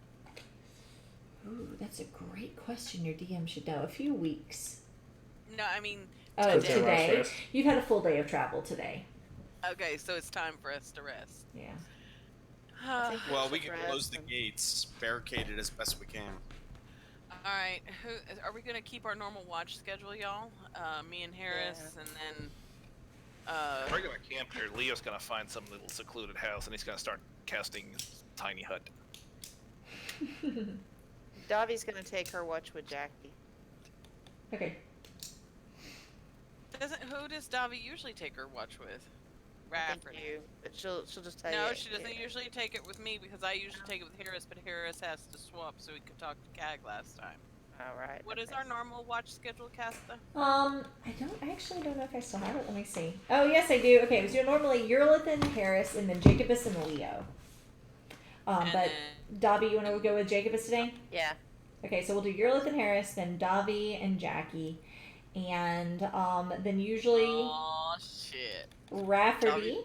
Ooh, that's a great question. Your DM should know. A few weeks. No, I mean, Oh, Today. today. Rest. You've had a full day of travel today. okay, so it's time for us to rest. Yeah. think- Well, we can Rest close the and- gates, barricade it as best we can. All right, are we gonna keep our normal watch schedule, y'all? Me and Harris, and then. We're gonna camp here. Leo's gonna find some little secluded house, and he's gonna start casting his tiny hut. Davi's gonna take her watch with Jackie. Okay. Who does Davi usually take her watch with? I think Rafferty. you, but she'll just tell you. No, she doesn't usually take it with me because I usually take it with Harris, but Harris has to swap so we could talk to Cag last time. All right. What is okay. our normal watch schedule, Casta? I actually don't know if I still have it. Let me see. Oh, yes, I do. Okay, so you're normally Urlathan, Harris, and then Jacobus and Leo. And But then- Davi, you want to go with Jacobus today? Yeah. Okay, so we'll do Urlathan, Harris, then Davi and Jackie, and then usually Oh shit. Rafferty,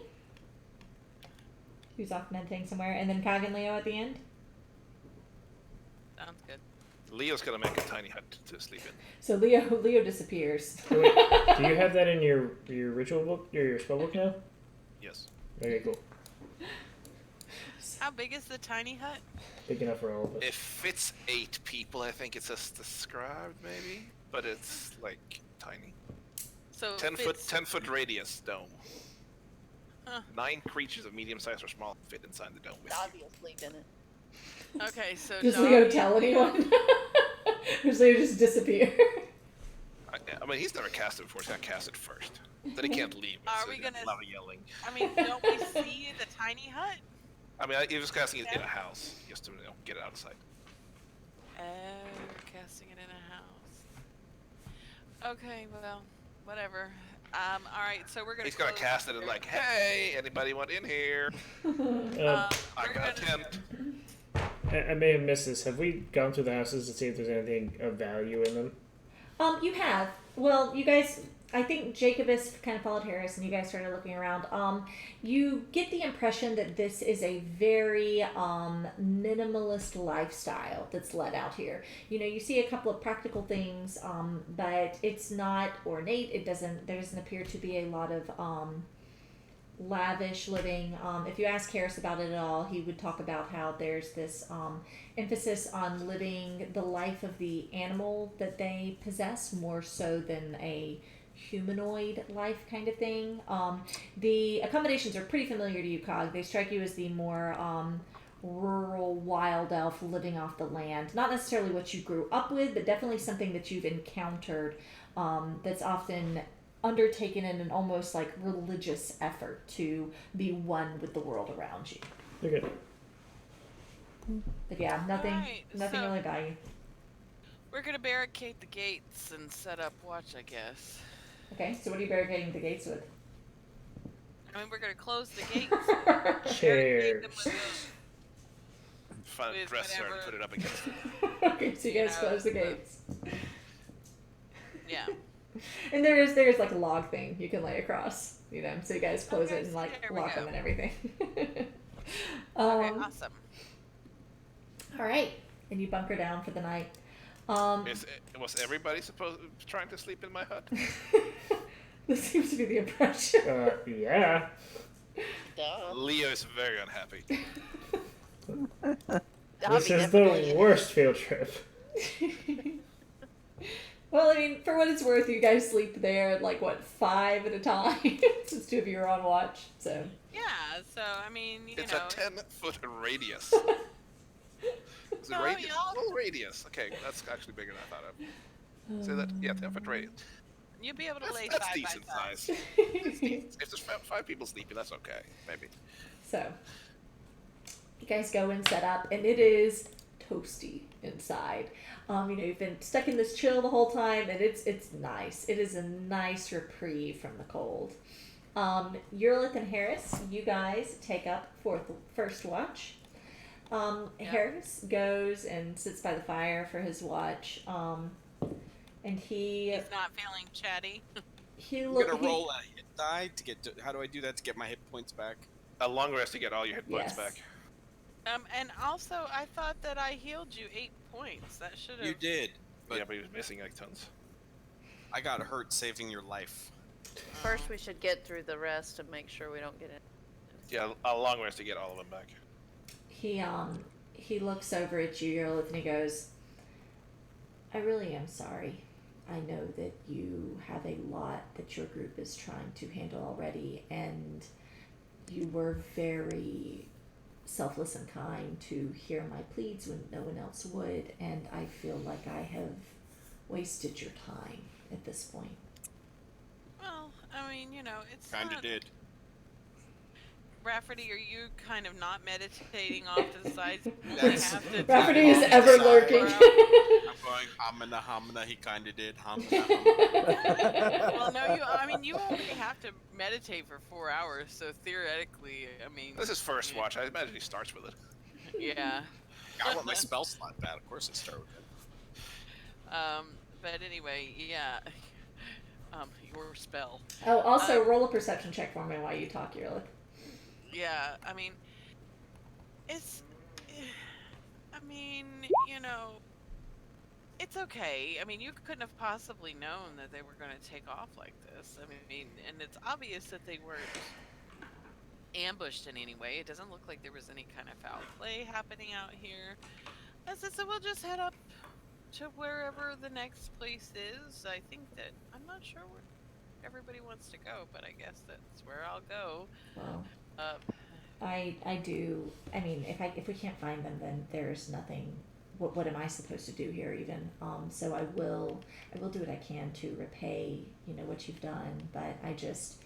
who's off meditating somewhere, and then Cog and Leo at the end. Sounds good. Leo's gonna make a tiny hut to sleep in. So Leo disappears. Wait, do you have that in your ritual book or your spell book now? Yes. Okay, cool. How big is the tiny hut? Big enough for all of us. It fits 8 people, I think it's as described, maybe, but it's like tiny. So 10-foot radius dome. Huh. 9 creatures of medium size or small fit inside the dome with you. Davi will sleep in it. Okay, so Does Davi Leo and tell Leo- anyone? Does Leo just disappear? I mean, he's never cast it before. He's gonna cast it first. Then he can't leave. Are so we there's gonna- a lot of yelling? I mean, don't we see the tiny hut? I mean, he was casting it in a house just to get it outside. Oh, we're casting it in a house. Okay, well, whatever. All right, so we're gonna. He's gonna close cast it here. and like, hey, anybody want in here? Um, I We're got a gonna- tent. I may have missed this. Have we gone through the houses to see if there's anything of value in them? You have. Well, you guys, I think Jacobus kind of followed Harris and you guys started looking around. You get the impression that this is a very minimalist lifestyle that's led out here. You know, you see a couple of practical things, but it's not ornate. There doesn't appear to be a lot of lavish living. If you ask Harris about it at all, he would talk about how there's this emphasis on living the life of the animal that they possess more so than a humanoid life kind of thing. The accommodations are pretty familiar to you, Cog. They strike you as the more rural wild elf living off the land. Not necessarily what you grew up with, but definitely something that you've encountered that's often undertaken in an almost like religious effort to be one with the world around you. They're good. But yeah, nothing Alright, nothing so- really value. We're gonna barricade the gates and set up watch, I guess. Okay, so what are you barricading the gates with? I mean, we're gonna close the gates. Barricade them Chairs. with Find a With dresser and whatever- put it up against it. Okay, so you guys know, close the but- gates. yeah. And there's like a log thing you can lay across, you know, so you guys close Okay, it and like there we lock go. them and everything. Okay, awesome. All right, and you bunker down for the night. Was everybody trying to sleep in my hut? This seems to be the impression. Yeah. Duh. Leo is very unhappy. This is definitely the worst field trip. Well, I mean, for what it's worth, you guys sleep there at like what 5 at a time, since 2 of you are on watch. So Yeah, so I mean, you It's know. a 10-foot radius. It's a No, radius. y'all- Full radius. Okay, that's actually bigger than I thought of. So that, yeah, 10-foot radius. You'll be able to That's, lay that's side decent by side. size. That's decent. If there's 5 people sleeping, that's okay. Maybe. So you guys go and set up, and it is toasty inside. You know, you've been stuck in this chill the whole time, and it's nice. It is a nice reprieve from the cold. Urlith and Harris, you guys take up first watch. Harris goes and sits by the fire for his watch. And he He's not feeling chatty. I'm gonna roll a die to get? How do I do that to get my hit points back? A long rest to get all your hit points Yes. back. And also, I thought that I healed you 8 points. That should have. You did, but Yeah, but he was missing like tons. I got hurt saving your life. First, we should get through the rest and make sure we don't get it. Yeah, a long rest to get all of them back. He looks over at you, Yerlith, and he goes, I really am sorry. I know that you have a lot that your group is trying to handle already, and you were very selfless and kind to hear my pleas when no one else would, and I feel like I have wasted your time at this point. Well, I mean, you know, it's Kinda not... did. Rafferty, are you kind of not meditating off to the side? That's- Rafferty is ever lurking. I'm going hamina. He kinda did hamina. Well, no, you only have to meditate for 4 hours, so theoretically, I mean. This is first watch. I imagine he starts with it. Yeah. I want my spell slot back. Of course, I start with it. But anyway, yeah. Your spell. Oh, also roll a perception check for me while you talk, Yerlith. Yeah, I mean, it's. I mean, you know, it's okay. I mean, you couldn't have possibly known that they were going to take off like this. I mean, and it's obvious that they weren't ambushed in any way. It doesn't look like there was any kind of foul play happening out here. I said, so we'll just head up to wherever the next place is. I think that, I'm not sure where everybody wants to go, but I guess that's where I'll go. Well, I do. I mean, if we can't find them, then there's nothing. What am I supposed to do here even? So I will do what I can to repay, what you've done. But I just,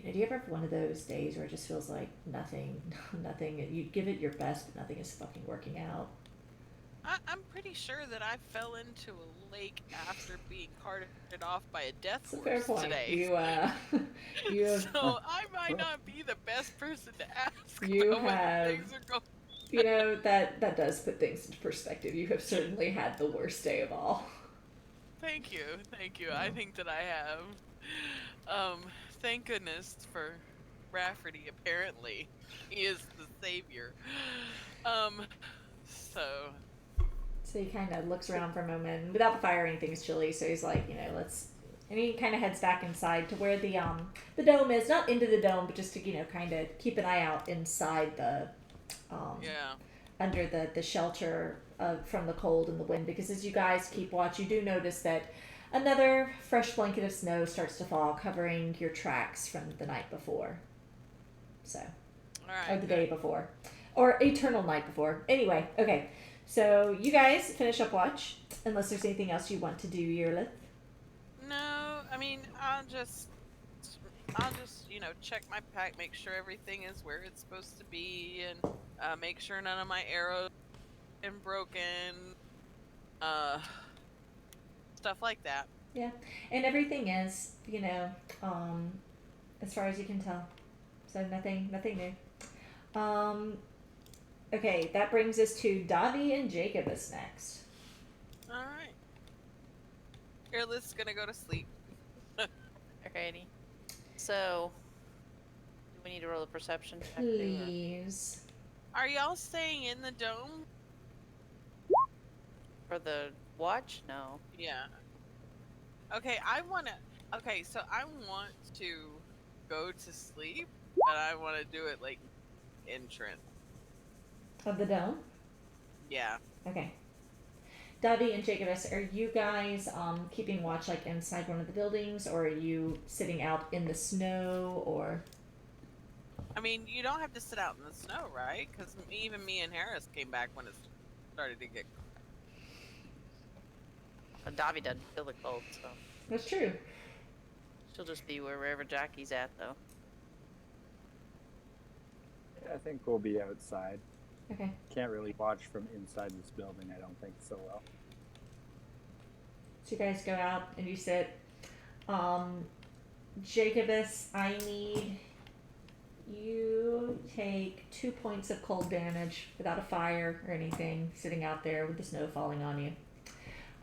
do you ever have one of those days where it just feels like nothing, you give it your best, but nothing is fucking working out? I'm pretty sure that I fell into a lake after being carted off by a death That's a fair horse point. today. You have, So I might not be the best person to ask You about whether have- things are going. that does put things into perspective. You have certainly had the worst day of all. Thank you. I think that I have. Thank goodness for Rafferty. Apparently, he is the savior. So he kind of looks around for a moment. Without the fire, anything's chilly, so he's like, let's... And he kind of heads back inside to where the dome is. Not into the dome, but just to, kind of keep an eye out inside the... Yeah. Under the shelter from the cold and the wind. Because as you guys keep watch, you do notice that another fresh blanket of snow starts to fall, covering your tracks from the night before. So... All right. Or the day before. Or eternal night before. Anyway, okay. So you guys finish up watch, unless there's anything else you want to do, Yerlith. No, I mean, I'll just, check my pack, make sure everything is where it's supposed to be, and make sure none of my arrows have been broken, stuff like that. Yeah, and everything is, as far as you can tell. So nothing new. Okay, that brings us to Davi and Jacobus next. All right. Fearless gonna go to sleep. Alrighty. So, do we need to roll a perception check? too, or- Please. Are y'all staying in the dome? For the watch? No. Yeah. Okay, so I want to go to sleep, but I want to do it like entrance. Of the dome? Yeah. Okay. Davi and Jacobus, are you guys keeping watch like inside one of the buildings, or are you sitting out in the snow, or... I mean, you don't have to sit out in the snow, right? Because even me and Harris came back when it started to get... Davi doesn't feel the cold, so That's true. she'll just be wherever Jackie's at, though. I think we'll be outside. Okay. Can't really watch from inside this building, I don't think so well. So you guys go out and you sit. Jacobus, I need you take 2 points of cold damage without a fire or anything, sitting out there with the snow falling on you.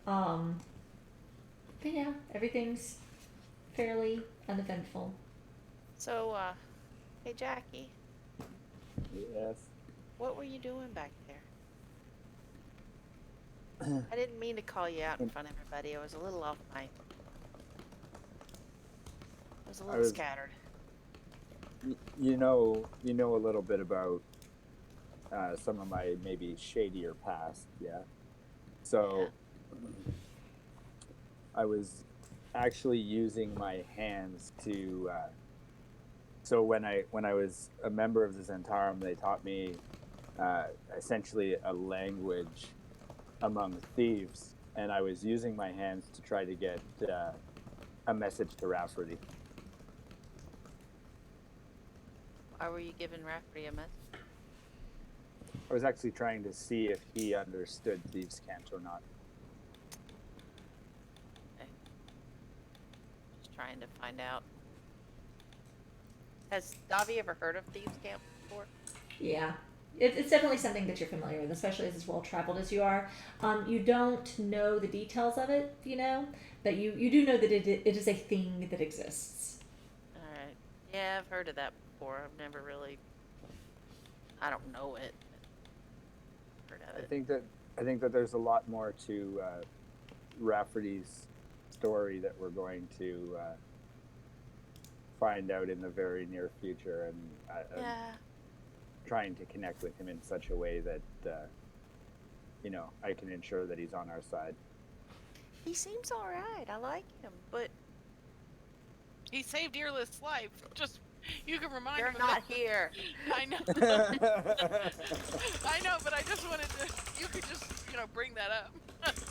But yeah, everything's fairly uneventful. So, hey Jackie, Yes. what were you doing back there? I didn't mean to call you out in front of everybody. I was a little off my. I was a I little was- scattered. You know a little bit about some of my maybe shadier past, yeah. So I was actually using my hands to. So when I was a member of the Zentarum, they taught me essentially a language among thieves, and I was using my hands to try to get a message to Rafferty. Why were you giving Rafferty a message? I was actually trying to see if he understood thieves' cant or not. Just trying to find out. Has Davi ever heard of Thieves' Camp before? Yeah. It's definitely something that you're familiar with, especially as well traveled as you are. You don't know the details of it, but you do know that it is a thing that exists. Alright. Yeah, I've heard of that before. I've never really. I don't know it. Heard of I it. think that there's a lot more to Rafferty's story that we're going to find out in the very near future, and Yeah. trying to connect with him in such a way that I can ensure that he's on our side. He seems alright. I like him, but He saved Earless's life. Just you can remind you're him. not of that. here. I know. I know, but I just wanted to. You could just, bring that up.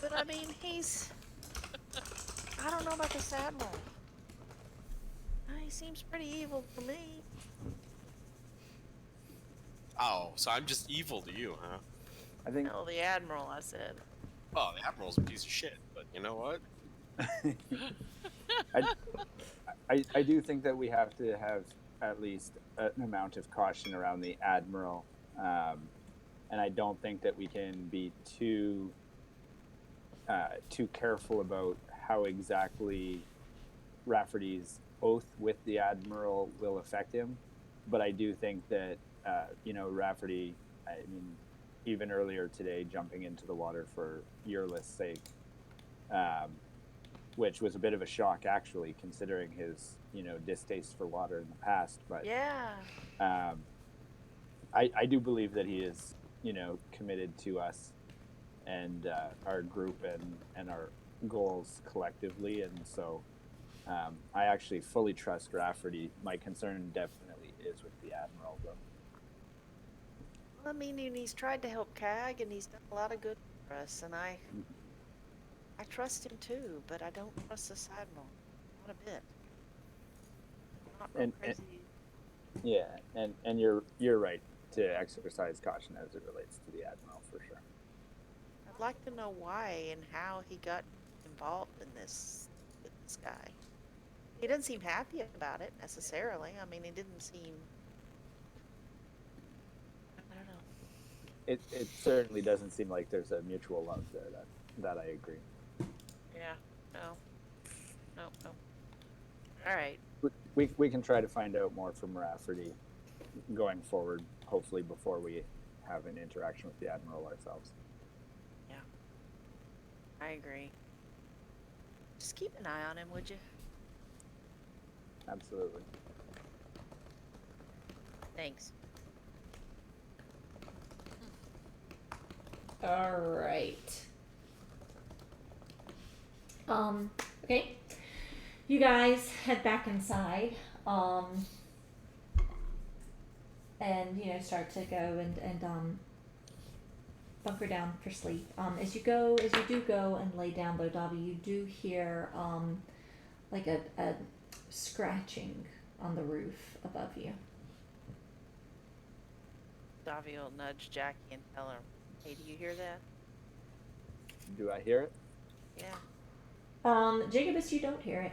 But I mean, he's. I don't know about this Admiral. He seems pretty evil to me. Oh, so I'm just evil to you, huh? I think No, the Admiral, I said. Well, the Admiral's a piece of shit, but you know what? I do think that we have to have at least an amount of caution around the Admiral, and I don't think that we can be too careful about how exactly Rafferty's oath with the Admiral will affect him. But I do think that Rafferty, I mean, even earlier today, jumping into the water for Earless' sake, which was a bit of a shock, actually, considering his, distaste for water in the past. But Yeah. I do believe that he is, committed to us and our group and our goals collectively. And so I actually fully trust Rafferty. My concern definitely is with the Admiral, though. Well, I mean, and he's tried to help CAG, and he's done a lot of good for us, and I trust him too, but I don't trust this Admiral. Not a bit. Not real And- crazy. Yeah, and you're right to exercise caution as it relates to the Admiral, for sure. I'd like to know why and how he got involved in this with this guy. He doesn't seem happy about it necessarily. I mean, he didn't seem. I don't know. It certainly doesn't seem like there's a mutual love there. That I agree. Yeah. No. No. All right. We can try to find out more from Rafferty going forward, hopefully before we have an interaction with the Admiral ourselves. Yeah. I agree. Just keep an eye on him, would you? Absolutely. Thanks. All right. Okay. You guys head back inside. And start to go and bunker down for sleep. As you do go and lay down though, Dobby, you do hear like a scratching on the roof above you. Davi will nudge Jackie and tell her, "Hey, do you hear that?" Do I hear it? Yeah. Jacobus, you don't hear it.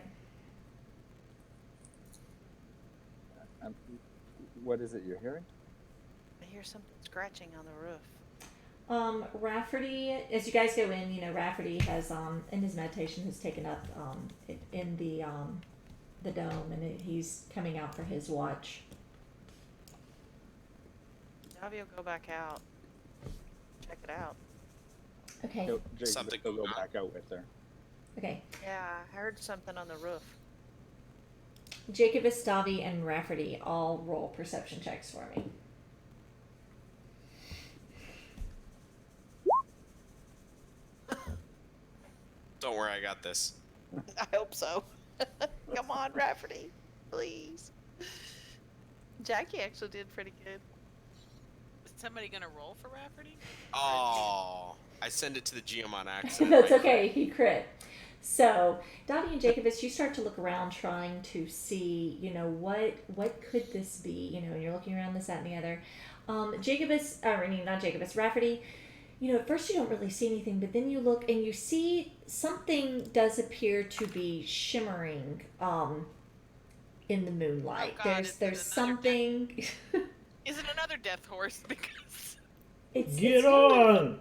What is it you're hearing? I hear something scratching on the roof. Rafferty, as you guys go in, Rafferty has in his meditation has taken up in the the dome, and he's coming out for his watch. Davi will go back out. Check it out. Okay. Jacobus Something will go going on? back out with her. Okay. Yeah, I heard something on the roof. Jacobus, Davi, and Rafferty all roll perception checks for me. Don't worry, I got this. I hope so. Come on, Rafferty, please. Jackie actually did pretty good. Is somebody gonna roll for Rafferty? Oh, I send it to the GM on accident. That's right? okay. He crit. So, Davi and Jacobus, you start to look around trying to see, what could this be? And you're looking around this, that, and the other. Jacobus, not Jacobus, Rafferty, at first you don't really see anything, but then you look and you see something does appear to be shimmering in the moonlight. Oh, God, There's is it another something. Is it another death horse? Because Get on!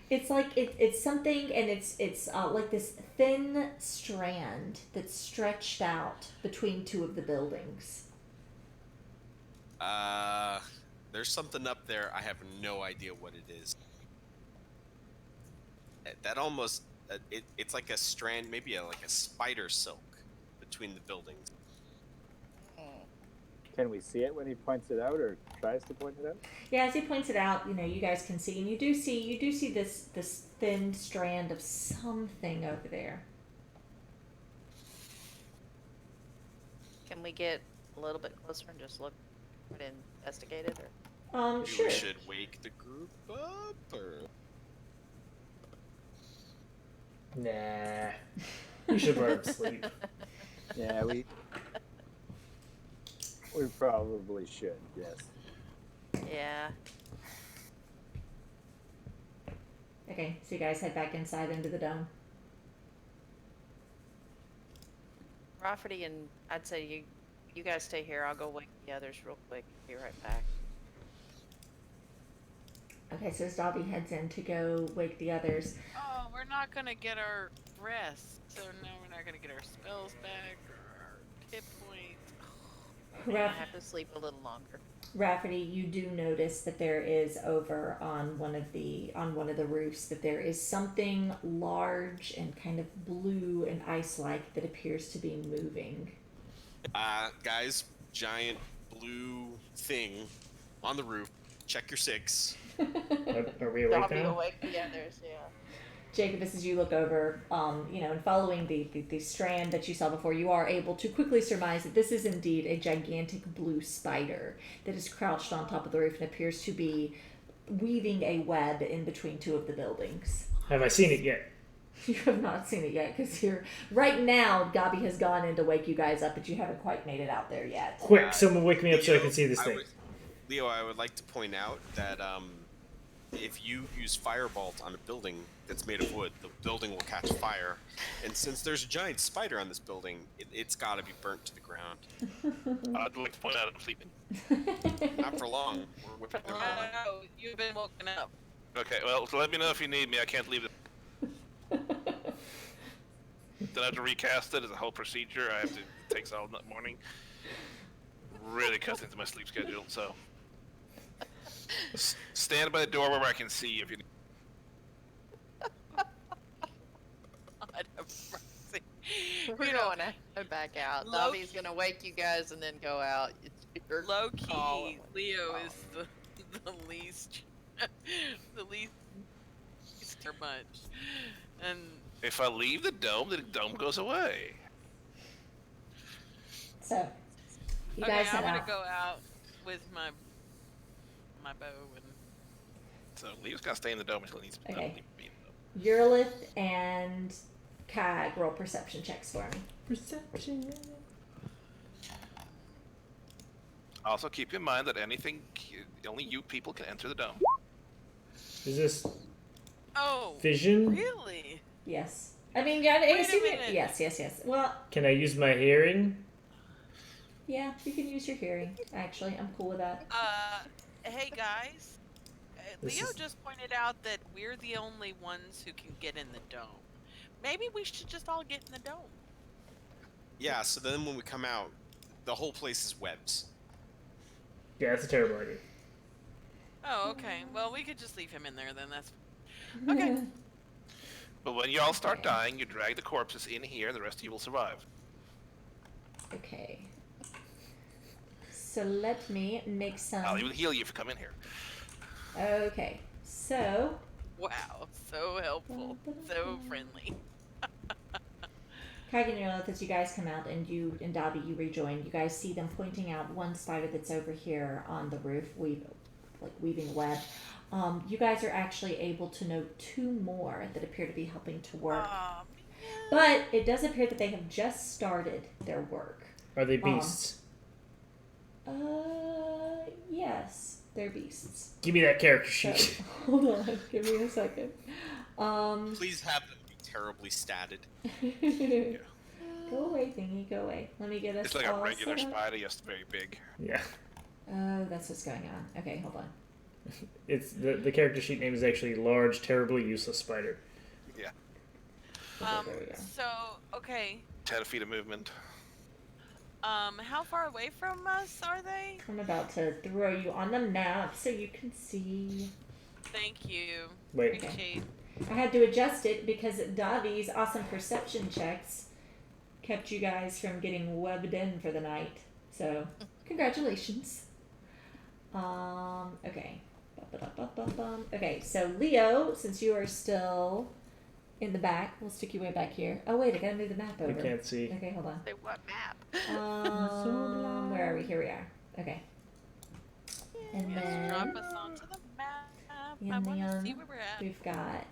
It's like it's something, and it's like this thin strand that's stretched out between two of the buildings. There's something up there. I have no idea what it is. That almost, it's like a strand, maybe like a spider silk between the buildings. Can we see it when he points it out or tries to point it out? Yeah, as he points it out, you guys can see, and you do see this thin strand of something over there. Can we get a little bit closer and just look and investigate it? Maybe Sure. we should wake the group up, or... Nah. You should burn sleep. Yeah, we probably should, yes. Yeah. Okay, so you guys head back inside into the dome. Rafferty and I'd say you guys stay here. I'll go wake the others real quick. Be right back. Okay, so as Dobby heads in to go wake the others, oh, we're not gonna get our rest, so no, we're not gonna get our spells back or our hit points. I have to sleep a little longer. Rafferty, you do notice that there is over on one of the roofs that there is something large and kind of blue and ice-like that appears to be moving. Guys, giant blue thing on the roof. Check your 6. Are we awake Dobby now? will wake the others. Yeah. Jacobus, as you look over, and following the strand that you saw before, you are able to quickly surmise that this is indeed a gigantic blue spider that is crouched on top of the roof and appears to be weaving a web in between two of the buildings. Have I seen it yet? You have not seen it yet, because right now, Gabi has gone in to wake you guys up, but you haven't quite made it out there yet. Quick, someone wake me up so I can see this thing. Leo, I would like to point out that if you use Firebolt on a building that's made of wood, the building will catch fire. And since there's a giant spider on this building, it's got to be burnt to the ground. I'd like to point out I'm sleeping. Not for long. We're whipping their butt. No, you've been woken up. Okay, well, let me know if you need me. I can't leave it. Then I have to recast it as a whole procedure. It takes all morning. Really cuts into my sleep schedule, so stand by the door where I can see if you need. God have mercy. We're You know, going to head back out. low- Dobby's going to wake you guys and then go out. It's your low call. key, Leo is the least much, and If I leave the dome goes away. So, you okay, guys I'm head gonna out. go out with my bow and So Leo's got to stay in the dome until he needs to Okay. be in the dome. Eurolith and Kag roll perception checks for me. Perception. Also, keep in mind that only you people can enter the dome. Is this oh, vision? really? Yes. I mean, yeah, I Wait a assume minute. yes. Well, Can I use my hearing? yeah, you can use your hearing, actually. I'm cool with that. Hey guys, This Leo is- just pointed out that we're the only ones who can get in the dome. Maybe we should just all get in the dome. Yeah, so then when we come out, the whole place is webs. Yeah, that's a terrible idea. Oh, okay. Well, we could just leave him in there then. That's okay. But when you all start Okay. dying, you drag the corpses in here, and the rest of you will survive. Okay. So let me make some. I'll even heal you if you come in here. Okay. So. Wow, so helpful, so friendly. Craig and Yolith, as you guys come out and you and Dobby, you rejoin, you guys see them pointing out one spider that's over here on the roof, weaving web. You guys are actually able to note 2 more that appear to be helping to work. Aw, But it does appear that they have just started their work. Are they beasts? Yes, they're beasts. Give me that character So, sheet. hold on, give me a second. Please have them be terribly statted. Go away, thingy, go away. Let me get us It's like all a regular set up. spider, just very big. Yeah. Oh, that's what's going on. Okay, hold on. It's the character sheet name is actually large, terribly useless spider. Yeah. Okay, there we go. So, okay. 10 feet of movement. How far away from us are they? I'm about to throw you on the map so you can see. Thank you. Wait. Appreciate. I had to adjust it because Davi's awesome perception checks kept you guys from getting webbed in for the night. So, congratulations. Okay. Ba-ba-da-ba-ba-bum. Okay, so Leo, since you are still in the back, we'll stick you way back here. Oh wait, I gotta move the map over. We can't see. Okay, hold on. Say what map? Where are we? Here we are. Okay. And Yes, then drop us onto the map. and I want to then see where we're at. we've got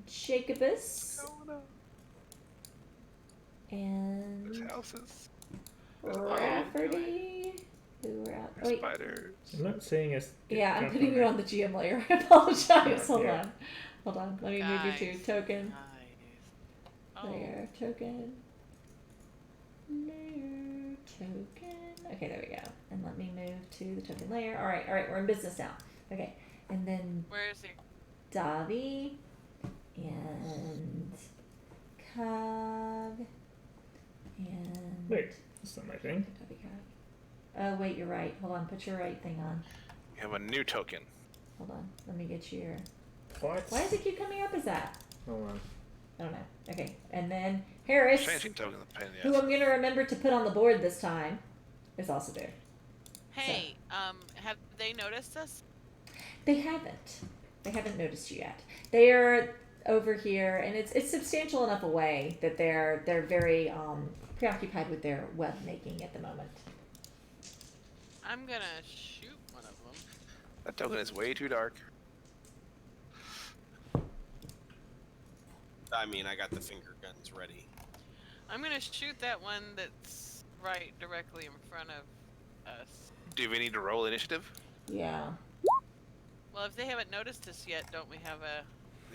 Jacobus and There's houses. Rafferty, who were out. There's Wait, spiders. I'm not saying us. yeah, I'm jump putting on you that. on the GM layer. I apologize. Hold Yeah. on. Hold on. Let me move you to Guys. token. Nice. Oh, Layer token. Layer token. Okay, there we go. And let me move to the token layer. All right, we're in business now. Okay, and then where is he? Davi and Cog and Wait, that's not my thing. Davi Cog. Oh wait, you're right. Hold on, put your right thing on. You have a new token. Hold on, let me get your. What? Why does it keep coming up as that? Hold on. I don't know. Okay, and then Harris, Changing token the pain in who the ass. I'm gonna remember to put on the board this time, is also there. Hey, have they noticed us? They haven't. They haven't noticed you yet. They are over here, and it's substantial enough away that they're very preoccupied with their web making at the moment. I'm gonna shoot one of them. That token is way too dark. I mean, I got the finger guns ready. I'm gonna shoot that one that's right directly in front of us. Do we need to roll initiative? Yeah. Well, if they haven't noticed us yet, don't we have a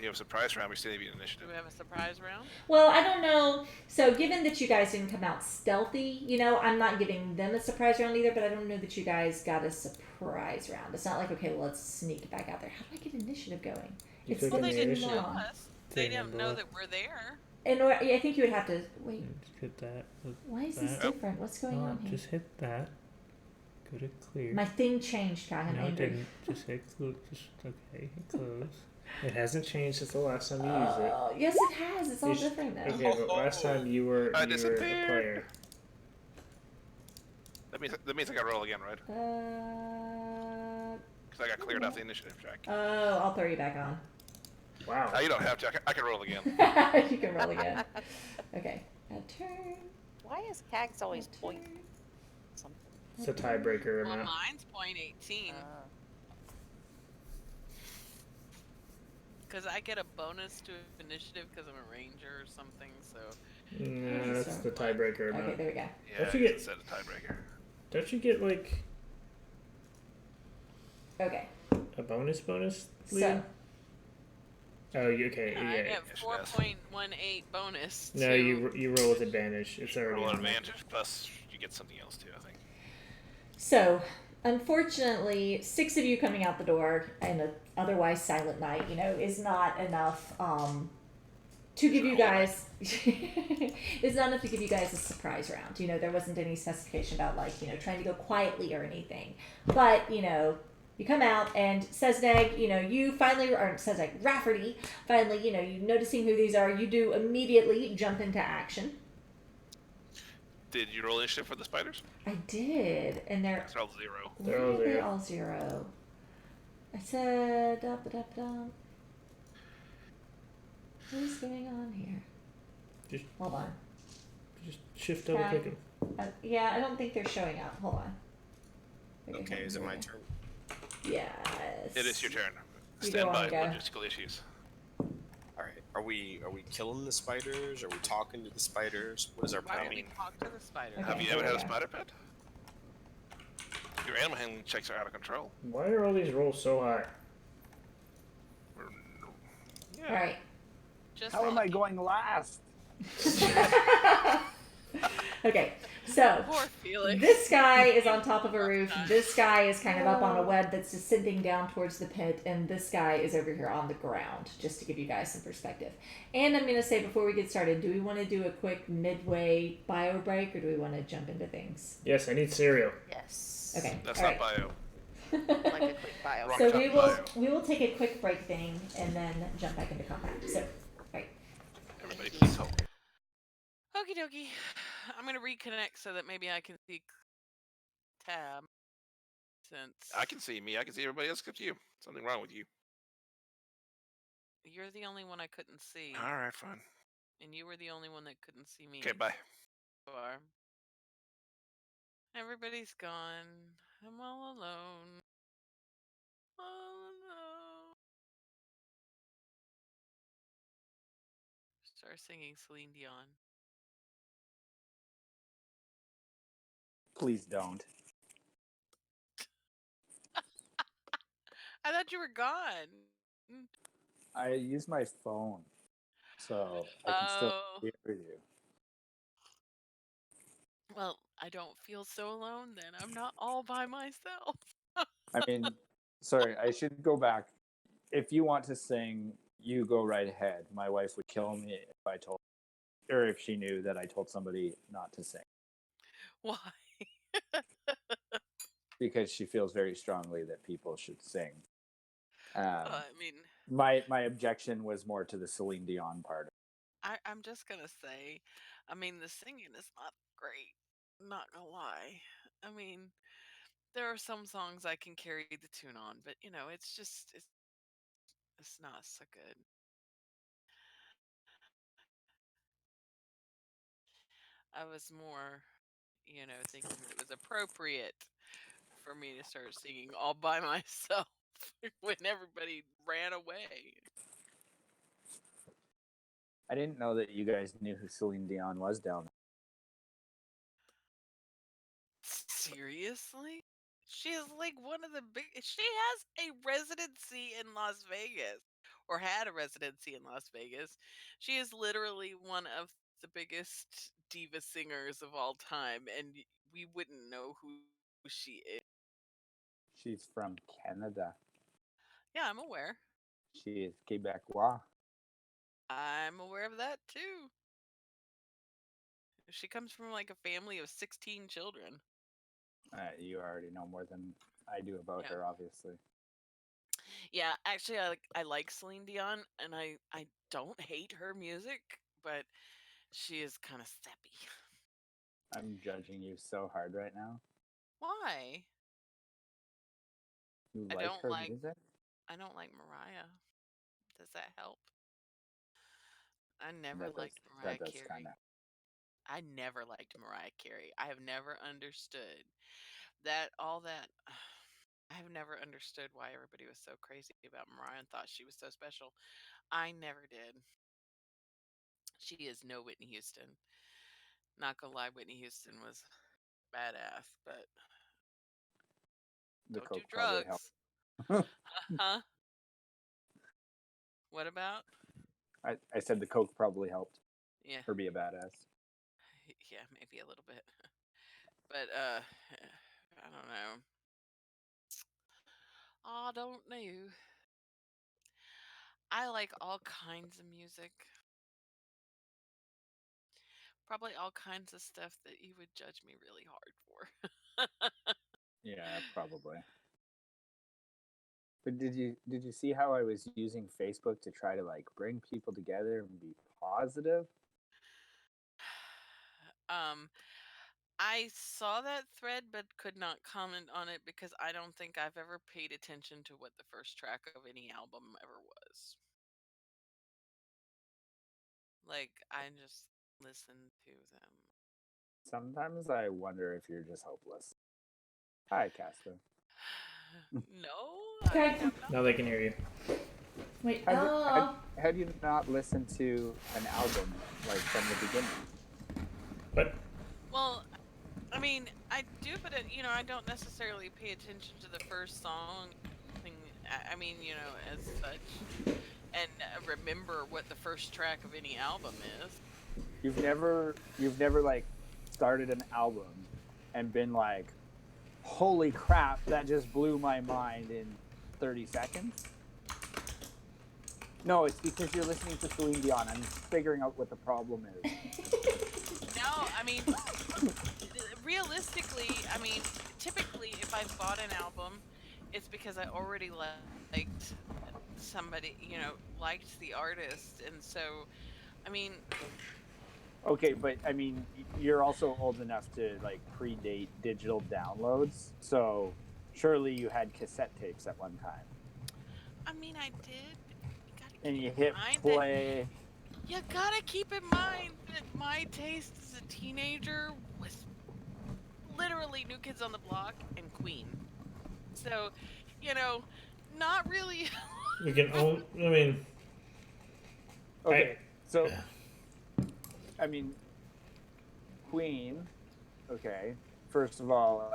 You have a surprise round, we still need do initiative. we have a surprise round? Well, I don't know. So, given that you guys didn't come out stealthy, I'm not giving them a surprise round either. But I don't know that you guys got a surprise round. It's not like, okay, well, let's sneak back out there. How do I get initiative going? You It's click Well, on they the didn't initiative. know long. us. They Thing didn't on the know left. that we're there. And I think you would have to wait. Just hit that. Why is this that. different? What's going on here? Just hit that. Go to clear. My thing changed, God. I'm no, it angry. didn't. Just hit close. Just okay. Hit close. It hasn't changed since the last time you used it. Oh, yes, it has. It's all You sh- different now. Okay, but last time you were I a disappeared. player. That means I got to roll again, right? Uh, Because I got cleared off the initiative check. oh, I'll throw you back on. Wow. You don't have to. I can roll again. You can roll again. Okay. A turn. Why is Cags always a point turn, something? It's a tiebreaker Well, amount. mine's .18 because I get a bonus to initiative because I'm a ranger or something. So No, that's the tiebreaker Okay, amount. there we go. Yeah, Don't you get- set a tiebreaker. Don't you get like Okay. a bonus, So, Leo? Oh, okay. I Yeah. get Yes, 4.18 bonus. No, to- you roll with advantage. It's already Roll on. advantage plus you get something else too. I think. so, unfortunately, 6 of you coming out the door in an otherwise silent night, is not enough to give Sure, you hold on. guys it's not enough to give you guys a surprise round. There wasn't any specification about like, trying to go quietly or anything. But, you come out and Sezneg, you finally or Sezneg, Rafferty, finally, you noticing who these are, you do immediately jump into action. Did you roll initiative for the spiders? I did, and they're It's all 0. They're why all are they zero. all 0? I said what is going on here? Just- Hold on. Just shift double clicking. Yeah, I don't think they're showing up. Hold on. Okay, is it my turn? Yes. It is your turn. You Stand go by. on, go. Logistical issues. All right. Are we killing the spiders? Are we talking to the spiders? What is our Why plan? don't we talk to the spider? Okay. Have you here ever we had a go. spider pet? Your animal handling checks are out of control. Why are all these rolls so high? Yeah. All right. Just How am I saying. going last? Okay. So Poor Felix. this guy is on top of a roof. This guy is kind of up on a web that's descending down towards the pit, and this guy is over here on the ground. Just to give you guys some perspective. And I'm gonna say before we get started, do we want to do a quick midway bio break, or do we want to jump into things? Yes, I need cereal. Yes. Okay. That's all not bio. Like a quick bio. Rock So top bio. we will take a quick break thing and then jump back into combat. So, alright. Everybody, please hold. Okie dokie. I'm gonna reconnect so that maybe I can see tab. Since I can see me. I can see everybody else except you. Something wrong with you. you're the only one I couldn't see, All right, fine. and you were the only one that couldn't see me. Okay, bye. Far. Everybody's gone. I'm all alone. All alone. Start singing Celine Dion. Please don't. I thought you were gone. I use my phone, so I can still Oh. hear you. Well, I don't feel so alone then. I'm not all by myself. I mean, sorry, I should go back. If you want to sing, you go right ahead. My wife would kill me if I told, or if she knew that I told somebody not to sing, Why? because she feels very strongly that people should sing. I mean, My objection was more to the Celine Dion part. I'm just gonna say, I mean, the singing is not great. Not gonna lie. I mean, there are some songs I can carry the tune on, but it's just it's not so good. I was more, thinking that it was appropriate for me to start singing all by myself when everybody ran away. I didn't know that you guys knew who Celine Dion was down there. Seriously? She is like one of the big. She has a residency in Las Vegas, or had a residency in Las Vegas. She is literally one of the biggest diva singers of all time, and we wouldn't know who she is. She's from Canada. Yeah, I'm aware. She is Quebecois. I'm aware of that too. She comes from like a family of 16 children. You already know more than I do about Yeah. her, obviously. Yeah, actually, I like Celine Dion, and I don't hate her music, but she is kind of sappy. I'm judging you so hard right now. Why? You I like don't her like music? I don't like Mariah. Does that help? I never That does. liked Mariah That does Carey. kind of. I never liked Mariah Carey. I have never understood that all that. I have never understood why everybody was so crazy about Mariah and thought she was so special. I never did. She is no Whitney Houston. Not gonna lie, Whitney Houston was badass, but The don't do Coke probably drugs. helped. Huh? What about? I said the Coke probably helped Yeah, her be a badass. yeah, maybe a little bit. But I don't know. I don't know. I like all kinds of music. Probably all kinds of stuff that you would judge me really hard for. Yeah, probably. But did you see how I was using Facebook to try to like bring people together and be positive? um, I saw that thread but could not comment on it because I don't think I've ever paid attention to what the first track of any album ever was. Like, I just listened to them. Sometimes I wonder if you're just hopeless. Hi, Casper. No, Okay. I am not. Now they can hear you. Wait. How, Oh. how do you not listen to an album like from the beginning? But Well, I mean, I do, but I don't necessarily pay attention to the first song. I mean, as such, and remember what the first track of any album is. You've never like started an album and been like, holy crap, that just blew my mind in 30 seconds? No, it's because you're listening to Celine Dion. I'm figuring out what the problem is. No, I mean, realistically, I mean, typically, if I bought an album, it's because I already liked somebody, liked the artist, and so, I mean. Okay, but I mean, you're also old enough to like predate digital downloads, so surely you had cassette tapes at one time. I mean, I did. And you hit play. You gotta keep in mind that my taste as a teenager was literally New Kids on the Block and Queen. So, not really. we can own. I mean, Okay, so I mean, Queen. Okay, first of all,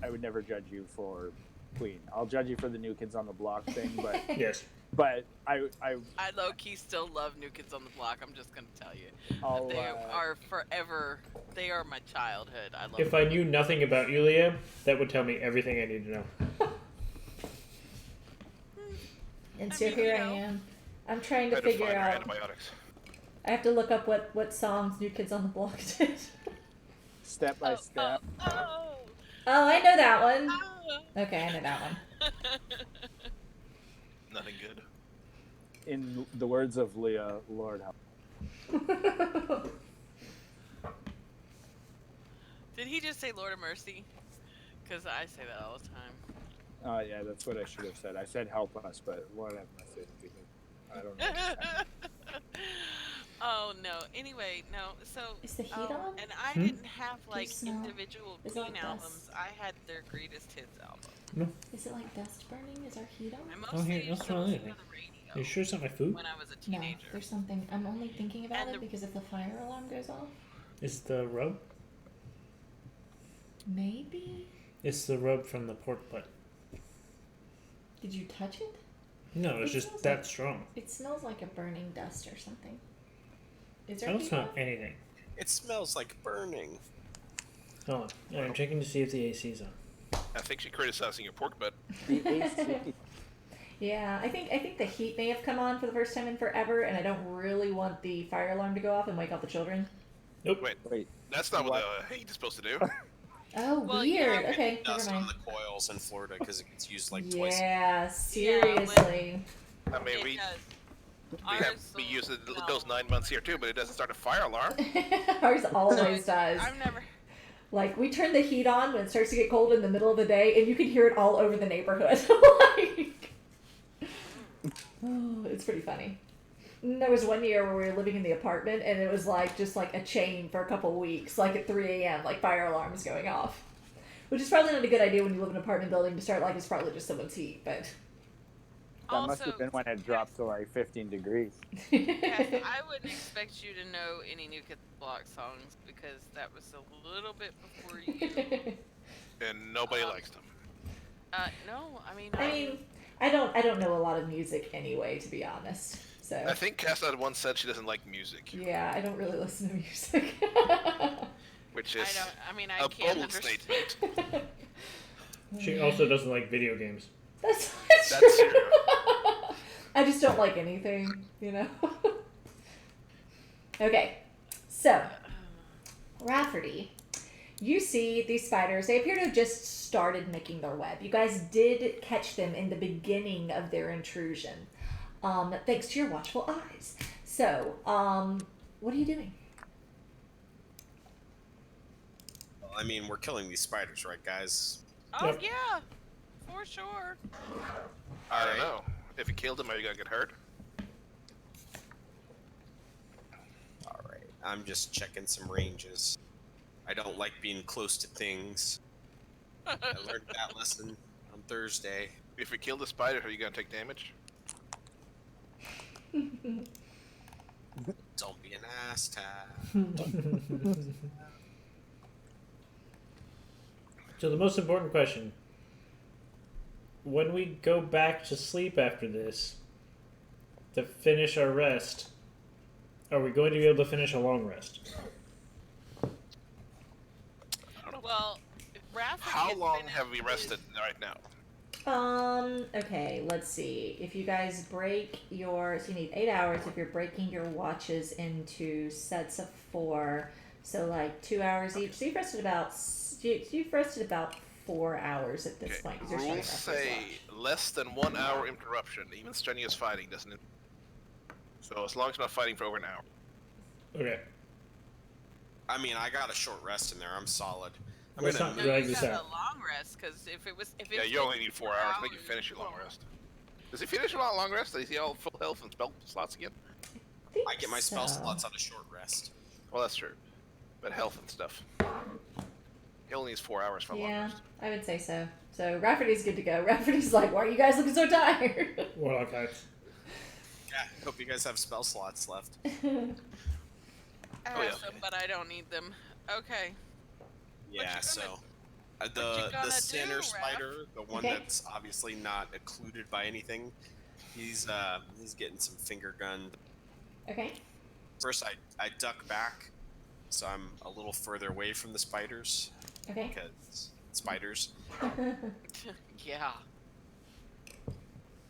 I would never judge you for Queen. I'll judge you for the New Kids on the Block thing, but yes. But I low key still love New Kids on the Block. I'm just gonna tell you, I'll, they are forever. They are my childhood. I love. If I knew nothing about you, Leah, that would tell me everything I need to know. And so here I am. I'm trying to figure out. Antibiotics. I have to look up what songs New Kids on the Block did. Step by Step. Oh, I know that one. Okay, I know that one. Nothing good. In the words of Leah, Lord help. Did he just say Lord of Mercy? Because I say that all the time. Yeah, that's what I should have said. I said help us, but Lord have mercy. I don't know. Oh no. Anyway, no. So Is the heat on? and I didn't have like smell? individual Is it Queen like albums. dust? I had their greatest hits album. No. Is it like dust burning? Is our heat I on? mostly here, used that's to what I listen think. to the radio Are you sure it's not my food? when I was a No, teenager. there's something. I'm only thinking about And it because if the fire alarm goes off, It's the rub? maybe. It's the rub from the pork butt. Did you touch it? No, it's It just smells that like- strong. It smells like a burning dust or something. Is there I don't heat smell on? anything. It smells like burning. Hold on. I'm checking to see if the AC's on. I think she's criticizing your pork butt. The AC. Yeah, I think the heat may have come on for the first time in forever, and I don't really want the fire alarm to go off and wake up the children. Nope. Wait, that's not what the heat is supposed to do. Oh, Well, weird. yeah, Okay, never Dust on mind. the coils in Florida because it gets used like twice. Yeah, seriously. I mean, It we does. use those 9 months here too, but it doesn't start a fire alarm. Ours always does. I've never. Like, we turn the heat on when it starts to get cold in the middle of the day, and you can hear it all over the neighborhood. Like, oh, it's pretty funny. And there was one year where we were living in the apartment, and it was like just like a chain for a couple weeks, like at 3 a.m., like fire alarms going off. Which is probably not a good idea when you live in an apartment building to start, like, it's probably just someone's heat, but. That must have been when it dropped to like 15 degrees. Yes, I wouldn't expect you to know any New Kids Block songs because that was a little bit before you. And nobody likes them. No, I mean. I don't know a lot of music anyway, to be honest. So. I think Cass had once said she doesn't like music, Yeah, I don't really listen to music. which is I a can't bold understand. statement. She also doesn't like video games. That's That's true. true. I just don't like anything, you know. Okay, so Rafferty, you see these spiders. They appear to have just started making their web. You guys did catch them in the beginning of their intrusion, thanks to your watchful eyes. So, what are you doing? Well, I mean, we're killing these spiders, right, guys? Oh Yep. yeah, for sure. I don't know. If you killed him, are you gonna get hurt? All right. I'm just checking some ranges. I don't like being close to things. I learned that lesson on Thursday. If you kill the spider, are you gonna take damage? Don't be an ass tap. So the most important question: when we go back to sleep after this, to finish our rest, are we going to be able to finish a long rest? Well, if Rafferty How had long finished have we his- rested right now? Okay, let's see. If you guys break your, so you need 8 hours if you're breaking your watches into sets of 4, so like 2 hours each. So you've rested about 4 hours at this point. 'Cause you're starting Rules off this say watch. less than 1 hour interruption. Even strenuous fighting doesn't. So as long as you're not fighting for over an hour. Okay. I mean, I got a short rest in there. I'm solid. I'm Let's gonna not No, drag you this got out. a long rest because if it was Yeah, you only need 4 hours. I think you finish your long rest. Does he finish a long rest? Does he all full health and spell slots again? I get my spell so. slots on a short rest. Well, that's true. But health and stuff. He only needs 4 hours for a long Yeah, rest. I would say so. So Rafferty's good to go. Rafferty's like, why are you guys looking so tired? Warlock types. Yeah, hope you guys have spell slots left. I Oh, yeah. have some, but I don't need them. Okay. Yeah, gonna- so you the gonna center do, spider, the one Okay. that's obviously not occluded by anything, he's getting some finger gunned. Okay. First, I duck back, so I'm a little further away from the spiders Okay. because spiders. Yeah.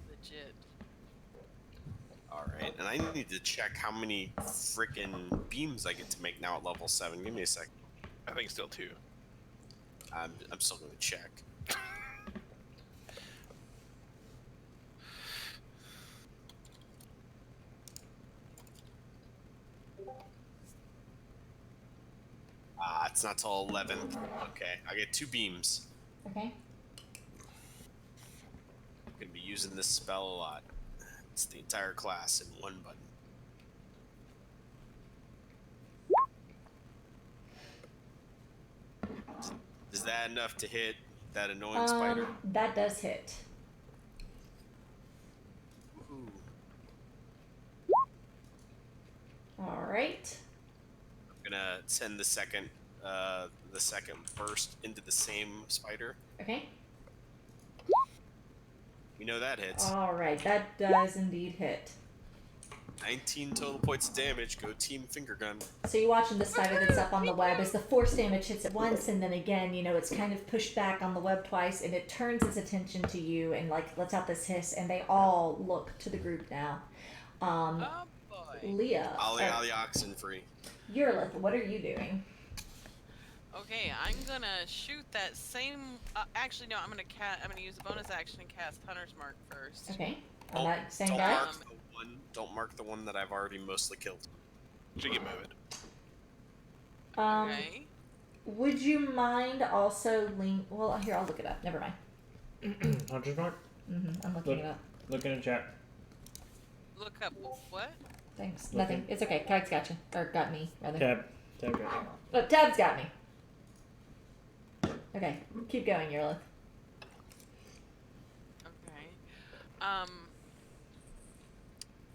Legit. All right, and I need to check how many freaking beams I get to make now at level 7. Give me a sec. I think still 2. I'm still gonna check. It's not till 11th. Okay, I get 2 beams. Okay. I'm gonna be using this spell a lot. It's the entire class in one button. Is that enough to hit that annoying spider? That does hit. Ooh. All right. I'm gonna send the second burst into the same spider. Okay. We know that hits. All right. That does indeed hit. 19 total points of damage. Go team finger gun. So you're watching the spider that's up on the web as the force damage hits it once, and then again, you know, it's kind of pushed back on the web twice, and it turns its attention to you and like lets out this hiss, and they all look to the group now. Oh boy. Leah, Ollie Ollie oxen free. Yurlith, what are you doing? Okay, I'm gonna shoot that same. Actually, no. I'm gonna use a bonus action and cast Hunter's Mark first. Okay, on that same don't guy. mark the one. Don't mark the one that I've already mostly killed. So you can move it. Okay. Would you mind also link? Well, here I'll look it up. Never mind. Hunter's mark. I'm looking it up. Look in the chat. Look up what? Thanks. Okay. Nothing. It's okay. Kag's got you, or got me rather. Tab. Tab. Got Oh, Tab's got me. Okay, keep going, Yurlith. Okay.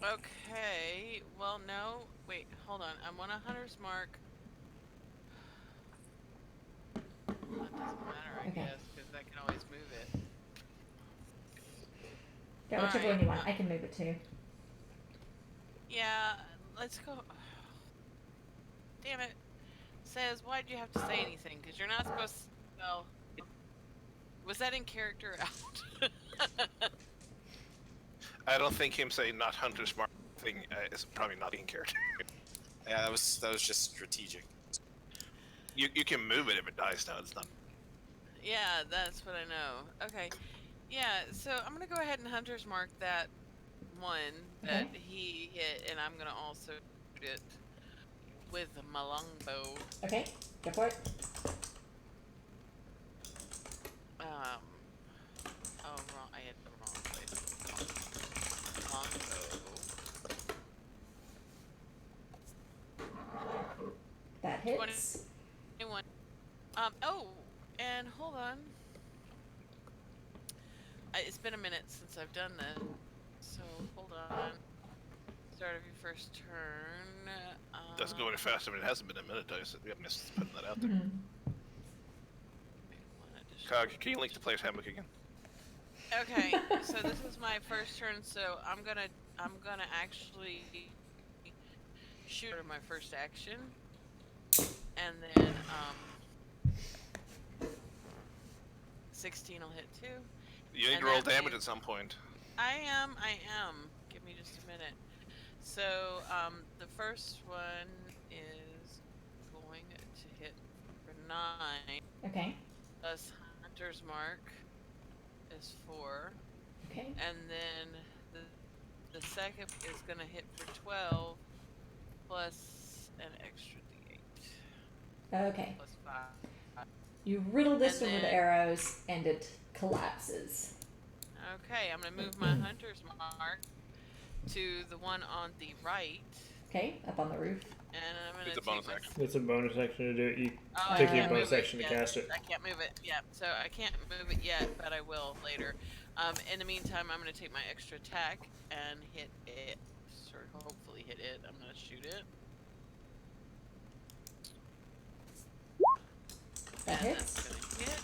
Okay. Well, no. Wait. Hold on. I'm on a Hunter's Mark. That doesn't matter, I Okay. guess, because I can always move it. Yeah, whichever Alright. one you want. I can move it too. Yeah. Let's go. Damn it. Says, why'd you have to say anything? Because you're not supposed to. Well. Was that in character or out? I don't think him saying not Hunter's Mark thing is probably not in character. Yeah, that was just strategic. You can move it if it dies now. It's not. Yeah, that's what I know. Okay. Yeah, so I'm gonna go ahead and hunter's mark that one that Okay. he hit, and I'm gonna also shoot it with my longbow. Okay, go for it. Oh, wrong. I hit the wrong place. Longbow. That hits. 21. Oh, and hold on. It's been a minute since I've done this, so hold on. Start of your first turn. Doesn't go any faster. I mean, it hasn't been a minute. I missed putting that out there. Mhm. Cog, can you link the player's handbook again? Okay, so this is my first turn, so I'm gonna actually shoot her my first action, and then 16 will hit too. You need And to roll that damage means- at some point. I am. Give me just a minute. So the first one is going to hit for 9. Okay. Plus Hunter's Mark is 4. Okay. And then the second is going to hit for 12 plus an extra d8 Okay. plus 5. You riddle this And one with then- arrows, and it collapses. Okay, I'm going to move my Hunter's Mark to the one on the right, Okay, up on the roof. and I'm going to It's a take bonus my action. It's a bonus action to do it. You Oh, I take your can't bonus move it action to yet. cast it. I can't move it. Yeah, so I can't move it yet, but I will later. In the meantime, I'm going to take my extra attack and hit it. Or hopefully hit it. I'm going to shoot it. That and hits. That's going to hit.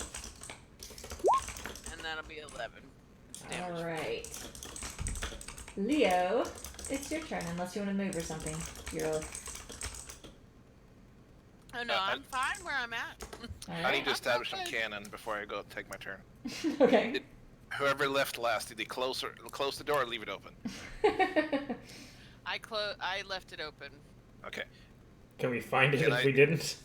And that'll be 11 damage. All right. Leo, it's your turn, unless you want to move or something. You're. Oh no, I'm fine where I'm at. All I right. need to establish some canon before I go take my turn. Okay. Whoever left last, did they close the door or leave it open? I left it open. Okay. Can we find it Can if I- we didn't?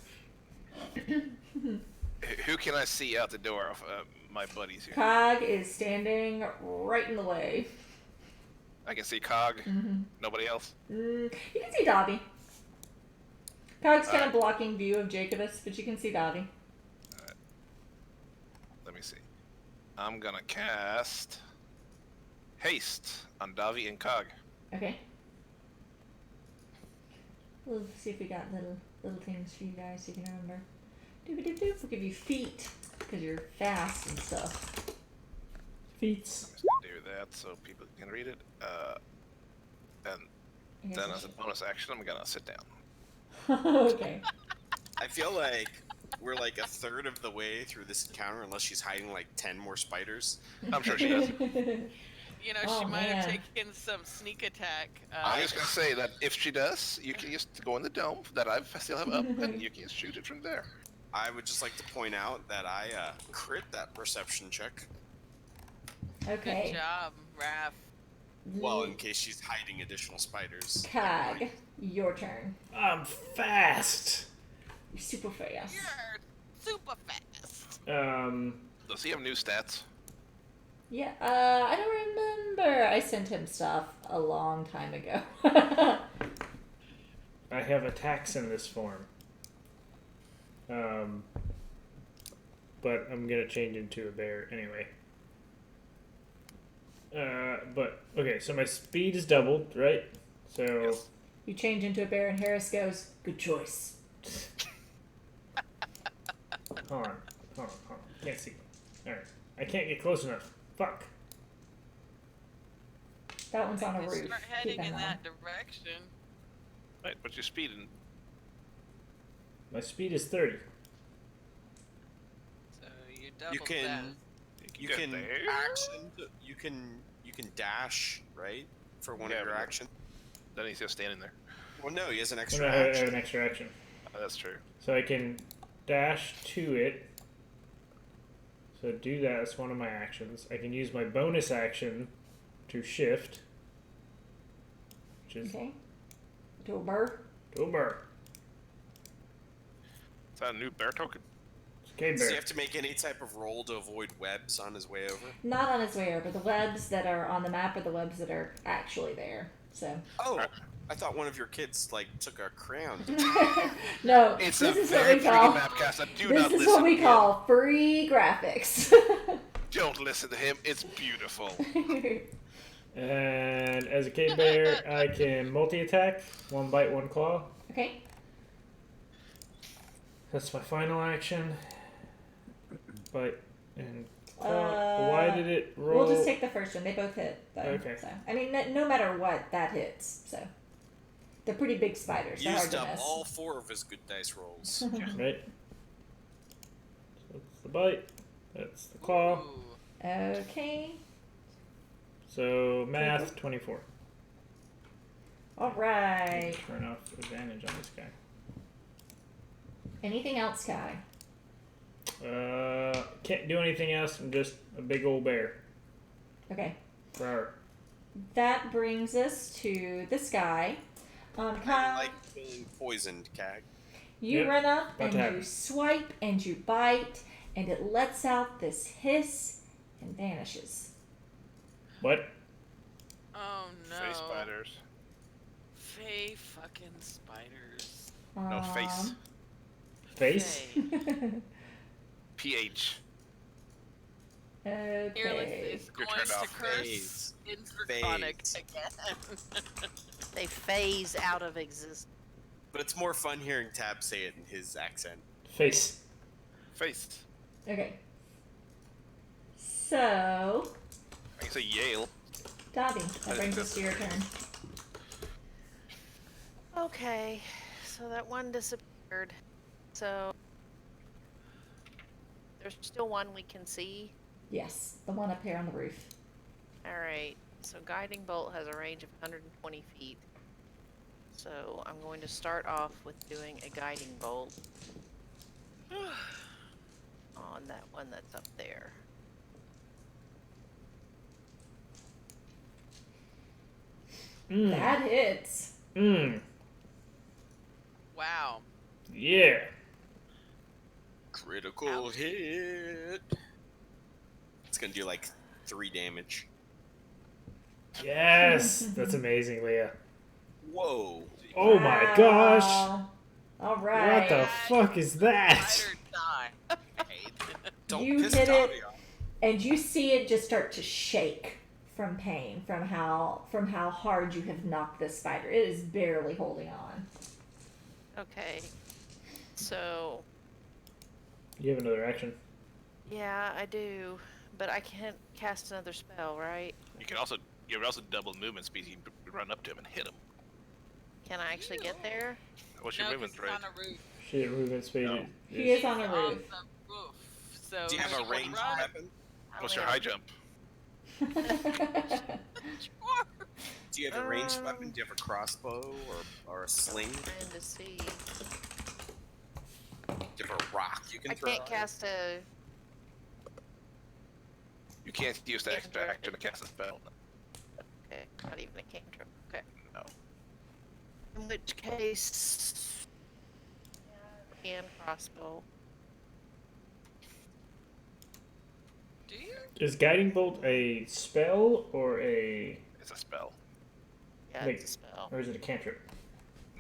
Who can I see out the door of my buddies here? Cog is standing right in the way. I can see Cog. Mm-hmm. Nobody else? You can see Dobby. Cog's kind of blocking view of Jacobus, but you can see Dobby. Let me see. I'm gonna cast Haste on Davi and Cog. Okay. We'll see if we got little things for you guys so you can remember. Doop-a-doop-doop. We'll give you feet, because you're fast and stuff. Feats. Do that so people can read it. And I guess then I as a bonus action, I'm gonna sit down. Okay. I feel like we're like a third of the way through this encounter, unless she's hiding like 10 more spiders. I'm sure she does. You know, Oh, she might have man. taken some sneak attack. I'm just gonna say that if she does, you can just go in the dome that I still have up, and you can just shoot it from there. I would just like to point out that I crit that perception check. Okay. Good job, Raph. Well, in case she's hiding additional spiders. Cog, your turn. I'm fast. You're super fast. You're super fast. Does he have new stats? Yeah, I don't remember. I sent him stuff a long time ago. I have attacks in this form. But I'm gonna change into a bear anyway. But okay, so my speed is doubled, right? So Yes. You change into a bear, and Harris goes, "Good choice." hold on. Can't see. All right, I can't get close enough. Fuck. That one's on a You roof. start Keep heading in mind. that direction. Right, but you're speeding. My speed is 30. So you double You can you get can there. action. You can dash, right? For one Yeah, of your but- actions. Then he's just standing there. Well, no, he has an I extra have action. an extra action. Oh, that's true. So I can dash to it. So do that as one of my actions. I can use my bonus action to shift. Which is Okay. To a burr. to a bird. Is that a new bear token? Okay, Does he bear. have to make any type of roll to avoid webs on his way over? Not on his way over. The webs that are on the map are the webs that are actually there. So. Oh, I thought one of your kids like took a crayon. No, It's this a is what very we pretty call. map cast. Do This not is listen what we to call free graphics. him. Don't listen to him. It's beautiful. And as a cave bear, I can multi-attack. 1 bite, 1 claw. Okay. That's my final action. Bite and claw. Why did it roll? We'll just take the first one. They both hit, though. Okay. So no matter what, that hits. So they're pretty big spiders. They're hard Used to up miss. all 4 of his good dice rolls. Right. So that's the bite. That's the claw. Ooh. Okay. So math 24. All right. Turn off advantage on this guy. Anything else, Kai? Can't do anything else. I'm just a big old bear. Okay. Rawr. That brings us to this guy. I Kyle, like being poisoned, Cag. you Yep. run up About and to you happen. swipe and you bite, and it lets out this hiss and vanishes. What? Oh no. Face spiders. Fey fucking spiders. No, face. Face? Fey. PH. Okay. Fearless is You're going turned to off. curse Phase. in Draconic Phase. again. They phase out of existence. But it's more fun hearing Tab say it in his accent. Face. Face. Okay. So, I can say Yale. Dobby, that brings us to your turn. Okay, so that one disappeared. So there's still one we can see. Yes, the one up here on the roof. All right. So guiding bolt has a range of 120 feet. So I'm going to start off with doing a guiding bolt on that one that's up there. That hits. Wow. Yeah. Critical hit. It's gonna do like 3 damage. Yes. That's amazing, Leah. Whoa. Oh my gosh. Wow. All right. What the fuck is that? Spider die. Don't You piss hit it. Dobby off. And you see it just start to shake from pain, from how hard you have knocked this spider. It is barely holding on. Okay. So You have another action. yeah, I do, but I can't cast another spell, right? You can also double movement speed. You can run up to him and hit him. Can I actually get there? What's your No, 'cause movement he's rate? on a roof. She had movement speed. No. He is on a He's roof. the roof. So Do you have she a can ranged run. weapon? I What's only your have- high jump? Sure. Do you have a ranged weapon? Do you have a crossbow or a sling? Trying to see. Do you have a rock you can I throw? can't cast a. You can't use the extra action to cast a spell. Okay, not even a cantrip. Okay. No. In which case, hand crossbow. Do you? Is Guiding Bolt a spell or a... It's a spell. Yeah, Wait. it's a spell. or is it a cantrip?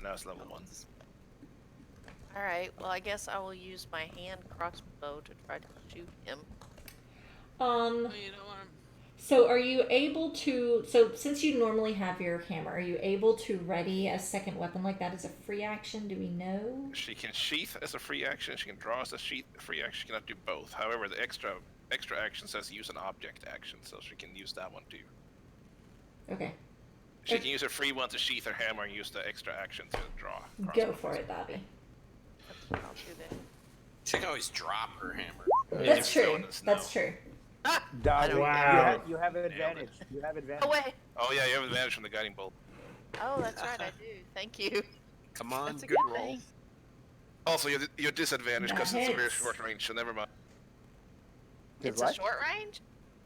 No, it's level 1. All right. Well, I guess I will use my hand crossbow to try to shoot him. Oh, you don't want So are you able to, so since you normally have your hammer, are you able to ready a second weapon like that as a free action? Do we know? She can sheath as a free action. She can draw as a free action. She cannot do both. However, the extra action says use an object action, so she can use that one too. Okay. She can use her free one to sheath her hammer and use the extra action to draw. Go for it, Dobby. That's what I'll do then. She can always drop her hammer. That's throw it true. in the snow. That's true. Dobby, Wow. you have an advantage. You have advantage. Oh wait. Oh yeah, you have advantage from the guiding bolt. Oh, that's right. I do. Thank you. Come on, That's a good good roll. thing. Also, you're disadvantaged because That it's a very hits. short range, so never mind. It's what? a short range.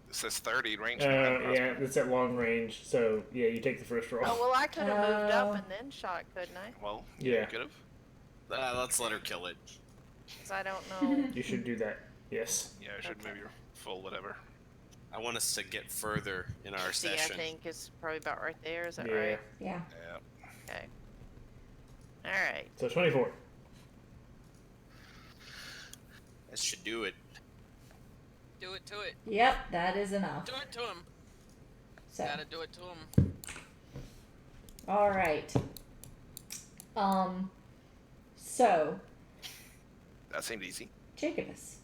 It says 30 range. Yeah, it's at long range, so yeah, you take the first roll. Oh well, I could have moved up Oh. and then shot, couldn't I? Well, Yeah. you could have. Let's let her kill it. Because I don't know. You should do that. Yes. Yeah, I should Okay. maybe full whatever. I want us to get further in our 50, session. I think, is probably about right there. Is that Yeah. right? Yeah. Yeah. Okay. All right. So 24. That should do it. Do it to it. Yep, that is enough. Do it to him. So, Gotta do it to him. all right. So That seemed easy. Jacobus.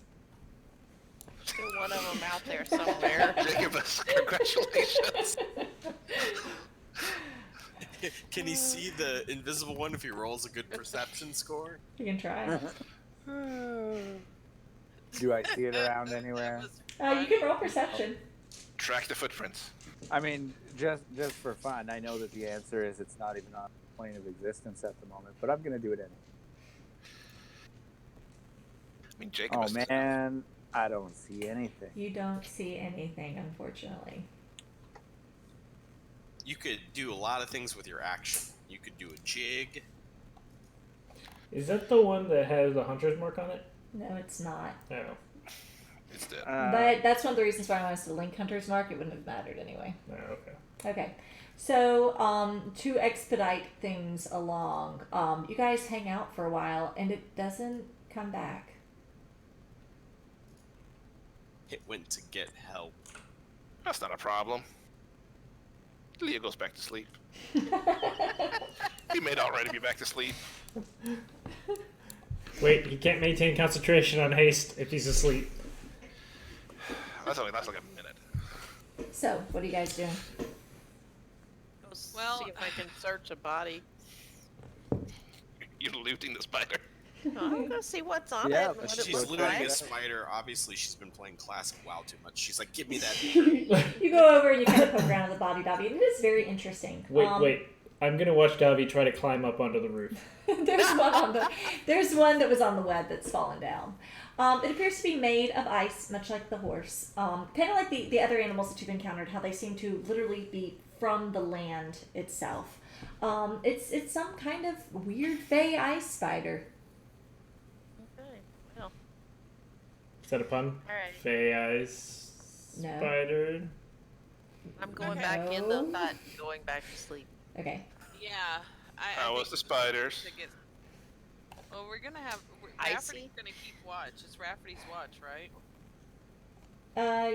Still one of them out there somewhere. Jacobus, congratulations. Can he see the invisible one if he rolls a good perception score? You can try. Do I see it around anywhere? You can roll perception. Track the footprints. I mean, just for fun, I know that the answer is it's not even on the plane of existence at the moment, but I'm gonna do it anyway. I mean, Jacobus. Oh man, I don't see anything. You don't see anything, unfortunately. You could do a lot of things with your action. You could do a jig. Is that the one that has a hunter's mark on it? No, it's not. No. It's dead. But that's one of the reasons why I wanted us to link Hunter's Mark. It wouldn't have mattered anyway. No, okay. Okay. So, to expedite things along, you guys hang out for a while, and it doesn't come back. It went to get help. That's not a problem. Leo goes back to sleep. He may already be back to sleep. Wait, he can't maintain concentration on haste if he's asleep. That's like a minute. So, what are you guys doing? Well, See if I can search a body. You're looting the spider. I'm gonna see what's on Yeah, it. And but what it She's looks looting like. a spider. Obviously, she's been playing classic WoW too much. She's like, give me that. You go over and you kind of poke around the body, Dobby, and it is very interesting. Wait. I'm gonna watch Davi try to climb up onto the roof. There's one that was on the web that's fallen down. It appears to be made of ice, much like the horse. Kind of like the other animals that you've encountered, how they seem to literally be from the land itself. It's some kind of weird fey ice spider. Okay. Well, Is that a pun? Alright. Fey eyes No. spider. I'm going Okay. back in No. the hut, going back to sleep. Okay. Yeah. How was think the spiders? to get- Well, we're gonna have. Icy? Rafferty's gonna keep watch. It's Rafferty's watch, right?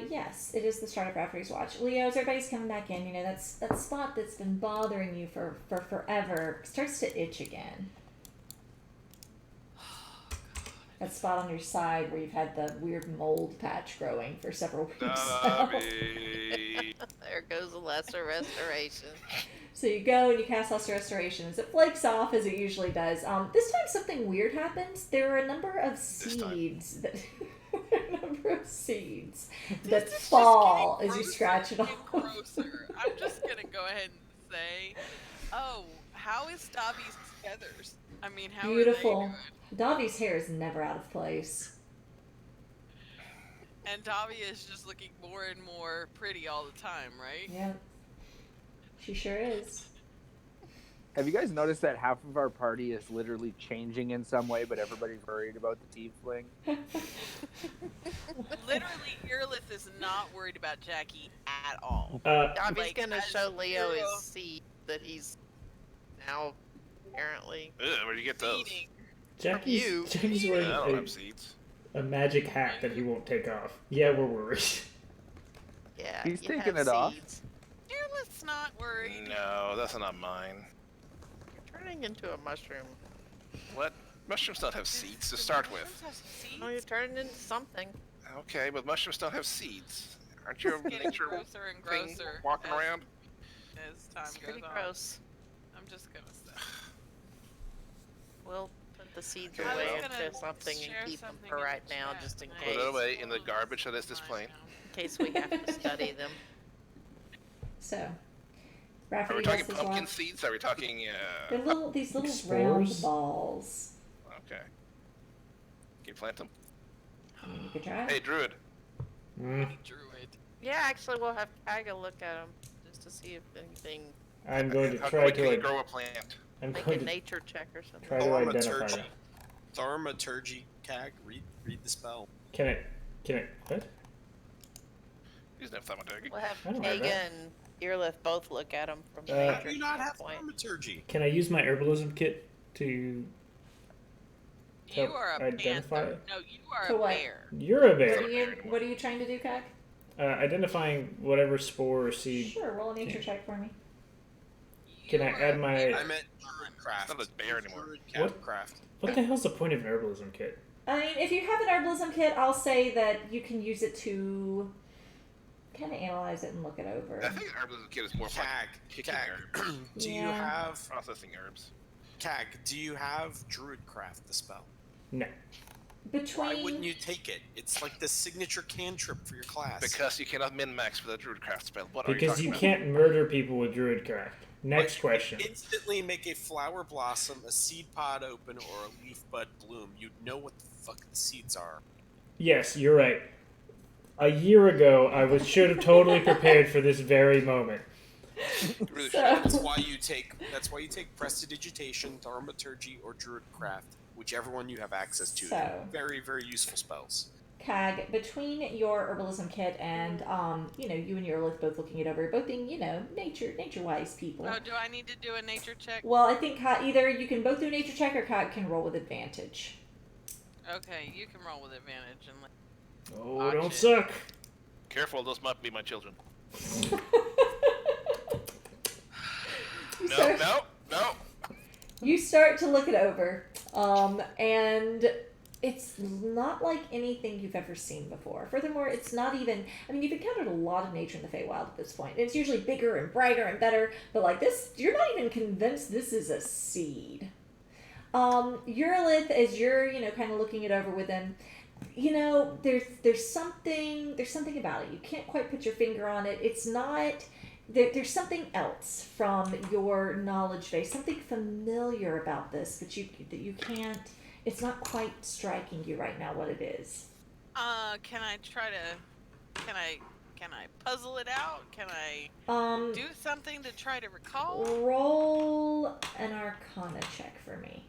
Yes, it is the start of Rafferty's watch. Leo, as everybody's coming back in, you know, that spot that's been bothering you for forever starts to itch again. That spot on your side where you've had the weird mold patch growing for several weeks now. Dobby. There goes a lesser restoration. So you go and you cast Lesser Restoration. As it flakes off, as it usually does. This time something weird happens. There are a number of seeds that that This is fall just as you getting scratch it grosser off. and grosser. I'm just gonna go ahead and say, oh, how is Dobby's feathers? I mean, how Beautiful. are they Dobby's hair is never out of place. doing? And Dobby is just looking more and more pretty all the time, right? Yeah. She sure is. Have you guys noticed that half of our party is literally changing in some way, but everybody's worried about the tiefling? Literally, Earlith is not worried about Jackie at all. Dobby's Like, gonna as show Leo zero- his seed that he's now apparently Ugh, where'd you get those? Feeding. you. Jackie's I wearing don't have seeds. a magic hat that he won't take off. Yeah, we're worried. Yeah. He's you taking have it off. seeds. Earlith's not worried. No, that's not mine. You're turning into a mushroom. What? Mushrooms don't have seeds to start with. Mushrooms have seeds? Oh, you're turning into something. Okay, but mushrooms don't have seeds. Aren't you a Getting nature grosser and thing grosser walking as- around? As time It's pretty goes on. gross. I'm just gonna stop. We'll put the seeds Okay, away well. into something Share and keep them something for in right the now, chat. just in I case. Put it away in the will garbage that is this find plane. out. In case we have to study them. So, Are Rafferty we does talking his pumpkin watch. seeds? Are we talking, They're these little round Spores? balls. Okay. Can you plant them? You could try. Hey, Druid. Mm, Druid. Yeah, actually, we'll have Kaga look at them just to see if anything, I'm going to How try quickly can you to. grow a plant? I'm like going a to nature check or something. try to identify Thaumaturgy. them. Thaumaturgy. Cag, read the spell. Can it? What? He's no thaumaturgy. We'll have I don't have Kaga that. and Earlith both look at him from the How How do you not have standpoint. thaumaturgy? Can I use my herbalism kit to You are a identify? panther. No, you are To a what? bear. You're a What bear. are what are you trying to do, Kak? Identifying whatever spore or seed. Sure, roll a nature check for me. Can I You are add a my- bear. I meant druid craft. It's not a bear anymore. Druid What? craft. What the hell's the point of an herbalism kit? I mean, if you have an herbalism kit, I'll say that you can use it to kind of analyze it and look it over. I think herbalism kit is more for Cag, picking Cag. herbs, Do you Yeah. have processing herbs. Cag? Do you have druid craft the spell? No. Between Why wouldn't you take it? It's like the signature cantrip for your class. Because you cannot min-max with a druidcraft spell. What are Because you you talking can't murder people with druidcraft. Next question. Instantly make a flower blossom, a seed pod open, or a leaf bud bloom. You'd know what the fuck the seeds are. Yes, you're right. A year ago, I should have totally prepared for this very moment. about? Really So- That's why you take prestidigitation, thaumaturgy, or druid craft, whichever one you have access to. So- Very, very useful spells. Kag, between your herbalism kit and you and Earlith both looking it over, both being, nature wise people. Oh, do I need to do a nature check? Well, I think either you can both do a nature check or Kag can roll with advantage. Okay, you can roll with advantage and. Oh, Watch don't it. suck. Careful, those might be my children. You No, start- no. You start to look it over, and it's not like anything you've ever seen before. Furthermore, it's not even, you've encountered a lot of nature in the Feywild at this point. It's usually bigger and brighter and better, but like this, you're not even convinced this is a seed. Eurolith, as you're, kind of looking it over with him, there's something about it. You can't quite put your finger on it. It's not... There's something else from your knowledge base, something familiar about this, but you can't. It's not quite striking you right now what it is. Can I try to? Can I puzzle it out? Can I do something to try to recall? Roll an Arcana check for me.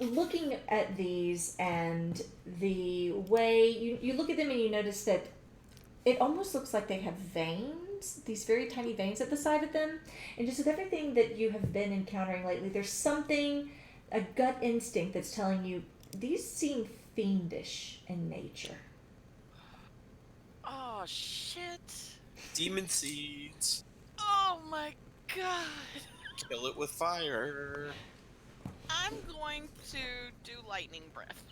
Looking at these and the way you look at them and you notice that it almost looks like they have veins, these very tiny veins at the side of them. And just with everything that you have been encountering lately, there's something, a gut instinct that's telling you these seem fiendish in nature. Oh shit! Demon seeds. Oh my god! Kill it with fire. I'm going to do lightning breath.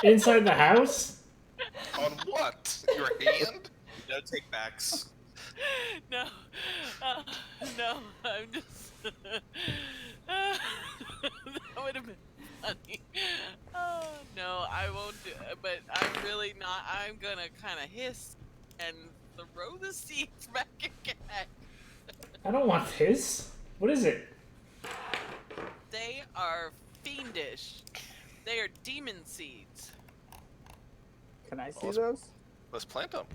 Inside the house? On what? Your hand? No take backs. No, no, I'm just. That would have been funny. Oh no, I won't do it. But I'm really not. I'm gonna kind of hiss and throw the seeds back again. I don't want this. What is it? They are fiendish. They are demon seeds. Can I see those? Let's plant them.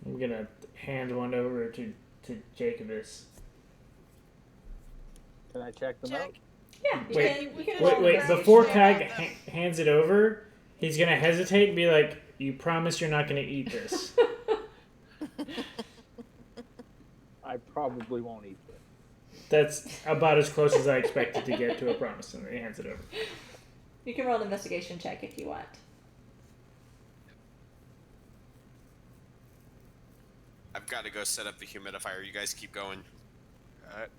I'm gonna hand one over to Jacobus. Can I check them out? Yeah, you Wait, can roll Wait, investigation. before Kag hands it over, he's gonna hesitate and be like, "You promise you're not gonna eat this." I probably won't eat them. That's about as close as I expected to get to a promise, and he hands it over. You can roll an investigation check if you want. I've got to go set up the humidifier. You guys keep going. Alright.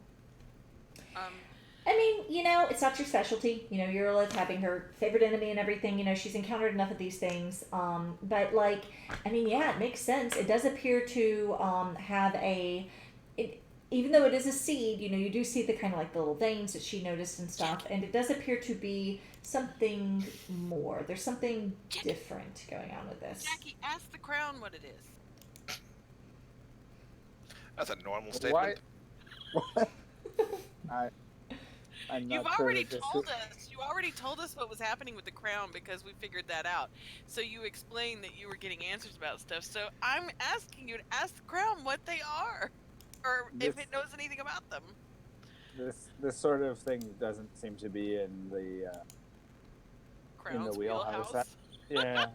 I mean, it's not your specialty. You're having her favorite enemy and everything. She's encountered enough of these things. But it makes sense. It does appear to have even though it is a seed, you do see the kind of the little veins that she noticed and stuff. And it does appear to be something more. There's something different going on with this. Jackie, ask the crown what it is. That's a normal statement. What? I'm You've not sure already that this told us. You already told us what was happening with the crown because we figured that out. So you explained that you were getting answers about stuff. So I'm asking you to ask the crown what they are, or if This- it knows anything about them. this sort of thing doesn't seem to be in the Crown's wheelhouse. wheelhouse. Yeah,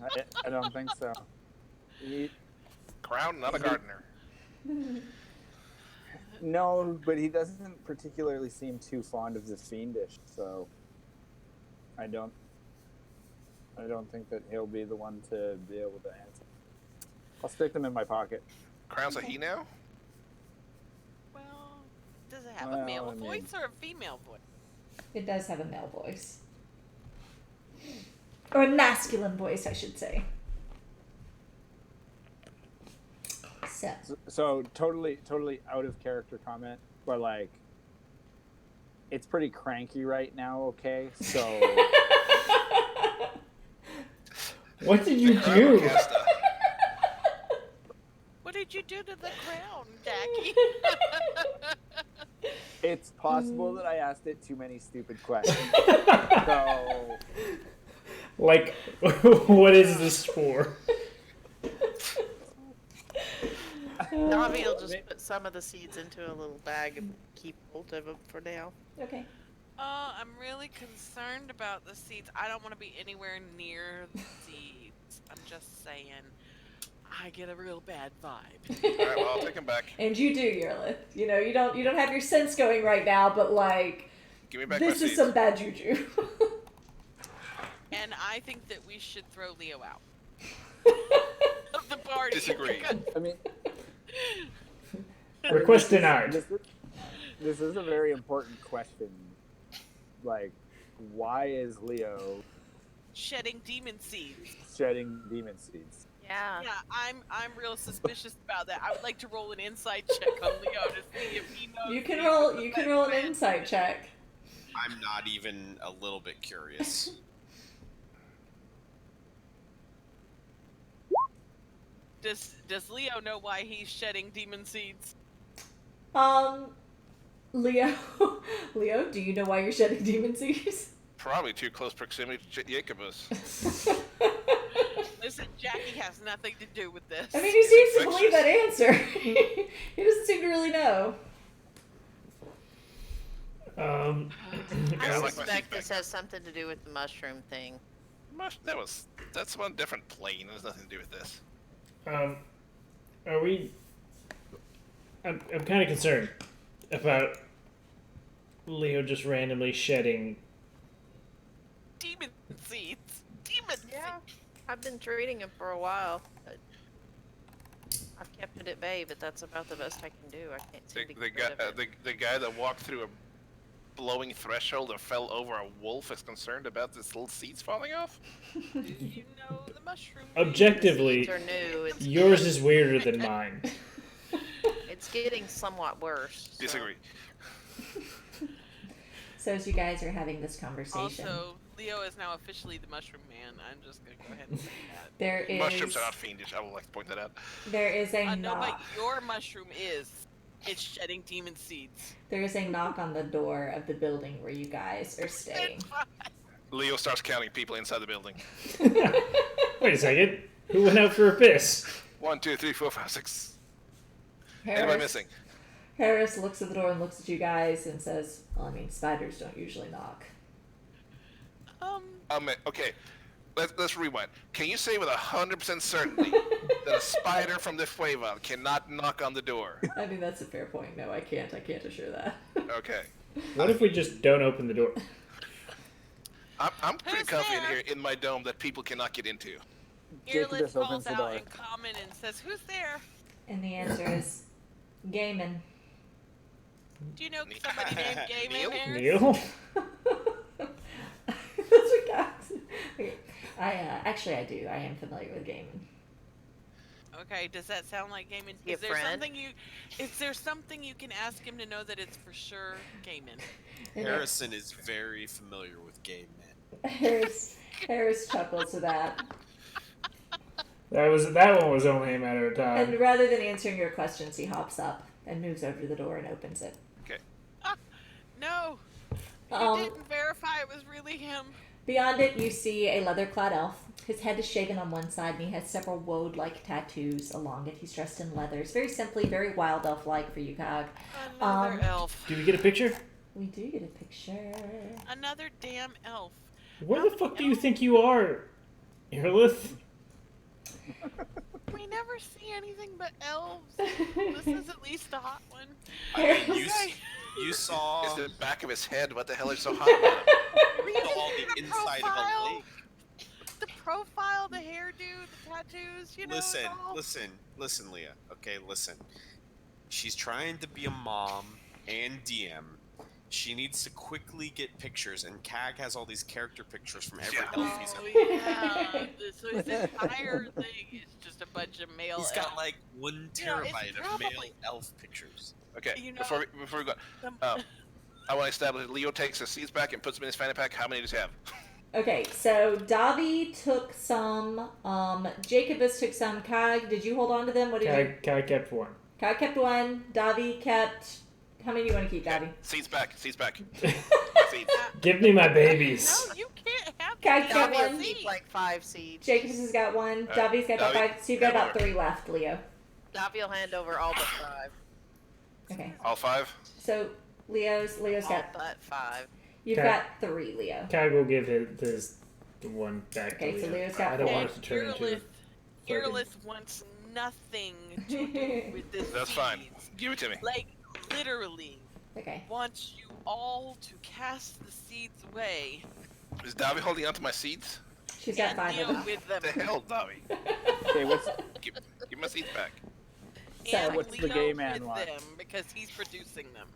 I don't think so. Crown, not a gardener. No, but he doesn't particularly seem too fond of the fiendish, so I don't think that he'll be the one to be able to answer. I'll stick them in my pocket. Crown's a he now? Well, does it have Well, a male I mean- voice or a female voice? It does have a male voice. Or a masculine voice, I should say. So totally out of character comment, but like it's pretty cranky right now, okay? So What did you Crown do? Casta. What did you do to the crown, Jackie? it's possible that I asked it too many stupid questions. So Like, what is this for? Navi will just put some of the seeds into a little bag and keep hold of them for now. Okay. I'm really concerned about the seeds. I don't want to be anywhere near the seeds. I'm just saying. I get a real bad vibe. Alright, well, I'll take him back. And you do, Yerlith. You know, you don't have your sense going right now, but like Give me back this my is seeds. some bad juju. And I think that we should throw Leo out of the party. Disagree. I mean, Request denied. this is a very important question. Like, why is Leo Shedding demon seeds. shedding demon seeds? Yeah. Yeah, I'm real suspicious about that. I would like to roll an insight check on Leo to see if he knows. You can these roll. are You the can roll an best insight check. I'm not even a little bit curious. Does Leo know why he's shedding demon seeds? Leo, Leo, do you know why you're shedding demon seeds? Probably too close proximity to Jacobus. Listen, Jackie has nothing to do with this. I mean, he seems to believe that answer. He doesn't seem to really know. Yeah, I I like my suspect seeds this back. has something to do with the mushroom thing. That's one different plane. It has nothing to do with this. Are we? I'm kind of concerned about Leo just randomly shedding. Demon seeds. Demon Yeah. seeds. I've been treating him for a while, but I've kept it at bay, but that's about the best I can do. I can't seem to The get guy, rid of it. the guy that walked through a blowing threshold and fell over a wolf is concerned about this little seeds falling off? Do you know the mushroom? Objectively, Seeds are new. It's yours is weirder than mine. It's getting somewhat worse. so- Disagree. So as you guys are having this conversation, Also, Leo is now officially the mushroom man. I'm just gonna go ahead and say that. there is Mushrooms are not fiendish. I would like to point that out. there is a No, but knock. your mushroom is. It's shedding demon seeds. There is a knock on the door of the building where you guys are staying. Leo starts counting people inside the building. Wait a second. Who went out for a piss? 1, 2, 3, 4, 5, 6. Anybody missing? Harris looks at the door and looks at you guys and says, "Well, I mean, spiders don't usually knock." Okay. Let's rewind. Can you say with 100% certainty that a spider from the Feywild cannot knock on the door? I mean, that's a fair point. No, I can't. I can't assure that. Okay. What if we just don't open the door? I'm pretty Who's confident there? here in my dome that people cannot get into. Jacobus Earless opens calls the out door. in common and says, "Who's there? And the answer is, Gaiman. Do you know somebody named Neil? Gayman Harris?" Neil? That's what guys. Okay. Actually, I do. I am familiar with Gaiman. Okay, does that sound like Gayman? He a Is there friend? something you? Is there something you can ask him to know that it's for sure Gayman? And Harrison is very familiar with gay men. Harris chuckles at that. That one was only a matter of time. And rather than answering your questions, he hops up and moves over to the door and opens it. No. You didn't verify it was really him. Beyond it, you see a leather-clad elf. His head is shaven on one side, and he has several woad-like tattoos along it. He's dressed in leathers. Very simply, very wild elf-like for you, Cog. Another elf. Do we get a picture? We do get a picture. Another damn elf. Where the fuck do you think you are, Earlith? We never see anything but elves. This is at least a hot one. I mean, you saw It's the back of his head. What the hell is so hot about it? Really? all the inside of a lake. The profile, the hairdo, the tattoos, you know. Listen, Leah. Okay, listen. She's trying to be a mom and DM. She needs to quickly get pictures, and Cag has all these character pictures from every elf he's ever. Yeah. So his entire thing is just a bunch of male He's elves. got like 1 You know, it's terabyte of probably- male elf pictures. Okay, You know, before we go, I want to establish Leo takes his seeds back and puts them in his fanny pack. How many does he have? Okay, so Davi took some. Jacobus took some. Cog, did you hold on to them? What did you? Cog kept one. Cog kept one. Davi kept. How many do you want to keep, Davi? Seeds back. Seeds back. Seeds. Give me my babies. No, you can't have Cog that. got Davy will one. keep like 5 seeds. Jacobus has got one. Alright, Davi's got about Davi, 5. So you've got hand about over. 3 left, Leo. Davy will hand over all but 5. Okay. All 5. So Leo's All got. but 5. You've Okay. got 3, Leo. Cog will give his the one back Okay, to so Leo. Leo's got I don't four. want it to turn into. Earlith, Earlith wants nothing to do with this. That's fine. seeds. Give it to me. Like literally Okay. wants you all to cast the seeds away. Is Davi holding onto my seeds? She's got and 5 deal of them. with them. The hell, Davi? Okay, what's Give my seeds back. So- And What's the Leo gay man with want? them because he's producing them.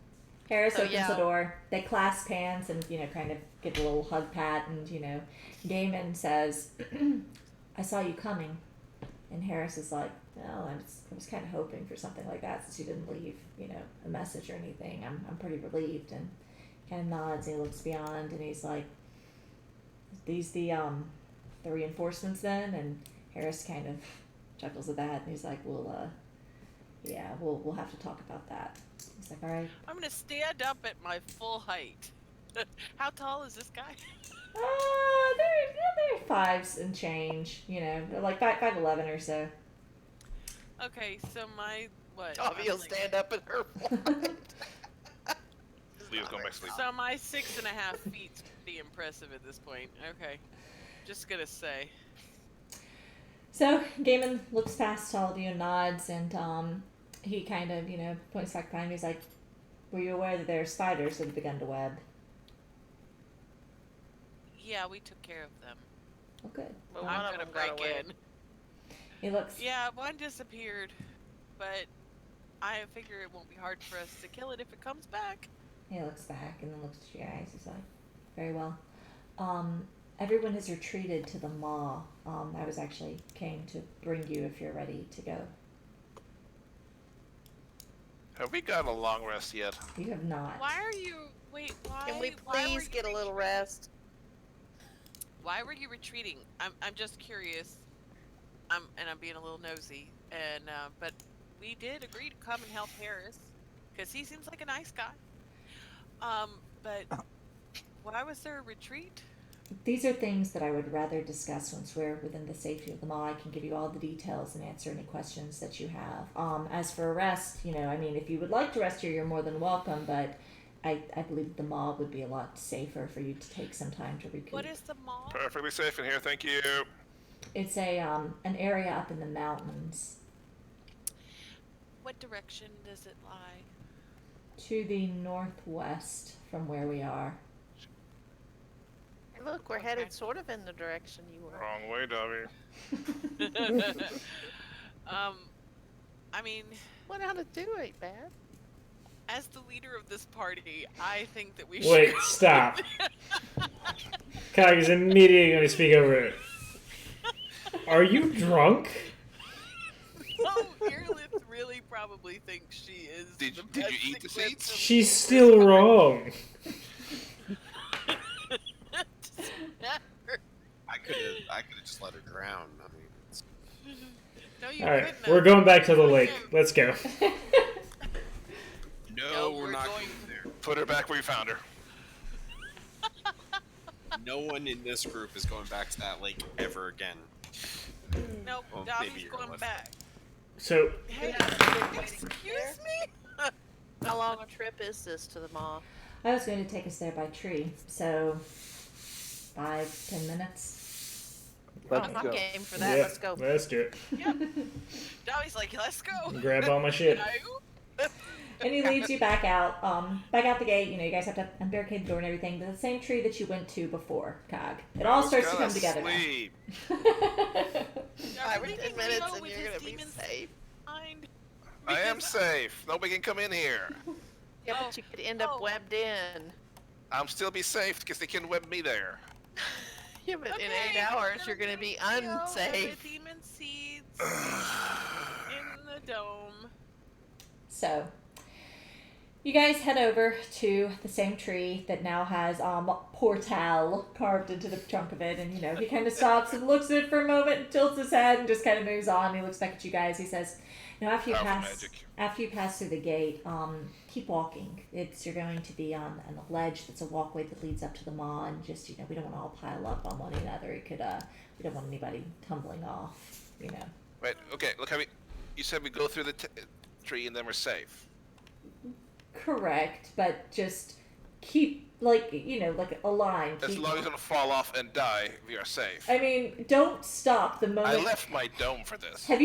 Harris So, opens yeah. the door. They clasp hands and, kind of get a little hug pat. And, Gaiman says, I saw you coming. And Harris is like, well, I was kind of hoping for something like that since you didn't leave, a message or anything. I'm pretty relieved. And kind of nods and he looks beyond and he's like, these the reinforcements then? And Harris kind of chuckles at that and he's like, well, yeah, we'll have to talk about that. He's like, all right. I'm gonna stand up at my full height. How tall is this guy? They're 5s and change, they're like 5'11" or so. Okay, so my what? Davy I'm will like- stand up at her. Leo's going back to sleep. So my 6.5 feet's pretty impressive at this point. Okay, just gonna say. So Gaiman looks past all of you and nods, and he kind of, points back behind me. He's like, were you aware that there are spiders that have begun to web? Yeah, we took care of them. Oh, good. But one I'm of gonna them got break away. in. He looks. Yeah, one disappeared, but I figure it won't be hard for us to kill it if it comes back. He looks back and then looks at your eyes. He's like, very well. Everyone has retreated to the maw. I was actually came to bring you if you're ready to go. Have we got a long rest yet? You have not. Why are you? Wait, why? Can we why were please you get a little rest? Why were you retreating? I'm just curious. I'm being a little nosy, and but we did agree to come and help Harris because he seems like a nice guy. But why was there a retreat? These are things that I would rather discuss once we're within the safety of the mall. I can give you all the details and answer any questions that you have. As for a rest, if you would like to rest here, you're more than welcome, but I believe the mall would be a lot safer for you to take some time to recoup. What is the mall? Perfectly safe in here, thank you. It's an area up in the mountains What direction does it lie? to the northwest from where we are. Hey, look, we're headed sort of in the direction you were. Wrong way, Davi. I mean, What how to do ain't bad. as the leader of this party, I think that we Wait, should. stop. Cog is immediately going to speak over it. Are you drunk? Oh, Earlith really probably thinks she is. Did the you best eat the equipped seeds? to She's lead still this wrong. I could have just let her drown. I mean, it's... No, you Alright, couldn't we're have. going back to the lake. Let's go. no, No, we're we're not going- going there. Put her back where you found her. no one in this group is going back to that lake ever again. Nope, Well, Dobby's maybe you're going left. back. So Hey, excuse me? How long a trip is this to the mall? I was going to take us there by tree, so 5-10 minutes. Let's I'm go. game for that. yeah, Let's go. Let's do it. Dobby's like, let's go. Grab all my shit. No. And he leads you back out the gate. You guys have to unbarricade the door and everything. The same tree that you went to before, Cog. It all starts to come together Sleep. now. 5 or 10 minutes and with you're his gonna be demons safe. behind. I am Because- safe. Nobody can come in here. Yeah, but you could end up webbed in. I'm still be safe because they can web me there. Yeah, but in Okay, 8 hours we're you're gonna be Leo and unsafe. The demon seeds in the dome. So, you guys head over to the same tree that now has Portal carved into the trunk of it, and he kind of stops and looks at it for a moment, and tilts his head, and just kind of moves on. He looks back at you guys. He says, after you pass through the gate, keep walking. You're going to be on a ledge that's a walkway that leads up to the mall, and just we don't want to all pile up on one another. It could we don't want anybody tumbling off. Right. Okay. Look, you said we go through the tree and then we're safe. Correct, but just keep like a line. As long as we don't fall off and die, we are safe. I mean, don't stop the moment. I left my dome for this. Have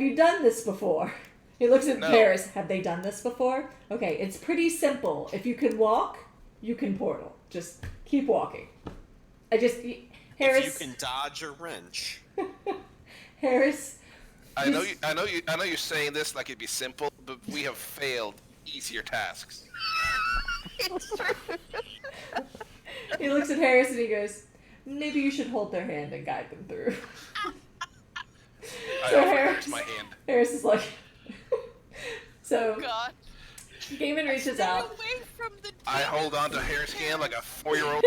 you done this before? He looks at No. Paris. Have they done this before? Okay, it's pretty simple. If you can walk, you can portal. Just keep walking. Harris. If you can dodge a wrench. Harris. I know you're saying this like it'd be simple, but we have failed easier tasks. He looks at Harris and he goes, "Maybe you should hold their hand and guide them through." I So offer Harris- Harris my hand. Harris is like, so God. Gaiman reaches Stay out. away from the I hold on to Harris' hand like a 4-year-old.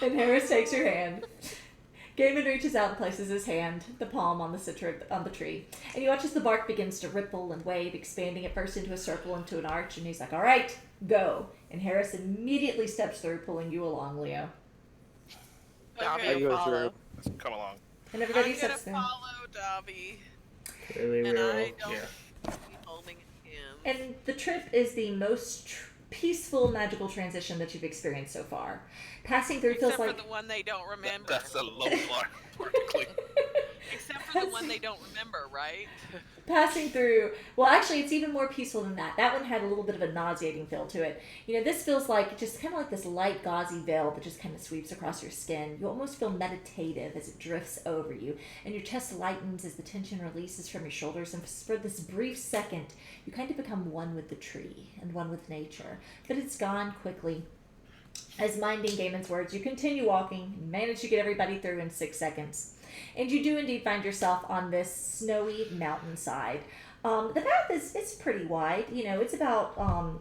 And Harris takes your hand. Gaiman reaches out and places his hand, the palm, on the center on the tree. And you watch as the bark begins to ripple and wave, expanding at first into a circle, into an arch. And he's like, "All right, go." And Harris immediately steps through, pulling you along, Leo. Dobby Okay. will go follow. Let's come along. And everybody I'm gonna steps through. follow Dobby, Clearly and we're all, I don't yeah. be holding him. And the trip is the most peaceful magical transition that you've experienced so far. Passing through feels Except like for the one they don't remember. That's a low bar, practically. Except for the one they don't remember, right? passing through. Well, actually, it's even more peaceful than that. That one had a little bit of a nauseating feel to it. This feels like just kind of like this light gauzy veil that just kind of sweeps across your skin. You almost feel meditative as it drifts over you, and your chest lightens as the tension releases from your shoulders. And for this brief second, you kind of become one with the tree and one with nature. But it's gone quickly. As minding Gaiman's words, you continue walking and manage to get everybody through in 6 seconds. And you do indeed find yourself on this snowy mountainside. The path is pretty wide. It's about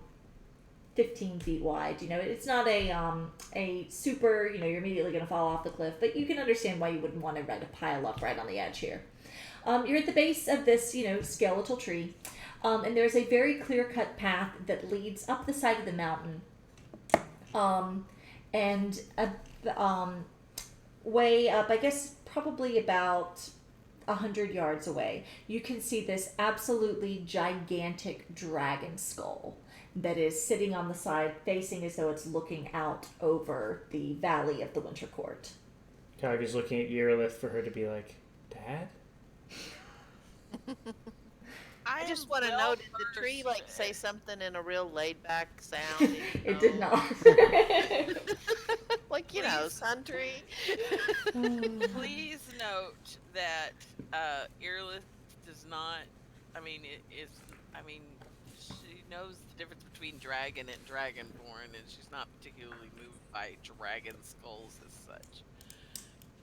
15 feet wide. It's not a super, you're immediately going to fall off the cliff, but you can understand why you wouldn't want everybody to pile up right on the edge here. You're at the base of this, skeletal tree, and there's a very clear-cut path that leads up the side of the mountain. And way up, I guess probably about 100 yards away, you can see this absolutely gigantic dragon skull that is sitting on the side, facing as though it's looking out over the valley of the Winter Court. Cog is looking at Yearlith for her to be like, "Dad?" I just want to know, did the tree say something in a real laid back sound? It did not. Sun tree. Please note that Earlith does not. She knows the difference between dragon and dragonborn, and she's not particularly moved by dragon skulls as such.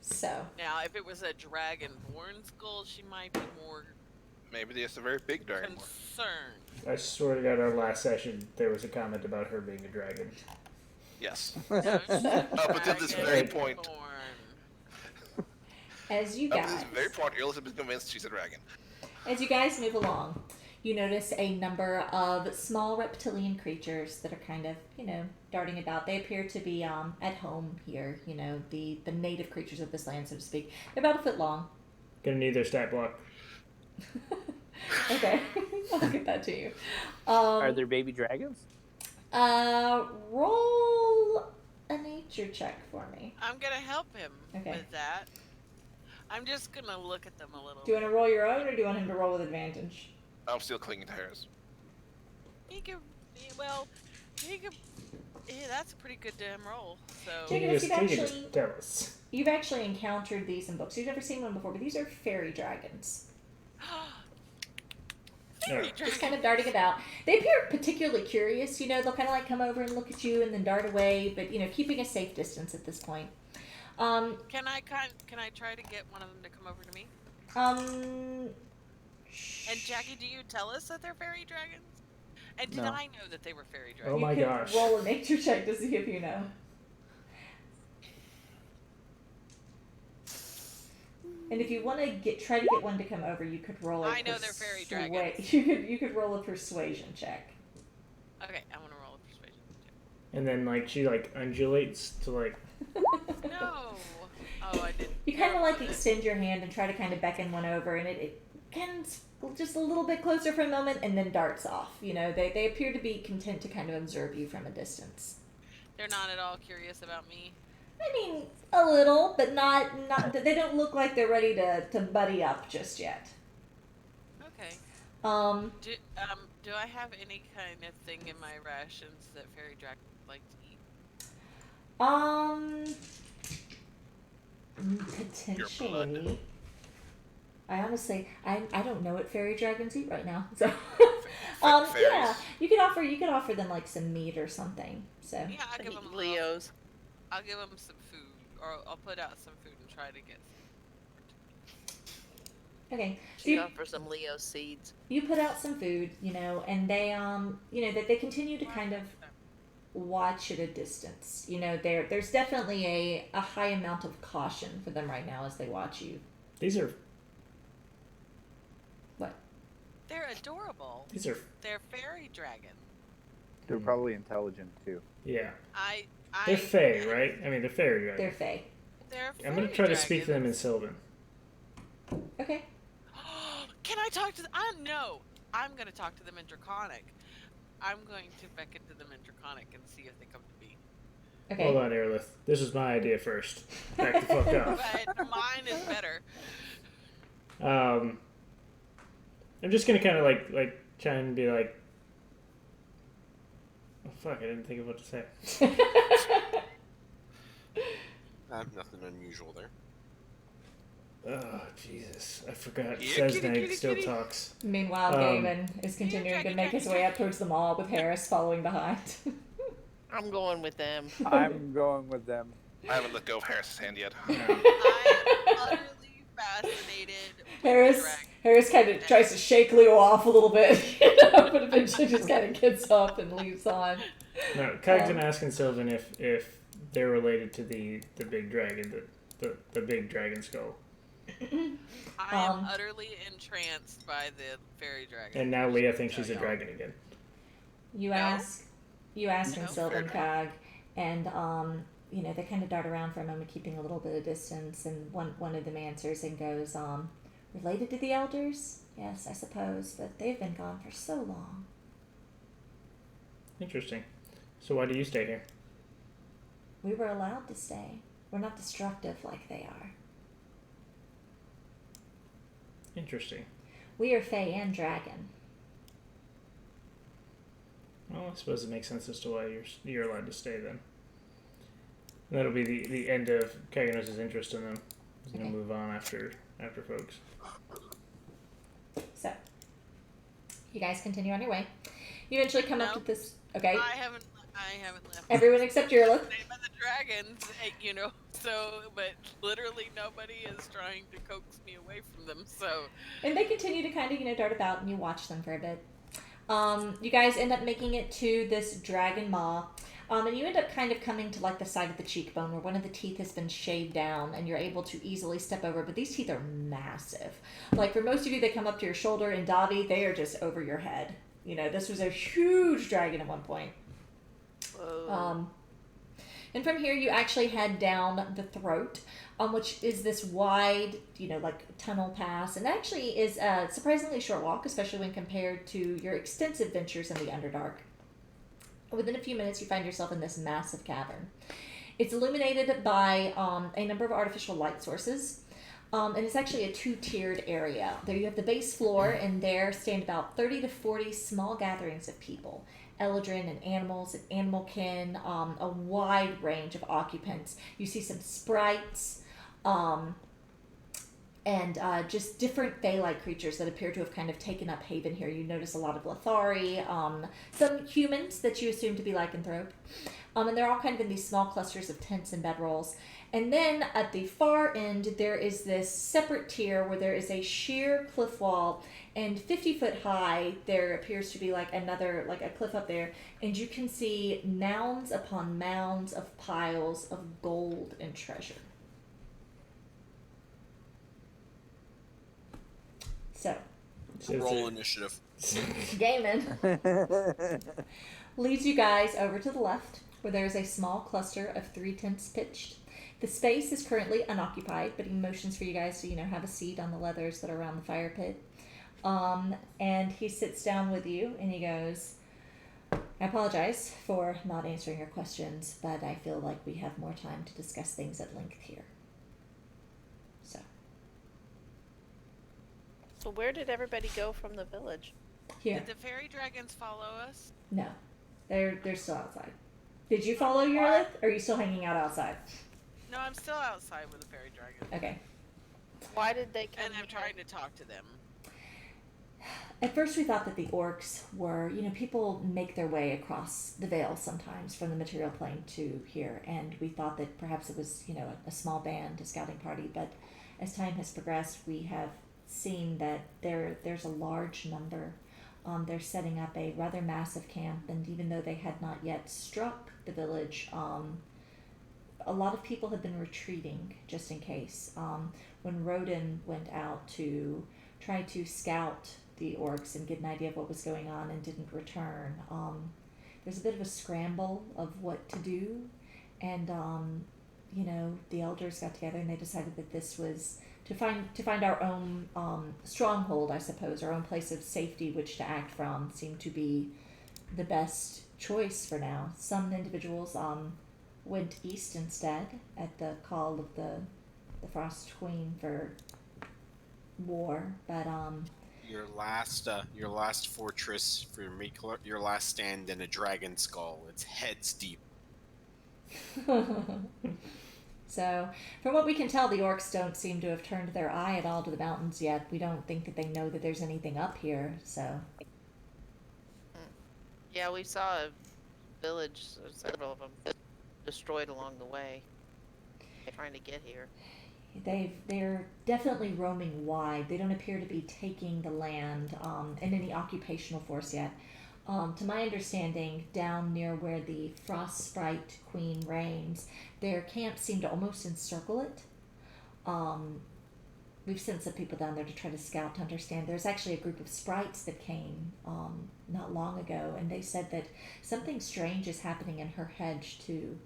So. Now, if it was a dragonborn skull, she might be more Maybe it's a very big dragon. concerned. I swear to God, our last session, there was a comment about her being a dragon. Yes. No, she's a Up until this very point. dragonborn. As you Up to guys. this very point, Elizabeth is convinced she's a dragon. As you guys move along, you notice a number of small reptilian creatures that are kind of, darting about. They appear to be at home here, the native creatures of this land, so to speak. They're about a foot long. Gonna need their stat block. Okay, I'll get that to you. Are there baby dragons? Roll a nature check for me. I'm gonna help him Okay. with that. I'm just gonna look at them a little. Do you want to roll your own, or do you want him to roll with advantage? I'm still clinging to Harris. He could, yeah, that's a pretty good damn roll. So Jacob, You you've can just actually, tell us. you've actually encountered these in books. You've never seen one before, but these are fairy dragons. Fairy Just dragon. kind of darting about. They appear particularly curious. They'll kind of like come over and look at you and then dart away, but keeping a safe distance at this point. Can I try to get one of them to come over to me? And Jackie, do you tell us that they're fairy dragons? And did No. I know that they were fairy Oh dragons? my you could gosh. roll a nature check to see if you know. And if you want to try to get one to come over, you could roll a I know they're fairy dragons. You could roll a persuasion check. Okay, I'm gonna roll a persuasion. And then she undulates to No. Oh, I didn't. You kind of extend your hand and try to kind of beckon one over, and it comes just a little bit closer for a moment and then darts off. They appear to be content to kind of observe you from a distance. They're not at all curious about me. I mean, a little, but not. They don't look like they're ready to buddy up just yet. Okay. Do Do I have any kind of thing in my rations that fairy dragons like to eat? Potentially. I honestly, I don't know what fairy dragons eat right now. So, yeah, you could offer them some meat or something. So. Yeah, I'll give them Leos. I'll give them some food, or I'll put out some food and try to get. Okay. So She offers some Leo seeds. you put out some food, and they, they continue to kind of watch at a distance. There's definitely a high amount of caution for them right now as they watch you. These are They're adorable. They're fairy dragons. They're probably intelligent too. yeah. They're They're fae, right? I mean, they're fairy dragons. They're fey. They're I'm gonna fairy try to speak to them in dragons. Sylvan. Okay. Can I talk to them? No. I'm going to talk to them in Draconic. I'm going to beckon to them in Draconic and see if they come to me. Okay. Hold on, Aerolith. This was my idea first. Back the fuck up. But mine is better. I'm just gonna kind of try and be like, oh fuck, I didn't think of what to say. Nothing unusual there. Oh Jesus, I forgot. Yeah, Sesnag still talks. Meanwhile, Gavin is continuing to make his way up towards the mall with Harris following behind. I'm going with them. I'm going with them. I haven't let go of Harris's hand yet. I am utterly fascinated with Harris kind of tries to shake Leo off a little bit, but eventually just kind of gets up and leaves on. No, Kag's been asking Sylvan if they're related to the big dragon, the big dragon skull. I am utterly entranced by the fairy dragon. And now Leah thinks she's a dragon again. You No. ask in No, Sylvan fair Cog, and they kind of dart around for a moment, keeping a little bit of distance. And one of them answers and goes, "Related to the elders? Yes, I suppose, but they've been gone for so long." Interesting. So why do you stay here? We were allowed to stay. We're not destructive like they are. Interesting. We are Fae and Dragon. Well, I suppose it makes sense as to why you're allowed to stay then. And that'll be the end of Kaganos' interest in them. He's gonna Okay. move on after folks. So, you guys continue on your way. You eventually come up No. to this. Okay. I haven't left. Everyone except Jirla. Name of the dragons, so, but literally nobody is trying to coax me away from them, so. And they continue to kind of, dart about, and you watch them for a bit. You guys end up making it to this dragon maw. And you end up kind of coming to like the side of the cheekbone where one of the teeth has been shaved down and you're able to easily step over. But these teeth are massive. Like for most of you, they come up to your shoulder. In Davi, they are just over your head. You know, this was a huge dragon at one point. Whoa. And from here, you actually head down the throat, which is this wide, you know, like tunnel pass, and actually is a surprisingly short walk, especially when compared to your extensive ventures in the Underdark. Within a few minutes, you find yourself in this massive cavern. It's illuminated by a number of artificial light sources, and it's actually a two-tiered area. There you have the base floor, and there stand about 30 to 40 small gatherings of people. Eldrin and animals and animalkin, a wide range of occupants. You see some sprites, and just different Fey-like creatures that appear to have kind of taken up haven here. You notice a lot of Lethari, some humans that you assume to be lycanthrope, and they're all kind of in these small clusters of tents and bedrolls. And then at the far end, there is this separate tier where there is a sheer cliff wall, and 50 foot high, there appears to be like another, like a cliff up there, and you can see mounds upon mounds of piles of gold and treasure. So, Roll initiative. Gaiman leads you guys over to the left, where there is a small cluster of 3 tents pitched. The space is currently unoccupied, but he motions for you guys to, you know, have a seat on the leathers that are around the fire pit. And he sits down with you and he goes, I apologize for not answering your questions, but I feel like we have more time to discuss things at length here. So where did everybody go from the village? Here. Did the fairy dragons follow us? No. They're still outside. Did you follow Eurlith, or are you still hanging out outside? No, I'm still outside with the fairy dragon. Okay. Why did they come And I'm here? trying to talk to them. At first we thought that the orcs were, you know, people make their way across the veil sometimes from the material plane to here, and we thought that perhaps it was, you know, a small band, a scouting party, but as time has progressed, we have seen that there's a large number. They're setting up a rather massive camp, and even though they had not yet struck the village, a lot of people have been retreating just in case. When Rodin went out to try to scout the orcs and get an idea of what was going on and didn't return, there's a bit of a scramble of what to do, and you know, the elders got together and they decided that this was to find our own stronghold, I suppose, our own place of safety which to act from seemed to be the best choice for now. Some individuals went east instead at the call of the Frost Queen for war, but Your last fortress for your last stand in a dragon skull. It's heads deep. So, from what we can tell, the orcs don't seem to have turned their eye at all to the mountains yet. We don't think that they know that there's anything up here, so. Yeah, we saw a village, several of them, destroyed along the way, trying to get here. They're definitely roaming wide. They don't appear to be taking the land in any occupational force yet. To my understanding, down near where the Frost Sprite Queen reigns, their camps seem to almost encircle it. We've sent some people down there to try to scout to understand. There's actually a group of sprites that came not long ago, and they said that something strange is happening in her hedge too.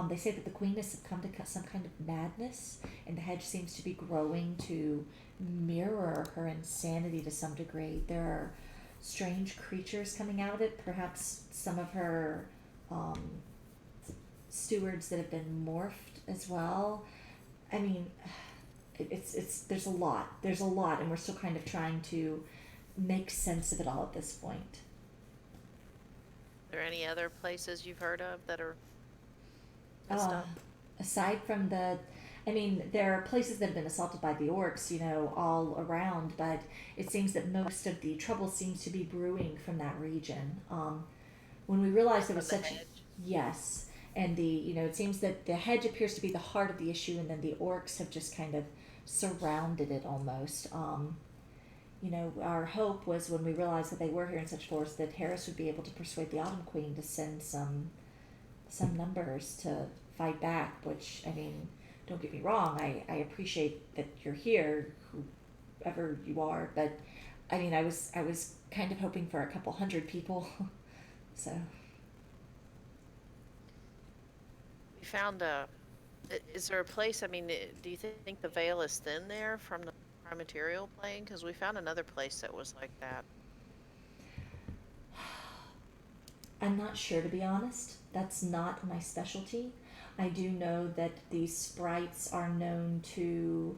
They say that the queen has succumbed to some kind of madness, and the hedge seems to be growing to mirror her insanity to some degree. There are strange creatures coming out of it, perhaps some of her stewards that have been morphed as well. I mean, it's there's a lot, and we're still kind of trying to make sense of it all at this point. Are there any other places you've heard of that are messed up? Aside from there are places that have been assaulted by the orcs, you know, all around, but it seems that most of the trouble seems to be brewing from that region. When we realized there was From the such... hedge? Yes, and it seems that the hedge appears to be the heart of the issue, and then the orcs have just kind of surrounded it almost. Our hope was when we realized that they were here in such force that Harris would be able to persuade the Autumn Queen to send some some numbers to fight back, which, I mean, don't get me wrong, I appreciate that you're here, whoever you are, but I mean, I was kind of hoping for a couple hundred people. So We found a. Is there a place? I mean, do you think the veil is thin there from the prime material plane? Because we found another place that was like that. I'm not sure, to be honest. That's not my specialty. I do know that these sprites are known to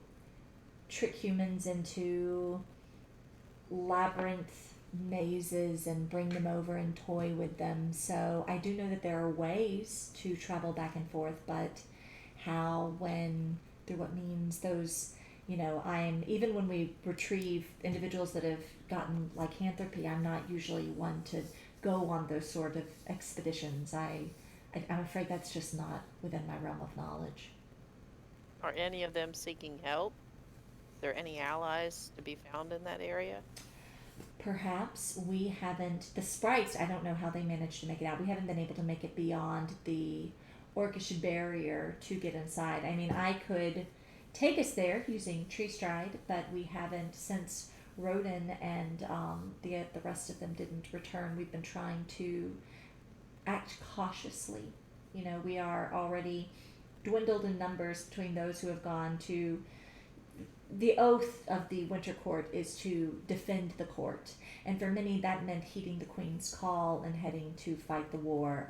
trick humans into labyrinth mazes and bring them over and toy with them. So I do know that there are ways to travel back and forth, but how, when, through what means, those, you know, even when we retrieve individuals that have gotten lycanthropy, I'm not usually one to go on those sort of expeditions. I'm afraid that's just not within my realm of knowledge. Are any of them seeking help? Is there any allies to be found in that area? Perhaps we haven't, the sprites, I don't know how they managed to make it out. We haven't been able to make it beyond the orcish barrier to get inside. I mean, I could take us there using tree stride, but we haven't, since Rodin and the rest of them didn't return. We've been trying to act cautiously. You know, we are already dwindled in numbers between those who have gone to. The oath of the Winter Court is to defend the court, and for many that meant heeding the Queen's call and heading to fight the war.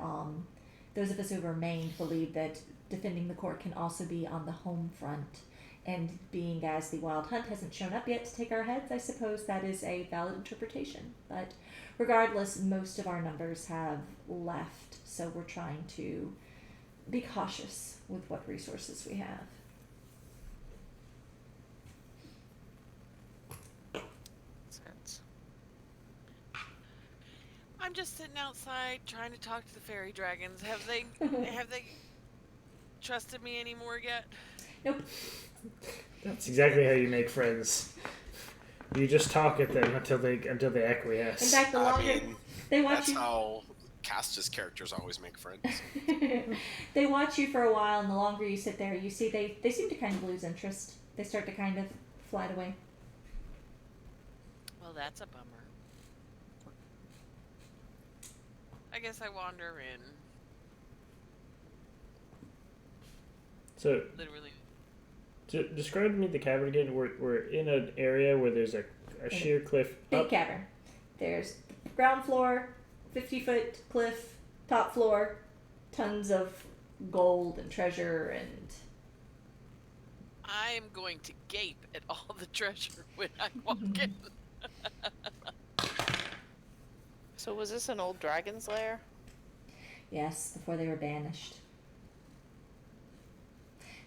Those of us who remained believe that defending the court can also be on the home front, and being as the Wild Hunt hasn't shown up yet to take our heads, I suppose that is a valid interpretation. But regardless, most of our numbers have left, so we're trying to be cautious with what resources we have. Sense. I'm just sitting outside trying to talk to the fairy dragons. Have they trusted me anymore yet? Nope. That's exactly how you make friends. You just talk at them until they acquiesce. In fact, the I longer mean, they watch that's you, how Casta's characters always make friends. they watch you for a while, and the longer you sit there, you see they seem to kind of lose interest. They start to kind of fly away. Well, that's a bummer. I guess I wander in. So, Literally. describe to me the cavern again. We're in an area where there's a sheer cliff. Big Up. cavern. There's ground floor, 50-foot cliff, top floor, tons of gold and treasure and. I am going to gape at all the treasure when I walk in. So was this an old dragon's lair? Yes, before they were banished.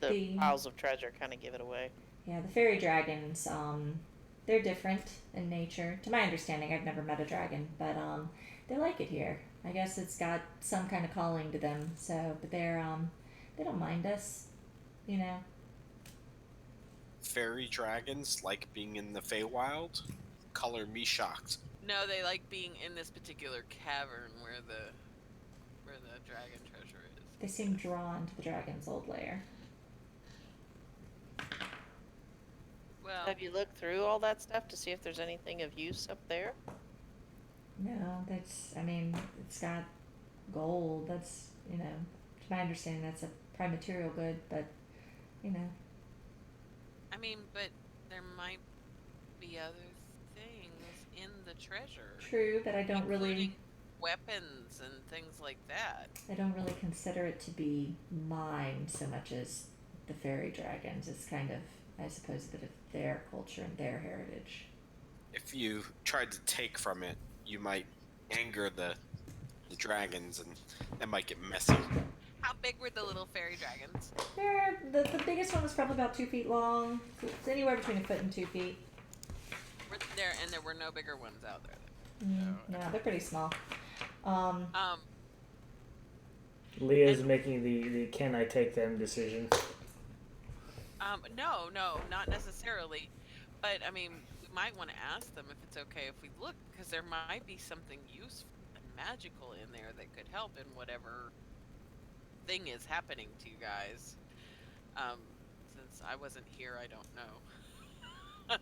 The piles of treasure kind of give it away. Yeah, the fairy dragons, they're different in nature. To my understanding, I've never met a dragon, but they like it here. I guess it's got some kind of calling to them. So, but they don't mind us, you know. Fairy dragons like being in the Feywild? Color me shocked. No, they like being in this particular cavern where the dragon treasure is. They seem drawn to the dragon's old lair. Well, Have you looked through all that stuff to see if there's anything of use up there? No, it's got gold. That's, you know, to my understanding, that's a prime material good, but, you know. I mean, but there might be other things in the treasure. True, but I don't really. Including weapons and things like that. I don't really consider it to be mine so much as the fairy dragons. It's kind of, I suppose, a bit of their culture and their heritage. If you tried to take from it, you might anger the dragons, and that might get messy. How big were the little fairy dragons? The biggest one was probably about 2 feet long. It's anywhere between a foot and 2 feet. There were no bigger ones out there. No, they're pretty small. Leah's making the can I take them decision. No, not necessarily. But, I mean, we might want to ask them if it's okay if we look, because there might be something useful and magical in there that could help in whatever thing is happening to you guys. Since I wasn't here, I don't know.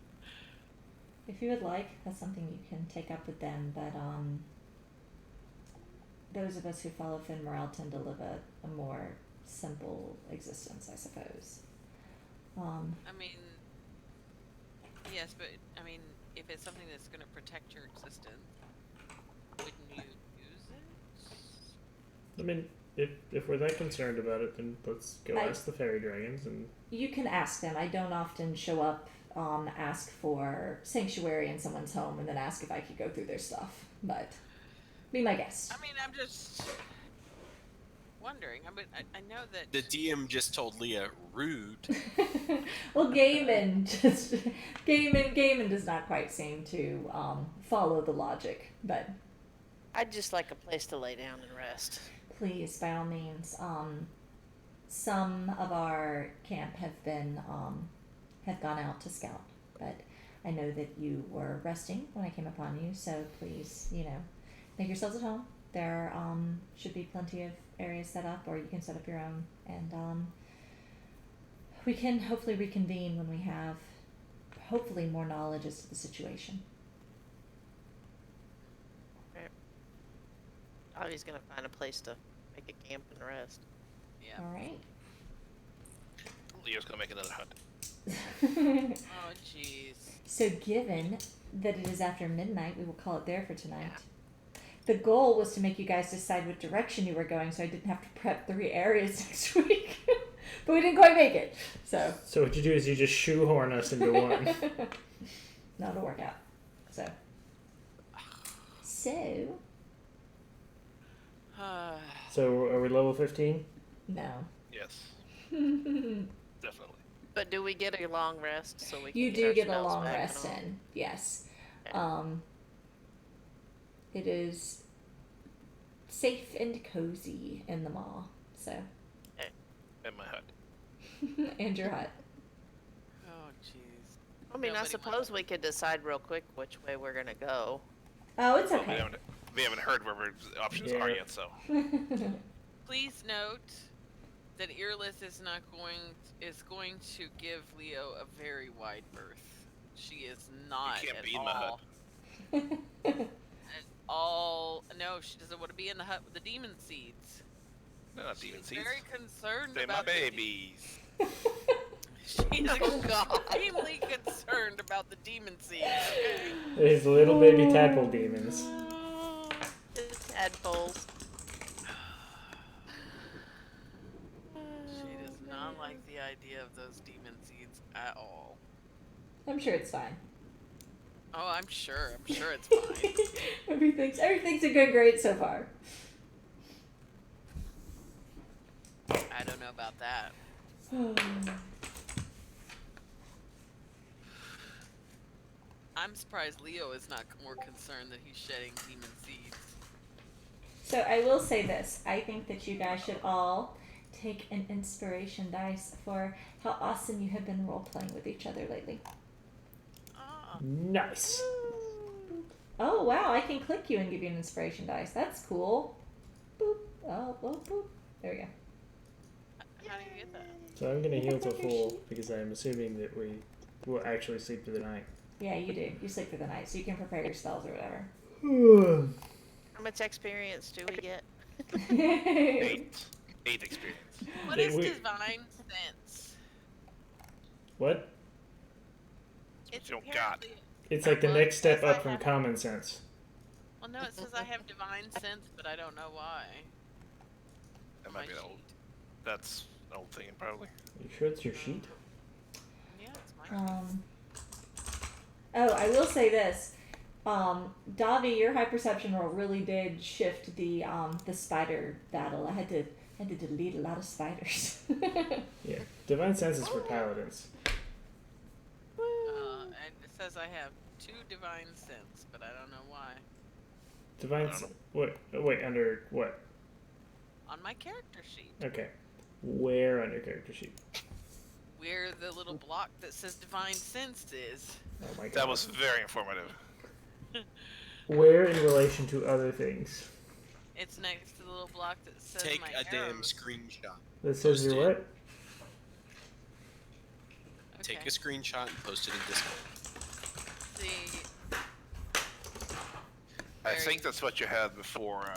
If you would like, that's something you can take up with them, but those of us who follow Finn Morel tend to live a more simple existence, I suppose. I mean, yes, but I mean, if it's something that's going to protect your existence, wouldn't you use it? I mean, if we're that concerned about it, then let's go ask the fairy dragons and. You can ask them. I don't often show up, ask for sanctuary in someone's home, and then ask if I could go through their stuff. But be my guest. I mean, I'm just wondering. I mean, I know that The DM just told Leah rude. Well, Gaiman does not quite seem to follow the logic, but I'd just like a place to lay down and rest. please, by all means. Some of our camp have gone out to scout, but I know that you were resting when I came upon you, so please, make yourselves at home. There should be plenty of areas set up, or you can set up your own, and we can hopefully reconvene when we have hopefully more knowledge as to the situation. Avi's gonna find a place to make a camp and rest. yeah. All right. Leo's gonna make another hut. Oh, jeez. So given that it is after midnight, we will call it there for tonight. The goal was to make you guys decide what direction you were going, so I didn't have to prep 3 areas next week. But we didn't quite make it. So what you do is you just shoehorn us into one. no, it'll work out. So So are we level 15? no. Yes, definitely. But do we get a long rest so we can You get do our get a spells long back rest and all? in, yes. Okay. It is safe and cozy in the mall. So In my hut. and your hut. Oh, jeez. I mean, I Nobody suppose wants- we could decide real quick which way we're gonna go. Oh, it's Well, okay. we haven't heard where our options are yet, so. Please note that Earless is going to give Leo a very wide berth. She is not You can't at be in my hut. all. No, she doesn't want to be in the hut with the demon seeds. No, not demon She's seeds. very concerned They're my about babies. She's Oh, God. extremely concerned about the demon seeds. Okay? These little baby tadpole demons. Just tadpoles. She does not like the idea of those demon seeds at all. I'm sure it's fine. Oh, I'm sure it's fine. Everything's going great so far. I don't know about that. I'm surprised Leo is not more concerned that he's shedding demon seeds. So I will say this. I think that you guys should all take an inspiration dice for how awesome you have been role-playing with each other lately. Ah, Nice. Oh, wow. I can click you and give you an inspiration dice. That's cool. Boop. Oh, boop, boop. There we go. how do you get that? So I'm gonna heal to full because I'm assuming that we will actually sleep through the night. Yeah, you do. You sleep for the night, so you can prepare your spells or whatever. How much experience do we get? 8 experience. What They- is we- divine sense? What? It's you don't got. apparently- It's like the Well, next step yes, I up from have- common sense. Well, no, it says I have divine sense, but I don't know why. That My might be an old. sheet. That's an old thing, probably. You sure it's your sheet? Yeah, it's my Oh, I will say this. Davi, your high perception roll really did shift the spider battle. I had to delete a lot of spiders. Yeah. Divine sense is for paladins. and it says I have 2 divine sense, but I don't know why. Divine. What? Wait. Under what? On my character sheet, Okay. Where under character sheet? where the little block that says divine sense is. Oh my god. That was very informative. Where in relation to other things? It's next to the little block that says Take my a damn arrows. screenshot. That says Post your it. what? Take Okay. a screenshot and post it in Discord. See, I Very- think that's what you had before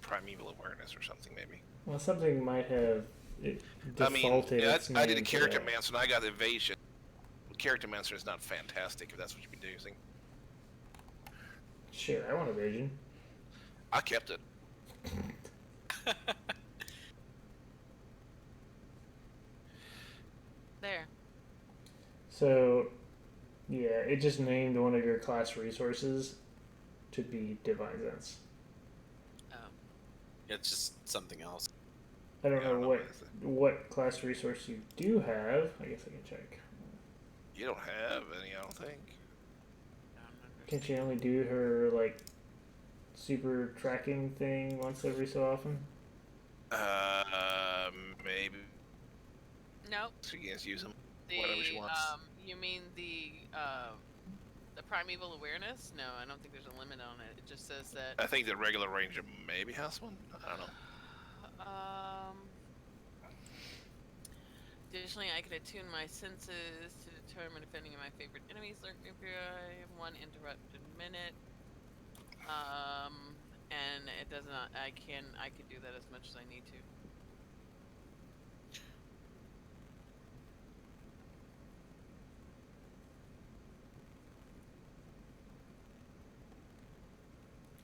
Primeval Awareness or something, maybe. Well, something might have it I mean, defaulted yeah, its I did a name to Character that. Mancer and I got Evasion. Character Mancer is not fantastic if that's what you've been using. Shit, I want evasion. I kept it. there. So, yeah, it just named one of your class resources to be Divine Sense. Oh. It's just something else. I don't Yeah, I know don't know what what is it. what class resource you do have. I guess I can check. You don't have any, I don't think. Can she only do her like super tracking thing once every so often? Maybe. Nope. So you guys use them. The Whatever she wants. you mean the primeval awareness? No, I don't think there's a limit on it. It just says that. I think the regular ranger maybe has one. I don't know. Additionally, I can attune my senses to determine if any of my favorite enemies lurk nearby. I have 1 interrupted minute. And it does not. I can do that as much as I need to.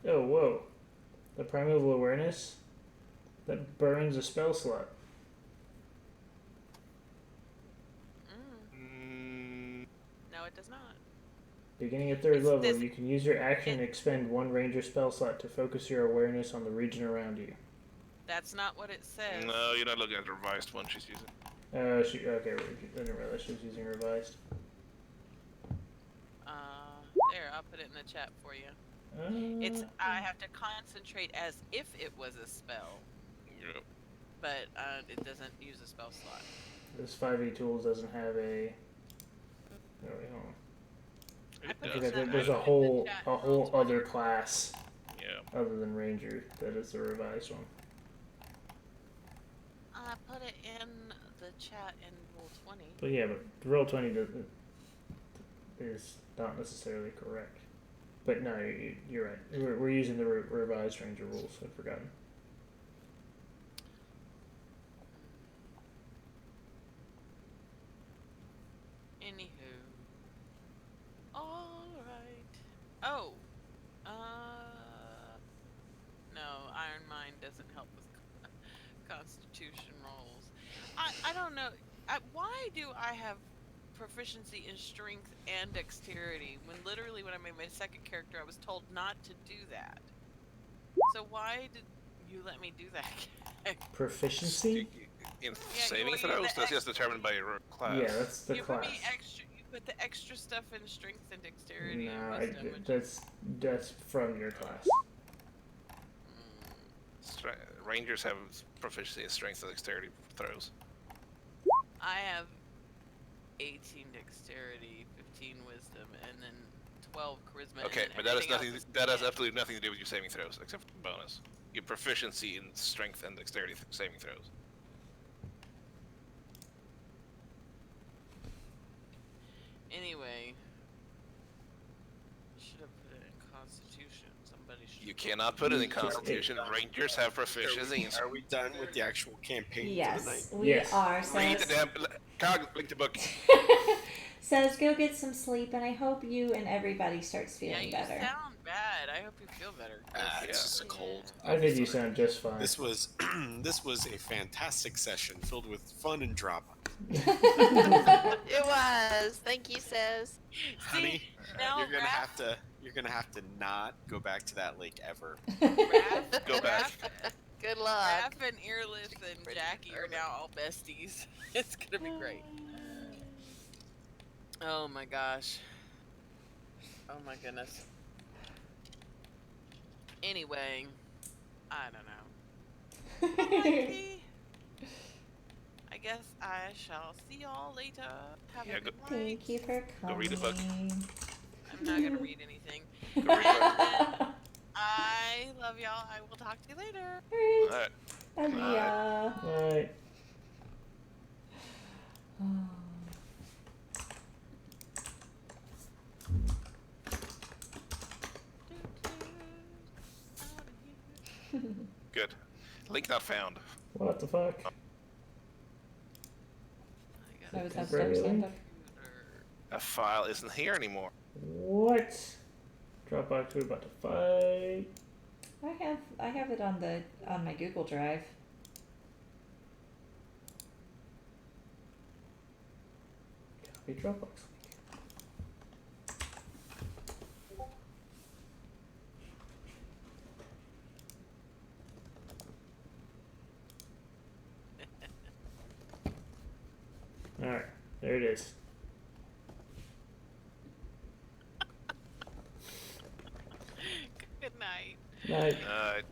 Oh, whoa. The primeval awareness that burns a spell slot. No, it does not. Beginning at 3rd It's level, this- you can use your action to expend 1 ranger spell slot to focus your awareness on the region around you. That's not what it says. No, you're not looking at the revised one she's using. Okay, I didn't realize she was using revised. There, I'll put it in the chat for you. Uh, It's I have to concentrate as if it was a spell, Yep. but it doesn't use a spell slot. This 5e tools doesn't have a. Oh, wait, hold on. I put I it forgot in that the- there's I a put it in the whole chat. other class Yeah. other than ranger that is the revised one. I put it in the chat in Rule 20. But yeah, but roll 20 is not necessarily correct. But no, you're right. We're using the revised ranger rules. I've forgotten. Anywho. Alright. Oh. No, Iron Mind doesn't help with Constitution rolls. I don't know. Why do I have proficiency in strength and dexterity when literally when I made my second character I was told not to do that? So why did you let me do that? Proficiency? In you saving use throws, the that's just determined by your class. Yeah, that's the you class. put me extra. You put the extra stuff in strength and dexterity No, and wisdom. which- that's from your class. Rangers have proficiency in strength and dexterity throws. I have 18 dexterity, 15 wisdom, and then 12 charisma. Okay, and but that has everything else nothing. is That has command. absolutely nothing to do with your saving throws, except for the bonus. Your proficiency in strength and dexterity saving throws. Anyway, should have put it in Constitution. Somebody should. You cannot put it in Constitution. Rangers have proficiency in. Are we done with the actual campaign for the night? Yes, we Yes. are. Read the Says, damn. Cog, link the book. says, go get some sleep, and I hope you and everybody starts Yeah, feeling you better. sound bad. I hope you feel better. It's just a cold. I think you sound just fine. This was this was a fantastic session filled with fun and drama. It was. Thank you, says. Honey, now you're gonna Raph- have to not go back to that lake ever. Raph, Go back. Good luck. Raph and Earlith and Jackie are now all besties. It's gonna be great. Oh my gosh. Oh my goodness. Anyway, I don't know. Alrighty. I guess I shall see y'all later. Have Yeah, a go- good night. Thank you for coming. Go read a book. I'm not gonna read anything. Go read a book. I love y'all. I will talk to you later. All All right. right. Bye, Leah. Right. Good. Link not found. What the fuck? I was That's have right, stand Link. up. That file isn't here anymore. What? Dropbox, we're about to fight. I have it on my Google Drive. Copy Dropbox. Alright, there it is. Good night. Night.